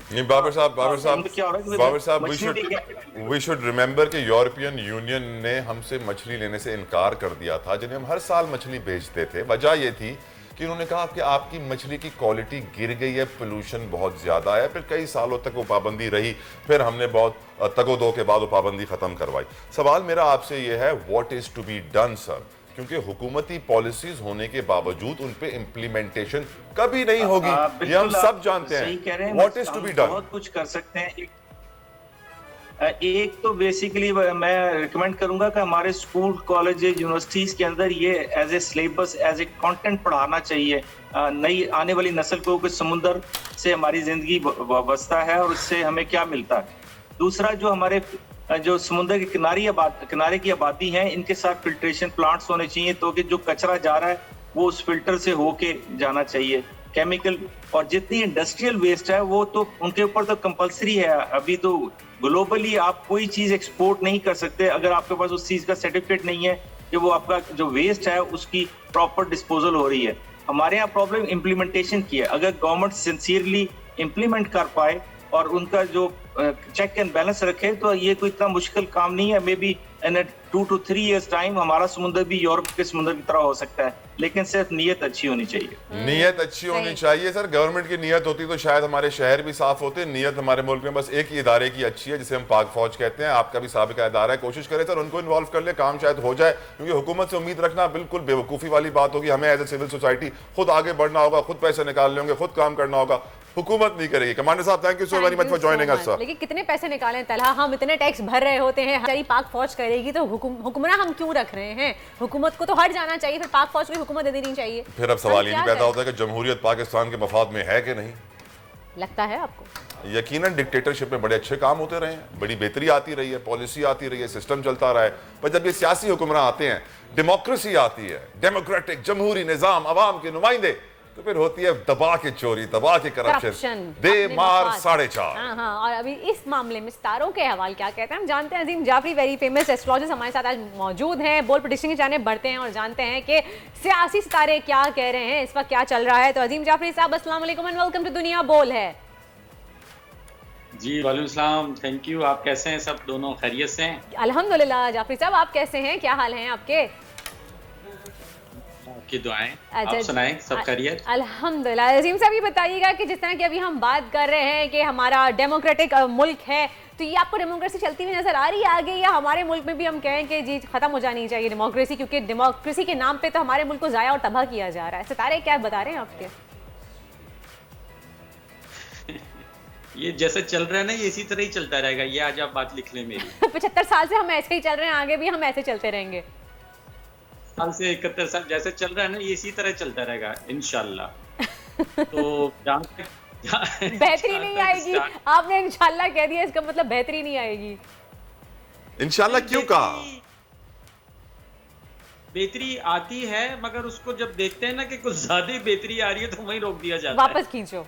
नहीं बाबर साहब, वी शुड रिमेंबर कि यूरोपियन यूनियन ने हमसे मछली लेने से इनकार कर दिया था, जिन्हें हम हर साल मछली भेजते थे। वजह ये थी कि उन्होंने कहा कि आपकी मछली की क्वालिटी गिर गई है, पोल्यूशन बहुत ज़्यादा है। फिर कई सालों तक वो पाबंदी रही, फिर हमने बहुत तगोदो के बाद वो पाबंदी ख़त्म करवाई। सवाल मेरा आपसे ये है, what is to be done sir? क्योंकि हुकूमती पॉलिसीज होने के बावजूद उन पे इम्प्लीमेंटेशन कभी नहीं होगी, ये हम सब जानते हैं। What is to be done? बहुत कुछ कर सकते हैं। एक तो बेसिकली मैं रिकमेंड करूंगा कि हमारे स्कूल, कॉलेज, यूनिवर्सिटीज के अंदर ये as a syllabus, as a content पढ़ाना चाहिए नई आने वाली नस्ल को कि समुद्र से हमारी जिंदगी वाबस्ता है और उससे हमें क्या मिलता है। दूसरा, जो हमारे जो समुद्र के किनारे की आबादी है, इनके साथ फिल्ट्रेशन प्लांट्स होने चाहिए, तो कि जो कचरा जा रहा है वो उस फिल्टर से होके जाना चाहिए। केमिकल और जितनी इंडस्ट्रियल वेस्ट है वो तो उनके ऊपर तो कंपलसरी है। अभी तो ग्लोबली आप कोई चीज एक्सपोर्ट नहीं कर सकते अगर आपके पास उस चीज का सर्टिफिकेट नहीं है कि वो आपका जो वेस्ट है उसकी प्रॉपर डिस्पोजल हो रही है। हमारे यहाँ प्रॉब्लम इम्प्लीमेंटेशन की है। अगर गवर्नमेंट सिंसियरली इम्प्लीमेंट कर पाए और उनका जो चेक एंड बैलेंस रखे तो ये कोई इतना मुश्किल काम नहीं है। May be in 2 to 3 years time हमारा समुद्र भी यूरोप के समुद्र की तरह हो सकता है, लेकिन सिर्फ नीयत अच्छी होनी चाहिए। नीयत अच्छी होनी चाहिए सर। गवर्नमेंट की नीयत होती तो शायद हमारे शहर भी साफ होते। नीयत हमारे मुल्क में बस एक ही इदारे की अच्छी है, जिसे हम पाक फौज कहते हैं। आपका भी साबिका इदारा है, कोशिश करें सर उनको इन्वॉल्व कर ले, काम शायद हो जाए। क्योंकि हुकूमत से उम्मीद रखना बिल्कुल बेवकूफ़ी वाली बात होगी। हमें एज ए सिविल सोसाइटी खुद आगे बढ़ना होगा, खुद पैसे निकालने होंगे, खुद काम करना होगा। हुकूमत नहीं करेगी। कमांडर साहब, thank you so very much for joining us sir. लेकिन कितने पैसे निकालें तलहा, हम इतने टैक्स भर रहे होते हैं, हमारी पाक फौज करेगी तो हुक्मरान हम क्यों रख रहे हैं? हुकूमत को तो हट जाना चाहिए, फिर पाक फौज को हुकूमत दे देनी चाहिए। फिर अब सवाल ये भी पैदा होता है कि जमहूरियत पाकिस्तान के मफाद में है कि नहीं। लगता है आपको? यकीनन डिक्टेटरशिप में बड़े अच्छे काम होते रहे हैं, बड़ी बेहतरी आती रही है, पॉलिसी आती रही है, सिस्टम चलता रहा है। पर जब ये सियासी हुक्मरान आते हैं, डेमोक्रेसी आती है, डेमोक्रेटिक जमहूरी निज़ाम, अवाम के नुमाइंदे, तो फिर होती है दबा के चोरी, दबा के करप्शन, दे मार 4.5। हाँ, और अभी इस मामले में सितारों के हवाल क्या कहते हैं हम जानते हैं। अजीम जाफरी वेरी फेमस एस्ट्रोलॉजिस्ट हमारे साथ आज मौजूद हैं। बोल प्रेडिक्शन की जाने बढ़ते हैं और जानते हैं कि सियासी सितारे क्या कह रहे हैं, इस वक्त क्या चल रहा है। तो अजीम जाफरी साहब, अस्सलाम वालेकुम एंड वेलकम टू दुनिया बोल है। जी वालेकुम सलाम, थैंक यू। आप कैसे हैं? सब दोनों खैरियत से हैं? अल्हम्दुलिल्लाह। जाफरी साहब, आप कैसे हैं? क्या हाल हैं आपके? की दुआएं, आप सुनाएं, सब खैरियत? अल्हम्दुलिल्लाह। अजीम साहब, ये बताइएगा कि जिस तरह की अभी हम बात कर रहे हैं कि हमारा डेमोक्रेटिक मुल्क है, तो ये आपको डेमोक्रेसी चलती हुई नजर आ रही है आगे, या हमारे मुल्क में भी हम कहें कि जी खत्म हो जानी चाहिए डेमोक्रेसी, क्योंकि डेमोक्रेसी के नाम पे तो हमारे मुल्क को जाया और तबाह किया जा रहा है। सितारे क्या बता रहे हैं आपके? ये जैसे चल रहा है ना, ये इसी तरह ही चलता रहेगा। ये आज आप बात लिख लें मेरी। 75 साल से हम ऐसे ही चल रहे हैं, आगे भी हम ऐसे चलते रहेंगे। साल से 71 साल जैसे चल रहा है ना, ये इसी तरह चलता रहेगा इंशाल्लाह। तो बेहतरी नहीं आएगी। आपने इंशाल्लाह कह दिया, इसका मतलब बेहतरी नहीं आएगी। इंशाल्लाह क्यों कहा? बेहतरी आती है, मगर उसको जब देखते हैं ना कि कुछ ज्यादा बेहतरी आ रही है तो वहीं रोक दिया जाता है, वापस खींचो।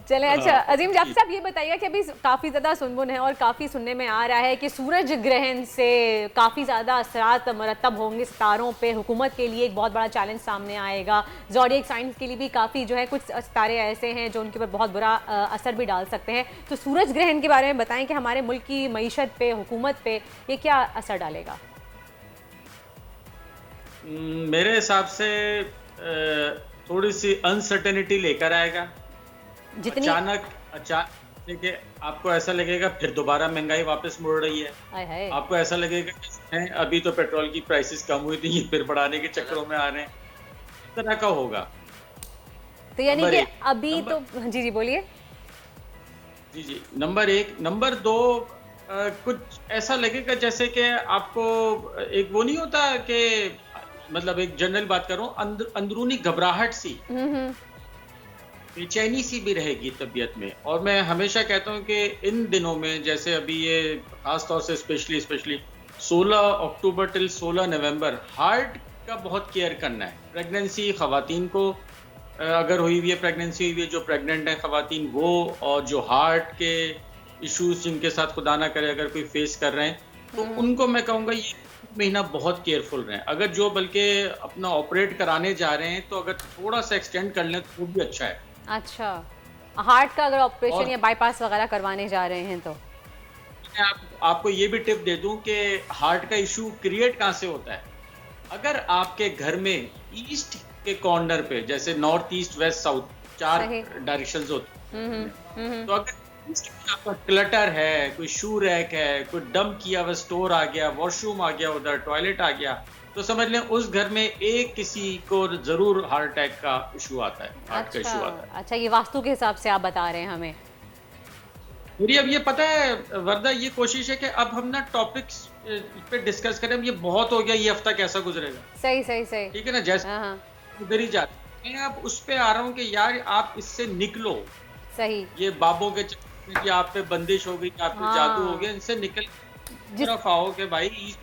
चले, अच्छा अजीम जाफरी साहब, ये बताइए कि अभी काफ़ी ज़्यादा सुनबुन है और काफ़ी सुनने में आ रहा है कि सूरज ग्रहण से काफ़ी ज़्यादा असरात मरतब होंगे सितारों पे। हुकूमत के लिए एक बहुत बड़ा चैलेंज सामने आएगा। ज़ोडिएक साइंस के लिए भी काफ़ी जो है कुछ सितारे ऐसे हैं जो उनके ऊपर बहुत बुरा असर भी डाल सकते हैं। तो सूरज ग्रहण के बारे में बताएं कि हमारे मुल्क की मईशत पे, हुकूमत पे ये क्या असर डालेगा? मेरे हिसाब से थोड़ी सी अनसर्टेनिटी लेकर आएगा। अचानक देखिए, आपको ऐसा लगेगा फिर दोबारा महंगाई वापस मुड़ रही है। आपको ऐसा लगेगा अभी तो पेट्रोल की प्राइसेस कम हुई थी, फिर बढ़ाने के चक्करों में आ रहे हैं। इस तरह का होगा। तो यानी कि अभी तो जी बोलिए। जी, नंबर 1। नंबर 2, कुछ ऐसा लगेगा जैसे कि आपको एक वो नहीं होता कि मतलब एक जनरल बात कर रहा हूँ, अंदरूनी घबराहट सी, बेचैनी सी भी रहेगी तबीयत में। और मैं हमेशा कहता हूँ कि इन दिनों में, जैसे अभी ये खास तौर से स्पेशली 16 अक्टूबर टिल 16 नवंबर हार्ट का बहुत केयर करना है। प्रेगनेंसी खवातीन को अगर हुई हुई है, प्रेगनेंसी हुई है, जो प्रेग्नेंट है खवातीन वो, और जो हार्ट के इश्यूज जिनके साथ खुदा ना करे अगर कोई फेस कर रहे हैं, तो उनको मैं कहूँगा ये महीना बहुत केयरफुल रहें। अगर जो बल्कि अपना ऑपरेट कराने जा रहे हैं तो अगर थोड़ा सा एक्सटेंड कर लें तो वो भी अच्छा है। अच्छा, हार्ट का अगर ऑपरेशन या बाईपास वगैरह करवाने जा रहे हैं तो मैं आपको ये भी टिप दे दूं कि हार्ट का इशू क्रिएट कहाँ से होता है। अगर आपके घर में ईस्ट के कॉर्नर पे, जैसे north east west south 4 directions होते हैं, तो अगर आपका क्लटर है, कोई शू रैक है, कोई डंप किया हुआ स्टोर आ गया, वॉशरूम आ गया, उधर टॉयलेट आ गया, तो समझ लें उस घर में एक किसी को जरूर हार्ट अटैक का इशू आता है, हार्ट का इशू आता है। अच्छा, ये वास्तु के हिसाब से आप बता रहे हैं हमें। मेरी अब ये पता है वर्दा, ये कोशिश है कि अब हम ना टॉपिक्स पे डिस्कस करें। ये बहुत हो गया, ये हफ्ता कैसा गुजरेगा। सही सही सही, ठीक है ना, जैसे उधर ही जाते हैं। अब उस पे आ रहा हूँ कि यार आप इससे निकलो। सही, ये बाबों के कि आप पे बंदिश हो गई, आप पे जादू हो गया, इनसे निकल तरफ आओ कि भाई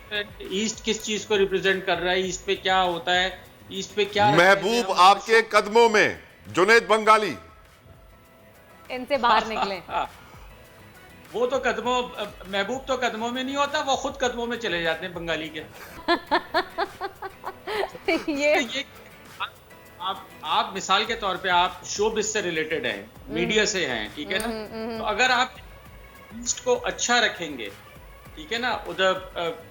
ईस्ट किस चीज को रिप्रेजेंट कर रहा है, ईस्ट पे क्या होता है, ईस्ट पे क्या महबूब आपके कदमों में, जुनैद बंगाली, इनसे बाहर निकले। वो तो कदमों, महबूब तो कदमों में नहीं होता, वो खुद कदमों में चले जाते हैं बंगाली के। ये आप मिसाल के तौर पे आप शोबिज़ से रिलेटेड हैं, मीडिया से हैं, ठीक है ना, तो अगर आप ईस्ट को अच्छा रखेंगे, ठीक है ना, उधर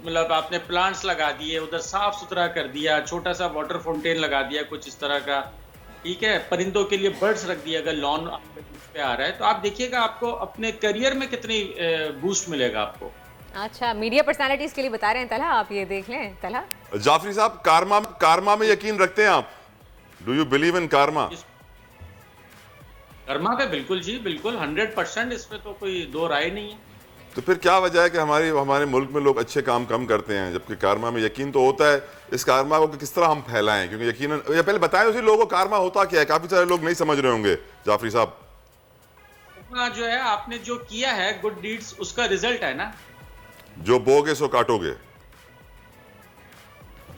मतलब आपने प्लांट्स लगा दिए, उधर साफ सुथरा कर दिया, छोटा सा वाटर फाउंटेन लगा दिया कुछ इस तरह का, ठीक है, परिंदों के लिए बर्ड्स रख दिया, अगर लॉन पे आ रहा है तो आप देखिएगा आपको अपने करियर में कितनी बूस्ट मिलेगा आपको। अच्छा, मीडिया पर्सनालिटीज के लिए बता रहे हैं तलहा, आप ये देख लें। तलहा जाफरी साहब, कारमा में यकीन रखते हैं आप? डू यू बिलीव इन कारमा? कर्मा पे बिल्कुल जी, बिल्कुल 100%, इसमें तो कोई दो राय नहीं है। तो फिर क्या वजह है कि हमारे मुल्क में लोग अच्छे काम कम करते हैं, जबकि कारमा में यकीन तो होता है? इस कारमा को किस तरह हम फैलाएं, क्योंकि यकीनन ये पहले बताएं उसी लोगों को कारमा होता क्या है, काफी सारे लोग नहीं समझ रहे होंगे। जाफरी साहब, जो है आपने जो किया है गुड डीड्स, उसका रिजल्ट है ना, जो बोगे सो काटोगे,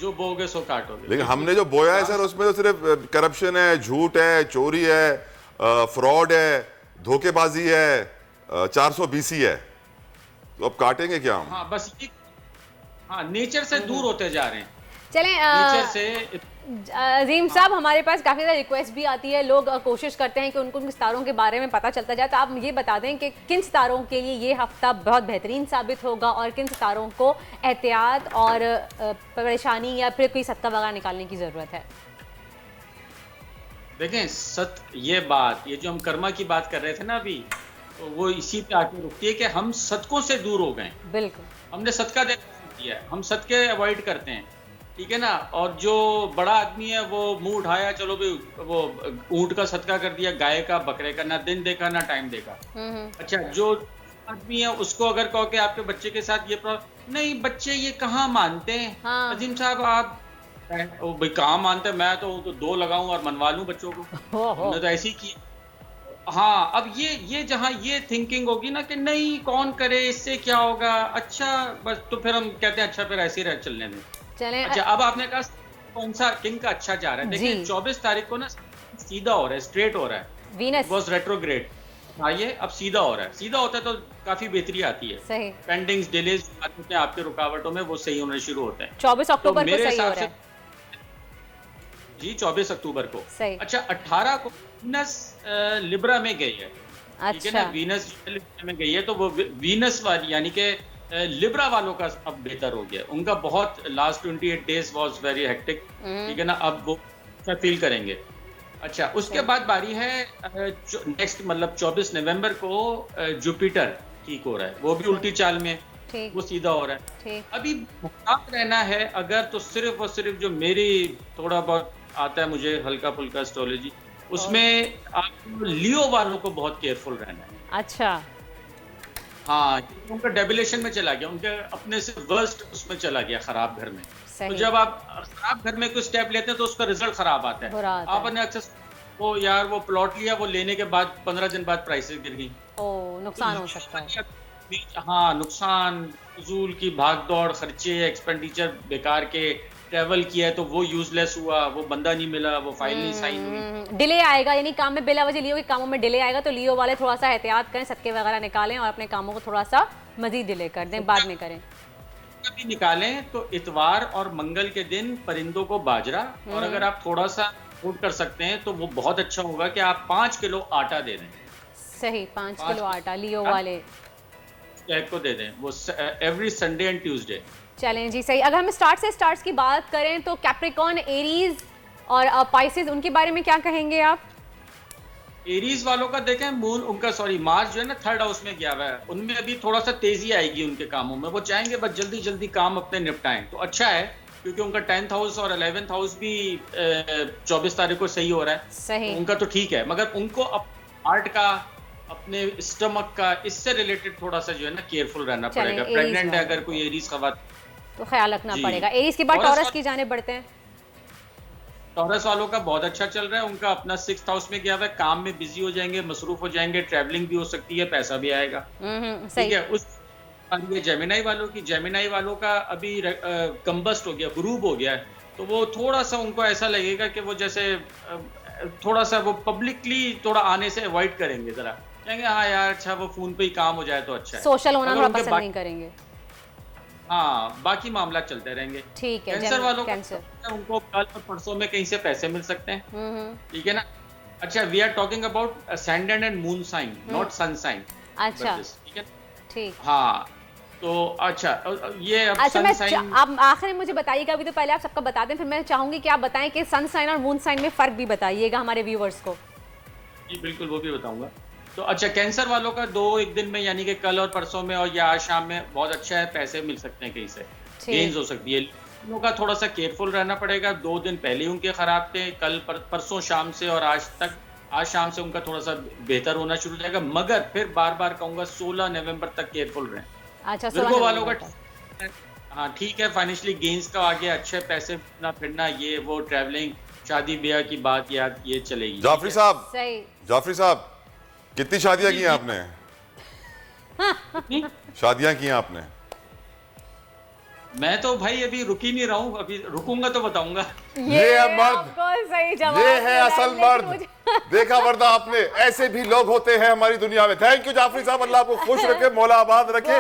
जो बोगे सो काटोगे। लेकिन हमने जो बोया है सर, उसमें तो सिर्फ करप्शन है, झूठ है, चोरी है, फ्रॉड है, धोखेबाजी है, 400 BC है, तो अब काटेंगे क्या हम? हाँ बस ये, हाँ नेचर से दूर होते जा रहे हैं। चलें, नेचर से। अजीम साहब, हमारे पास काफ़ी ज़्यादा रिक्वेस्ट भी आती है, लोग कोशिश करते हैं कि उनको उन सितारों के बारे में पता चलता जाए, तो आप ये बता दें कि किन सितारों के लिए ये हफ्ता बहुत बेहतरीन साबित होगा और किन सितारों को एहतियात और परेशानी या फिर कोई सदका वगैरह निकालने की ज़रूरत है। देखें, ये बात, ये जो हम कर्मा की बात कर रहे थे ना अभी, तो वो इसी पे आके रुकती है कि हम सदकों से दूर हो गए। बिल्कुल, हमने सदका दिया है, हम सदके अवॉइड करते हैं, ठीक है ना, और जो बड़ा आदमी है वो मुंह उठाया, चलो भी वो ऊंट का सदका कर दिया, गाय का, बकरे का, ना दिन देखा ना टाइम देखा। अच्छा, जो आदमी है उसको अगर कहो कि आपके बच्चे के साथ ये प्रॉब्लम, नहीं बच्चे ये कहाँ मानते हैं। हाँ। अजीम साहब, आप भाई कहाँ मानते हैं, मैं तो 2 लगाऊं और मनवा लूं बच्चों को, हमने तो ऐसे ही किया। हाँ, अब ये जहाँ ये थिंकिंग होगी ना कि नहीं कौन करे, इससे क्या होगा, अच्छा बस, तो फिर हम कहते हैं अच्छा फिर ऐसे ही रह चलने दें। अच्छा, अब आपने कहा कौन सा किंग का अच्छा जा रहा है, देखिए 24 तारीख को ना सीधा हो रहा है, स्ट्रेट हो रहा है, वीनस वाज रेट्रोग्रेड, ये अब सीधा हो रहा है। सीधा होता है तो काफी बेहतरी आती है, सही, पेंडिंग्स डिलेज आते हैं आपके रुकावटों में, वो सही होने शुरू होते हैं। 24 अक्टूबर को सही हो रहा है जी, 24 अक्टूबर को। अच्छा, 18 को वीनस लिब्रा में गई है, ठीक है ना, वीनस लिब्रा में गई है, तो वो वीनस वाली यानी कि लिब्रा वालों का अब बेहतर हो गया, उनका बहुत last 28 days was very hectic, ठीक है ना, अब वो अच्छा फील करेंगे। अच्छा, उसके बाद बारी है नेक्स्ट मतलब 24 नवंबर को जुपिटर ठीक हो रहा है, वो भी उल्टी चाल में, वो सीधा हो रहा है। अभी मुहतात रहना है अगर, तो सिर्फ और सिर्फ जो मेरी थोड़ा बहुत आता है मुझे हल्का फुल्का एस्ट्रोलॉजी, उसमें आपको लियो वालों को बहुत केयरफुल रहना है। अच्छा, हाँ, उनका डेबिलेशन में चला गया, उनके अपने से वर्स्ट उसमें चला गया, खराब घर में। तो जब आप खराब घर में कोई स्टेप लेते हैं तो उसका रिजल्ट खराब आता है। आपने अक्सर वो यार वो प्लॉट लिया, वो लेने के बाद 15 दिन बाद प्राइसेस गिर गई, नुकसान हो सकता है। हाँ, नुकसान, फजूल की भाग दौड़, खर्चे, एक्सपेंडिचर बेकार के, ट्रैवल किया है तो वो यूजलेस हुआ, वो बंदा नहीं मिला, वो फाइल नहीं साइन हुई, डिले आएगा, यानी काम में बिला वजह लियो के कामों में डिले आएगा, तो लियो वाले थोड़ा सा एहतियात करें, सदके वगैरह निकालें और अपने कामों को थोड़ा सा मजीद डिले कर दें, बाद में करें। कभी निकालें तो इतवार और मंगल के दिन परिंदों को बाजरा, और अगर आप थोड़ा सा छूट कर सकते हैं तो वो बहुत अच्छा होगा कि आप 5 किलो आटा दे दें। सही, 5 किलो आटा लियो वाले को दे दें, वो एवरी संडे एंड ट्यूसडे। चलें जी, सही। अगर हम स्टार्स की बात करें तो कैप्रिकॉर्न, एरीज और पाइसेस, उनके बारे में क्या कहेंगे आप? एरीज वालों का देखें, मून उनका मार्च जो है ना 3rd हाउस में गया हुआ है, उनमें अभी थोड़ा सा तेजी आएगी उनके कामों में, वो चाहेंगे बस जल्दी जल्दी काम अपने निपटाएं, तो अच्छा है क्योंकि उनका 10th हाउस और 11th हाउस भी 24 तारीख को सही हो रहा है, सही। तो उनका तो ठीक है, मगर उनको हार्ट का, अपने स्टमक का, इससे रिलेटेड थोड़ा सा जो है ना केयरफुल रहना पड़ेगा। प्रेग्नेंट है अगर कोई एरीज खवात तो ख्याल रखना पड़ेगा। एरीज के बाद टॉरस की जाने बढ़ते हैं। टॉरस वालों का बहुत अच्छा चल रहा है, उनका अपना 6th हाउस में गया हुआ है, काम में बिजी हो जाएंगे, मसरूफ हो जाएंगे, ट्रैवलिंग भी हो सकती है, पैसा भी आएगा, ठीक है। उस ये जेमिनाई वालों का अभी कंबस्ट हो गया, ग्रूब हो गया है, तो वो थोड़ा सा उनको ऐसा लगेगा कि वो जैसे थोड़ा सा वो पब्लिकली थोड़ा आने से अवॉइड करेंगे, जरा कहेंगे हाँ यार अच्छा वो फोन पे ही काम हो जाए तो अच्छा है, सोशल होना थोड़ा पसंद नहीं करेंगे। हाँ, बाकी मामला चलते रहेंगे। ठीक है। कैंसर वालों को उनको कल और परसों में कहीं से पैसे मिल सकते हैं, ठीक है ना। अच्छा, we are talking about ascendant and moon sign, not sun sign. अच्छा, ठीक है, ठीक। हाँ, तो अच्छा ये अब अच्छा, मैं आप आखिर में मुझे बताइएगा, अभी तो पहले आप सबका बता दें, फिर मैं चाहूंगी कि आप बताएं कि सन साइन और मून साइन में फर्क भी बताइएगा हमारे व्यूअर्स को। जी बिल्कुल, वो भी बताऊंगा। तो अच्छा, कैंसर वालों का 2 दिन में यानी कि कल और परसों में और या आज शाम में बहुत अच्छा है, पैसे मिल सकते हैं, कहीं से गेन्स हो सकती है। उनका थोड़ा सा केयरफुल रहना पड़ेगा, 2 दिन पहले उनके खराब थे, कल परसों शाम से और आज शाम से उनका थोड़ा सा बेहतर होना शुरू हो जाएगा, मगर फिर बार बार कहूंगा 16 नवंबर तक केयरफुल रहें। अच्छा, विर्गो वालों का हाँ ठीक है, फाइनेंशियली गेन्स का आगे अच्छे पैसे फिरना, ये वो ट्रैवलिंग, शादी ब्याह की बात याद ये चलेगी। जाफरी साहब कितनी शादियां की हैं आपने? शादियां की हैं आपने? मैं तो भाई अभी रुक ही नहीं रहा हूँ, अभी रुकूंगा तो बताऊंगा। ये है मर्द, सही जवाब, ये है असल मर्द। देखा वर्दा आपने, ऐसे भी लोग होते हैं हमारी दुनिया में। थैंक यू जाफरी साहब, अल्लाह आपको खुश रखे, मौला आबाद रखे।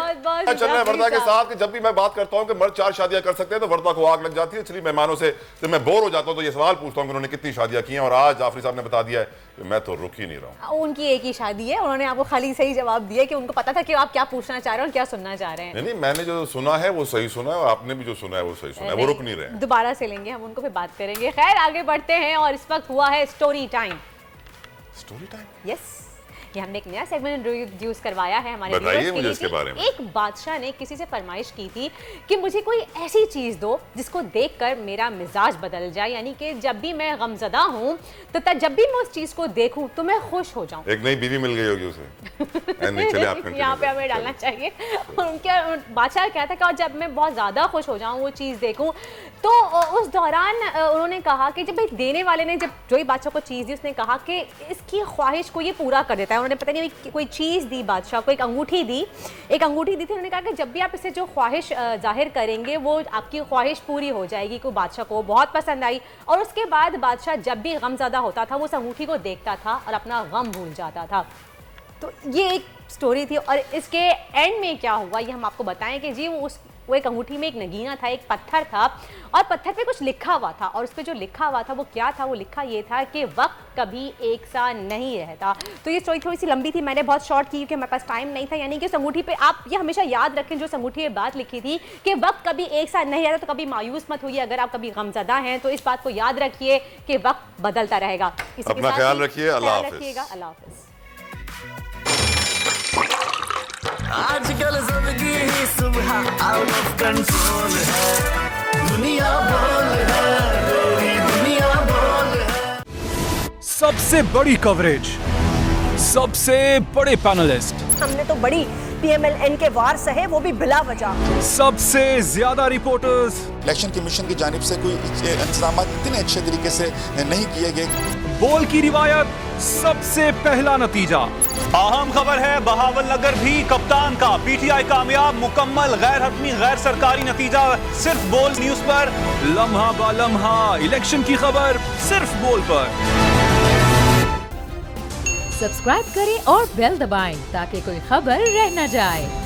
चल रहे हैं वर्दा के साथ कि जब भी मैं बात करता हूँ कि मर्द 4 शादियां कर सकते हैं तो वर्दा को आग लग जाती है। इसलिए मेहमानों से जब मैं बोर हो जाता हूँ तो ये सवाल पूछता हूँ कि उन्होंने कितनी शादियां की हैं, और आज जाफरी साहब ने बता दिया है कि मैं तो रुक ही नहीं रहा हूँ। उनकी एक ही शादी है, उन्होंने आपको खाली सही जवाब दिया कि उनको पता था कि आप क्या पूछना चाह रहे हैं और क्या सुनना चाह रहे हैं। नहीं, मैंने जो सुना है वो सही सुना है, और आपने भी जो सुना है वो सही सुना है, वो रुक नहीं रहे। दोबारा से लेंगे हम उनको, फिर बात करेंगे। खैर, आगे बढ़ते हैं और इस वक्त हुआ है story time. Story time? Yes, ये हमने एक नया सेगमेंट इंट्रोड्यूस करवाया है हमारे बताइए मुझे इसके बारे में। एक बादशाह ने किसी से फरमाइश की थी कि मुझे कोई ऐसी चीज दो जिसको देखकर मेरा मिजाज बदल जाए, यानी कि जब भी मैं गमजदा हूँ तो जब भी मैं उस चीज को देखूं तो मैं खुश हो जाऊं। एक नई बीवी मिल गई होगी उसे। नहीं, चले आप यहाँ पे हमें डालना चाहिए। और उनके बादशाह क्या था कि और जब मैं बहुत ज्यादा खुश हो जाऊं, वो चीज देखूं, तो उस दौरान उन्होंने कहा कि जब भाई देने वाले ने, जब जो ही बादशाह को चीज़ दी, उसने कहा कि इसकी ख्वाहिश को ये पूरा कर देता है। उन्होंने पता नहीं कोई चीज़ दी बादशाह को, एक अंगूठी दी थी। उन्होंने कहा कि जब भी आप इसे जो ख्वाहिश जाहिर करेंगे वो आपकी ख्वाहिश पूरी हो जाएगी। को बादशाह को बहुत पसंद आई, और उसके बाद बादशाह जब भी गमज़दा होता था वो उस अंगूठी को देखता था और अपना गम भूल जाता था। तो ये एक स्टोरी थी, और इसके एंड में क्या हुआ ये हम आपको बताएं कि जी वो एक अंगूठी में एक नगीना था, एक पत्थर था, और पत्थर पे कुछ लिखा हुआ था, और उस पे जो लिखा हुआ था वो क्या था? वो लिखा ये था कि वक्त कभी एक सा नहीं रहता। तो ये स्टोरी थोड़ी सी लंबी थी, मैंने बहुत शॉर्ट की क्योंकि हमारे पास टाइम नहीं था। यानी कि उस अंगूठी पे आप ये हमेशा याद रखें, जो अंगूठी में बात लिखी थी कि वक्त कभी एक सा नहीं रहता, तो कभी मायूस मत होइए। अगर आप कभी गमज़दा हैं तो इस बात को याद रखिए कि वक्त बदलता रहेगा। अपना ख्याल रखिए, अल्लाह हाफ़िज़। आजकल जिंदगी ही सुबह आउट ऑफ कंट्रोल है, दुनिया बोल है, मेरी दुनिया बोल है। सबसे बड़ी कवरेज, सबसे बड़े पैनलिस्ट, हमने तो बड़ी PMLN के वार सहे, वो भी बिला वजह। सबसे ज्यादा रिपोर्टर्स। इलेक्शन कमीशन की जानिब से कोई इंतजाम इतने अच्छे तरीके से नहीं किए गए। बोल की रिवायत, सबसे पहला नतीजा। अहम खबर है बहावलनगर भी कप्तान का, पीटीआई कामयाब, मुकम्मल गैर हतमी गैर सरकारी नतीजा सिर्फ बोल न्यूज पर। लम्हा बा लम्हा इलेक्शन की खबर सिर्फ बोल पर। सब्सक्राइब करें और बेल दबाएं ताकि कोई खबर रह न जाए।